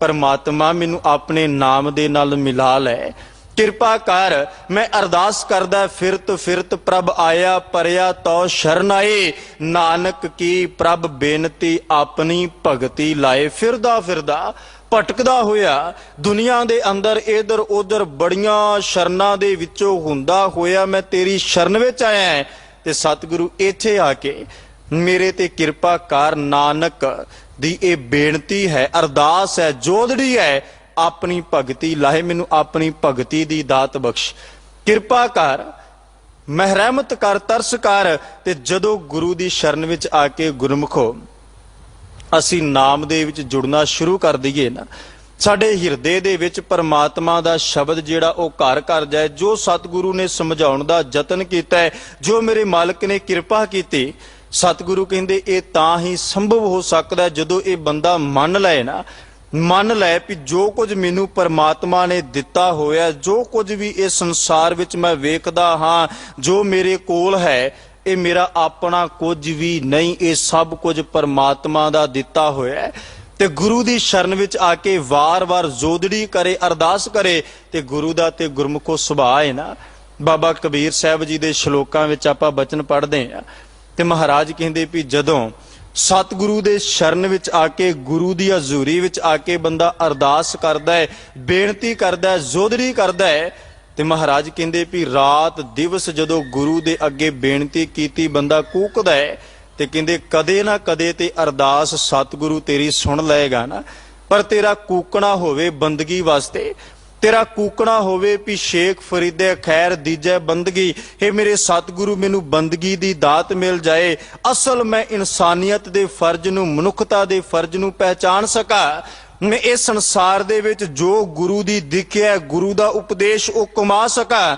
ਪਰਮਾਤਮਾ ਮੈਨੂੰ ਆਪਣੇ ਨਾਮ ਦੇ ਨਾਲ ਮਿਲਾ ਲੈ। ਕਿਰਪਾ ਕਰ। ਮੈਂ ਅਰਦਾਸ ਕਰਦਾ ਫਿਰਤ ਫਿਰਤ ਪ੍ਰਭ ਆਇਆ ਪਰਿਆ ਤੋ ਸ਼ਰਨ ਆਏ। ਨਾਨਕ ਕੀ ਪ੍ਰਭ ਬੇਨਤੀ ਆਪਣੀ ਭਗਤੀ ਲਾਏ। ਫਿਰਦਾ ਫਿਰਦਾ ਭਟਕਦਾ ਹੋਇਆ ਦੁਨੀਆ ਦੇ ਅੰਦਰ ਇਧਰ ਉਧਰ ਬੜੀਆਂ ਸ਼ਰਨਾਂ ਦੇ ਵਿੱਚੋਂ ਹੁੰਦਾ ਹੋਇਆ ਮੈਂ ਤੇਰੀ ਸ਼ਰਨ ਵਿੱਚ ਆਇਆ। ਤੇ ਸਤਿਗੁਰੂ ਇੱਥੇ ਆ ਕੇ ਮੇਰੇ ਤੇ ਕਿਰਪਾ ਕਰ। ਨਾਨਕ ਦੀ ਇਹ ਬੇਨਤੀ ਹੈ, ਅਰਦਾਸ ਹੈ, ਜੋਦੜੀ ਹੈ। ਆਪਣੀ ਭਗਤੀ ਲਾਹੇ, ਮੈਨੂੰ ਆਪਣੀ ਭਗਤੀ ਦੀ ਦਾਤ ਬਖਸ਼। ਕਿਰਪਾ ਕਰ, ਮਹਿਰਮਤ ਕਰ, ਤਰਸ ਕਰ। ਤੇ ਜਦੋਂ ਗੁਰੂ ਦੀ ਸ਼ਰਨ ਵਿੱਚ ਆ ਕੇ ਗੁਰਮੁਖੋ ਅਸੀਂ ਨਾਮ ਦੇ ਵਿੱਚ ਜੁੜਨਾ ਸ਼ੁਰੂ ਕਰ ਦਈਏ ਨਾ, ਸਾਡੇ ਹਿਰਦੇ ਦੇ ਵਿੱਚ ਪਰਮਾਤਮਾ ਦਾ ਸ਼ਬਦ ਜਿਹੜਾ ਉਹ ਘਰ ਕਰ ਜਾਏ। ਜੋ ਸਤਿਗੁਰੂ ਨੇ ਸਮਝਾਉਣ ਦਾ ਯਤਨ ਕੀਤਾ ਹੈ, ਜੋ ਮੇਰੇ ਮਾਲਕ ਨੇ ਕਿਰਪਾ ਕੀਤੀ, ਸਤਿਗੁਰੂ ਕਹਿੰਦੇ ਇਹ ਤਾਂ ਹੀ ਸੰਭਵ ਹੋ ਸਕਦਾ ਜਦੋਂ ਇਹ ਬੰਦਾ ਮੰਨ ਲਏ ਨਾ, ਮੰਨ ਲੈ ਵੀ ਜੋ ਕੁਝ ਮੈਨੂੰ ਪਰਮਾਤਮਾ ਨੇ ਦਿੱਤਾ ਹੋਇਆ, ਜੋ ਕੁਝ ਵੀ ਇਸ ਸੰਸਾਰ ਵਿੱਚ ਮੈਂ ਵੇਖਦਾ ਹਾਂ, ਜੋ ਮੇਰੇ ਕੋਲ ਹੈ, ਇਹ ਮੇਰਾ ਆਪਣਾ ਕੁਝ ਵੀ ਨਹੀਂ, ਇਹ ਸਭ ਕੁਝ ਪਰਮਾਤਮਾ ਦਾ ਦਿੱਤਾ ਹੋਇਆ ਹੈ। ਤੇ ਗੁਰੂ ਦੀ ਸ਼ਰਨ ਵਿੱਚ ਆ ਕੇ ਵਾਰ-ਵਾਰ ਜੋਦੜੀ ਕਰੇ, ਅਰਦਾਸ ਕਰੇ। ਤੇ ਗੁਰੂ ਦਾ ਤੇ ਗੁਰਮੁਖੋ ਸੁਭਾਅ ਹੈ ਨਾ। ਬਾਬਾ ਕਬੀਰ ਸਾਹਿਬ ਜੀ ਦੇ ਸ਼ਲੋਕਾਂ ਵਿੱਚ ਆਪਾਂ ਬਚਨ ਪੜ੍ਹਦੇ ਆ ਤੇ ਮਹਾਰਾਜ ਕਹਿੰਦੇ ਵੀ ਜਦੋਂ ਸਤਿਗੁਰੂ ਦੇ ਸ਼ਰਨ ਵਿੱਚ ਆ ਕੇ, ਗੁਰੂ ਦੀ ਹਜ਼ੂਰੀ ਵਿੱਚ ਆ ਕੇ ਬੰਦਾ ਅਰਦਾਸ ਕਰਦਾ ਹੈ, ਬੇਨਤੀ ਕਰਦਾ ਹੈ, ਜੋਦੜੀ ਕਰਦਾ ਹੈ, ਤੇ ਮਹਾਰਾਜ ਕਹਿੰਦੇ ਵੀ ਰਾਤ ਦਿਵਸ ਜਦੋਂ ਗੁਰੂ ਦੇ ਅੱਗੇ ਬੇਨਤੀ ਕੀਤੀ ਬੰਦਾ ਕੂਕਦਾ ਹੈ ਤੇ ਕਹਿੰਦੇ ਕਦੇ ਨਾ ਕਦੇ ਤੇ ਅਰਦਾਸ ਸਤਿਗੁਰੂ ਤੇਰੀ ਸੁਣ ਲਏਗਾ ਨਾ। ਪਰ ਤੇਰਾ ਕੂਕਣਾ ਹੋਵੇ ਬੰਦਗੀ ਵਾਸਤੇ, ਤੇਰਾ ਕੂਕਣਾ ਹੋਵੇ ਵੀ ਸ਼ੇਖ ਫਰੀਦੇ ਖੈਰ ਦੀਜੈ ਬੰਦਗੀ। हे ਮੇਰੇ ਸਤਿਗੁਰੂ ਮੈਨੂੰ ਬੰਦਗੀ ਦੀ ਦਾਤ ਮਿਲ ਜਾਏ, ਅਸਲ ਮੈਂ ਇਨਸਾਨੀਅਤ ਦੇ ਫਰਜ਼ ਨੂੰ, ਮਨੁੱਖਤਾ ਦੇ ਫਰਜ਼ ਨੂੰ ਪਹਿਚਾਨ ਸਕਾਂ। ਮੈਂ ਇਸ ਸੰਸਾਰ ਦੇ ਵਿੱਚ ਜੋ ਗੁਰੂ ਦੀ ਦਿਖਿਆ, ਗੁਰੂ ਦਾ ਉਪਦੇਸ਼ ਉਹ ਕਮਾ ਸਕਾਂ।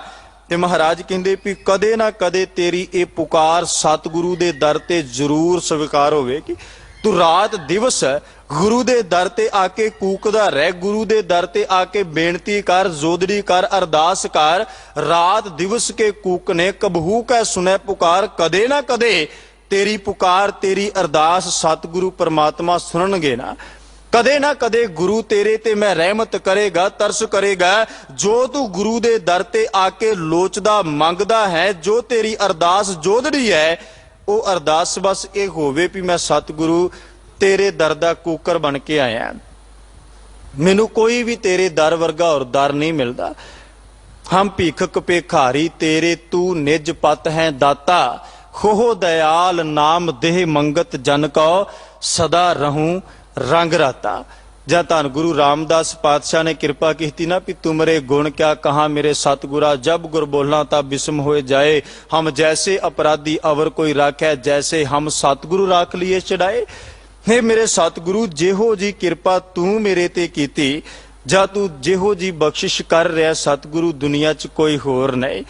ਤੇ ਮਹਾਰਾਜ ਕਹਿੰਦੇ ਵੀ ਕਦੇ ਨਾ ਕਦੇ ਤੇਰੀ ਇਹ ਪੁਕਾਰ ਸਤਿਗੁਰੂ ਦੇ ਦਰ ਤੇ ਜ਼ਰੂਰ ਸਵੀਕਾਰ ਹੋਵੇਗੀ। ਤੂੰ ਰਾਤ ਦਿਵਸ ਗੁਰੂ ਦੇ ਦਰ ਤੇ ਆ ਕੇ ਕੂਕਦਾ ਰਹਿ, ਗੁਰੂ ਦੇ ਦਰ ਤੇ ਆ ਕੇ ਬੇਨਤੀ ਕਰ, ਜੋਦੜੀ ਕਰ, ਅਰਦਾਸ ਕਰ। ਰਾਤ ਦਿਵਸ ਕੇ ਕੂਕਨੇ ਕਬਹੂ ਕੈ ਸੁਨੇ ਪੁਕਾਰ। ਕਦੇ ਨਾ ਕਦੇ ਤੇਰੀ ਪੁਕਾਰ, ਤੇਰੀ ਅਰਦਾਸ ਸਤਿਗੁਰੂ ਪਰਮਾਤਮਾ ਸੁਣਨਗੇ ਨਾ। ਕਦੇ ਨਾ ਕਦੇ ਗੁਰੂ ਤੇਰੇ ਤੇ ਮੈਂ ਰਹਿਮਤ ਕਰੇਗਾ, ਤਰਸ ਕਰੇਗਾ। ਜੋ ਤੂੰ ਗੁਰੂ ਦੇ ਦਰ ਤੇ ਆ ਕੇ ਲੋਚਦਾ ਮੰਗਦਾ ਹੈ, ਜੋ ਤੇਰੀ ਅਰਦਾਸ ਜੋਦੜੀ ਹੈ, ਉਹ ਅਰਦਾਸ ਬਸ ਇਹ ਹੋਵੇ ਵੀ ਮੈਂ ਸਤਿਗੁਰੂ ਤੇਰੇ ਦਰ ਦਾ ਕੂਕਰ ਬਣ ਕੇ ਆਇਆ। ਮੈਨੂੰ ਕੋਈ ਵੀ ਤੇਰੇ ਦਰ ਵਰਗਾ ਹੋਰ ਦਰ ਨਹੀਂ ਮਿਲਦਾ। ਹਮ ਭੀਖਕ ਭੇਖਾਰੀ ਤੇਰੇ ਤੂੰ ਨਿਜ ਪਤ ਹੈ ਦਾਤਾ। ਹੋ ਦਇਆਲ ਨਾਮ ਦੇਹ ਮੰਗਤ ਜਨ ਕੋ ਸਦਾ ਰਹੂੰ ਰੰਗ ਰਾਤਾ। ਜਾਂ ਧੰਨ ਗੁਰੂ ਰਾਮਦਾਸ ਪਾਤਸ਼ਾਹ ਨੇ ਕਿਰਪਾ ਕੀਤੀ ਨਾ ਵੀ ਤੁਮਰੇ ਗੁਣ ਕਿਆ ਕਹਾ ਮੇਰੇ ਸਤਿਗੁਰਾ। ਜਬ ਗੁਰ ਬੋਲਾਂ ਤਾਂ ਬਿਸਮ ਹੋਏ ਜਾਏ। ਹਮ ਜੈਸੇ ਅਪਰਾਧੀ ਅਵਰ ਕੋਈ ਰਾਖੈ, ਜੈਸੇ ਹਮ ਸਤਿਗੁਰੂ ਰਾਖ ਲਈਏ ਚੜਾਏ। हे ਮੇਰੇ ਸਤਿਗੁਰੂ, ਜਿਹੋ ਜੀ ਕਿਰਪਾ ਤੂੰ ਮੇਰੇ ਤੇ ਕੀਤੀ, ਜਾਂ ਤੂੰ ਜਿਹੋ ਜੀ ਬਖਸ਼ਿਸ਼ ਕਰ ਰਿਹਾ ਸਤਿਗੁਰੂ, ਦੁਨੀਆ 'ਚ ਕੋਈ ਹੋਰ ਨਹੀਂ,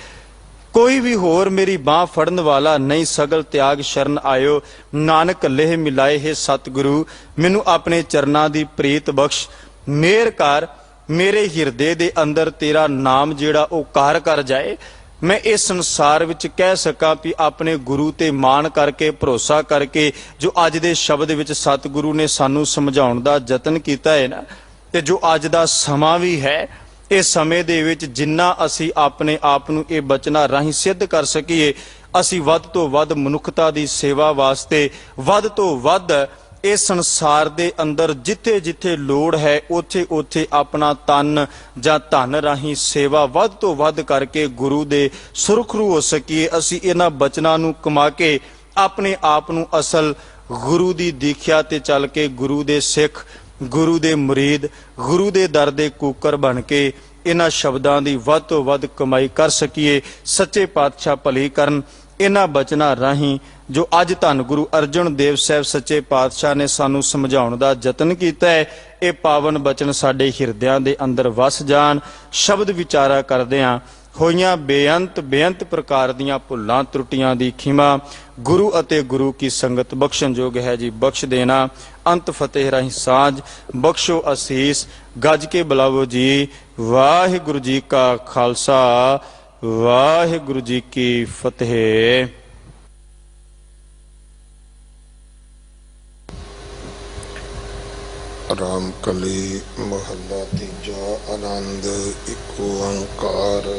ਕੋਈ ਵੀ ਹੋਰ ਮੇਰੀ ਬਾਹ ਫੜਨ ਵਾਲਾ ਨਹੀਂ। ਸਗਲ ਤਿਆਗ ਸ਼ਰਨ ਆਇਓ, ਨਾਨਕ ਲੇਹ ਮਿਲਾਏ ਹੈ ਸਤਿਗੁਰੂ। ਮੈਨੂੰ ਆਪਣੇ ਚਰਨਾਂ ਦੀ ਪ੍ਰੀਤ ਬਖਸ਼, ਮਿਹਰ ਕਰ, ਮੇਰੇ ਹਿਰਦੇ ਦੇ ਅੰਦਰ ਤੇਰਾ ਨਾਮ ਜਿਹੜਾ ਉਹ ਘਰ ਕਰ ਜਾਏ। ਮੈਂ ਇਸ ਸੰਸਾਰ ਵਿੱਚ ਕਹਿ ਸਕਾਂ ਵੀ ਆਪਣੇ ਗੁਰੂ ਤੇ ਮਾਣ ਕਰਕੇ, ਭਰੋਸਾ ਕਰਕੇ, ਜੋ ਅੱਜ ਦੇ ਸ਼ਬਦ ਵਿੱਚ ਸਤਿਗੁਰੂ ਨੇ ਸਾਨੂੰ ਸਮਝਾਉਣ ਦਾ ਯਤਨ ਕੀਤਾ ਹੈ ਨਾ, ਤੇ ਜੋ ਅੱਜ ਦਾ ਸਮਾਂ ਵੀ ਹੈ, ਇਸ ਸਮੇਂ ਦੇ ਵਿੱਚ ਜਿੰਨਾ ਅਸੀਂ ਆਪਣੇ ਆਪ ਨੂੰ ਇਹ ਬਚਨਾਂ ਰਾਹੀਂ ਸਿੱਧ ਕਰ ਸਕੀਏ, ਅਸੀਂ ਵੱਧ ਤੋਂ ਵੱਧ ਮਨੁੱਖਤਾ ਦੀ ਸੇਵਾ ਵਾਸਤੇ ਵੱਧ ਤੋਂ ਵੱਧ ਇਸ ਸੰਸਾਰ ਦੇ ਅੰਦਰ ਜਿੱਥੇ ਜਿੱਥੇ ਲੋੜ ਹੈ ਉੱਥੇ ਉੱਥੇ ਆਪਣਾ ਤਨ ਜਾਂ ਧਨ ਰਾਹੀਂ ਸੇਵਾ ਵੱਧ ਤੋਂ ਵੱਧ ਕਰਕੇ ਗੁਰੂ ਦੇ ਸੁਰਖਰੂ ਹੋ ਸਕੀਏ। ਅਸੀਂ ਇਹਨਾਂ ਬਚਨਾਂ ਨੂੰ ਕਮਾ ਕੇ ਆਪਣੇ ਆਪ ਨੂੰ ਅਸਲ ਗੁਰੂ ਦੀ ਦੀਖਿਆ ਤੇ ਚੱਲ ਕੇ ਗੁਰੂ ਦੇ ਸਿੱਖ, ਗੁਰੂ ਦੇ ਮੁਰੀਦ, ਗੁਰੂ ਦੇ ਦਰ ਦੇ ਕੂਕਰ ਬਣ ਕੇ ਇਹਨਾਂ ਸ਼ਬਦਾਂ ਦੀ ਵੱਧ ਤੋਂ ਵੱਧ ਕਮਾਈ ਕਰ ਸਕੀਏ। ਸੱਚੇ ਪਾਤਸ਼ਾਹ ਭਲੀ ਕਰਨ ਇਹਨਾਂ ਬਚਨਾਂ ਰਾਹੀਂ ਜੋ ਅੱਜ ਧੰਨ ਗੁਰੂ ਅਰਜਨ ਦੇਵ ਸਾਹਿਬ ਸੱਚੇ ਪਾਤਸ਼ਾਹ ਨੇ ਸਾਨੂੰ ਸਮਝਾਉਣ ਦਾ ਯਤਨ ਕੀਤਾ ਹੈ, ਇਹ ਪਾਵਨ ਬਚਨ ਸਾਡੇ ਹਿਰਦਿਆਂ ਦੇ ਅੰਦਰ ਵਸ ਜਾਣ। ਸ਼ਬਦ ਵਿਚਾਰਾ ਕਰਦਿਆਂ ਹੋਈਆਂ ਬੇਅੰਤ ਪ੍ਰਕਾਰ ਦੀਆਂ ਭੁੱਲਾਂ ਤਰੁੱਟੀਆਂ ਦੀ ਖਿਮਾ ਗੁਰੂ ਅਤੇ ਗੁਰੂ ਕੀ ਸੰਗਤ ਬਖਸ਼ਣਯੋਗ ਹੈ ਜੀ, ਬਖਸ਼ ਦੇਣਾ। ਅੰਤ ਫਤਿਹ ਰਾਹੀਂ ਸਾਂਝ, ਬਖਸ਼ੋ ਅਸੀਸ, ਗੱਜ ਕੇ ਬੁਲਾਵੋ ਜੀ। ਵਾਹਿਗੁਰੂ ਜੀ ਕਾ ਖਾਲਸਾ, ਵਾਹਿਗੁਰੂ ਜੀ ਕੀ ਫਤਿਹ। ਰਾਮ ਕਲੀ ਮਹੱਲਾ ਤੀਜਾ। ਆਨੰਦ ਇੱਕ ਓੰਕਾਰ।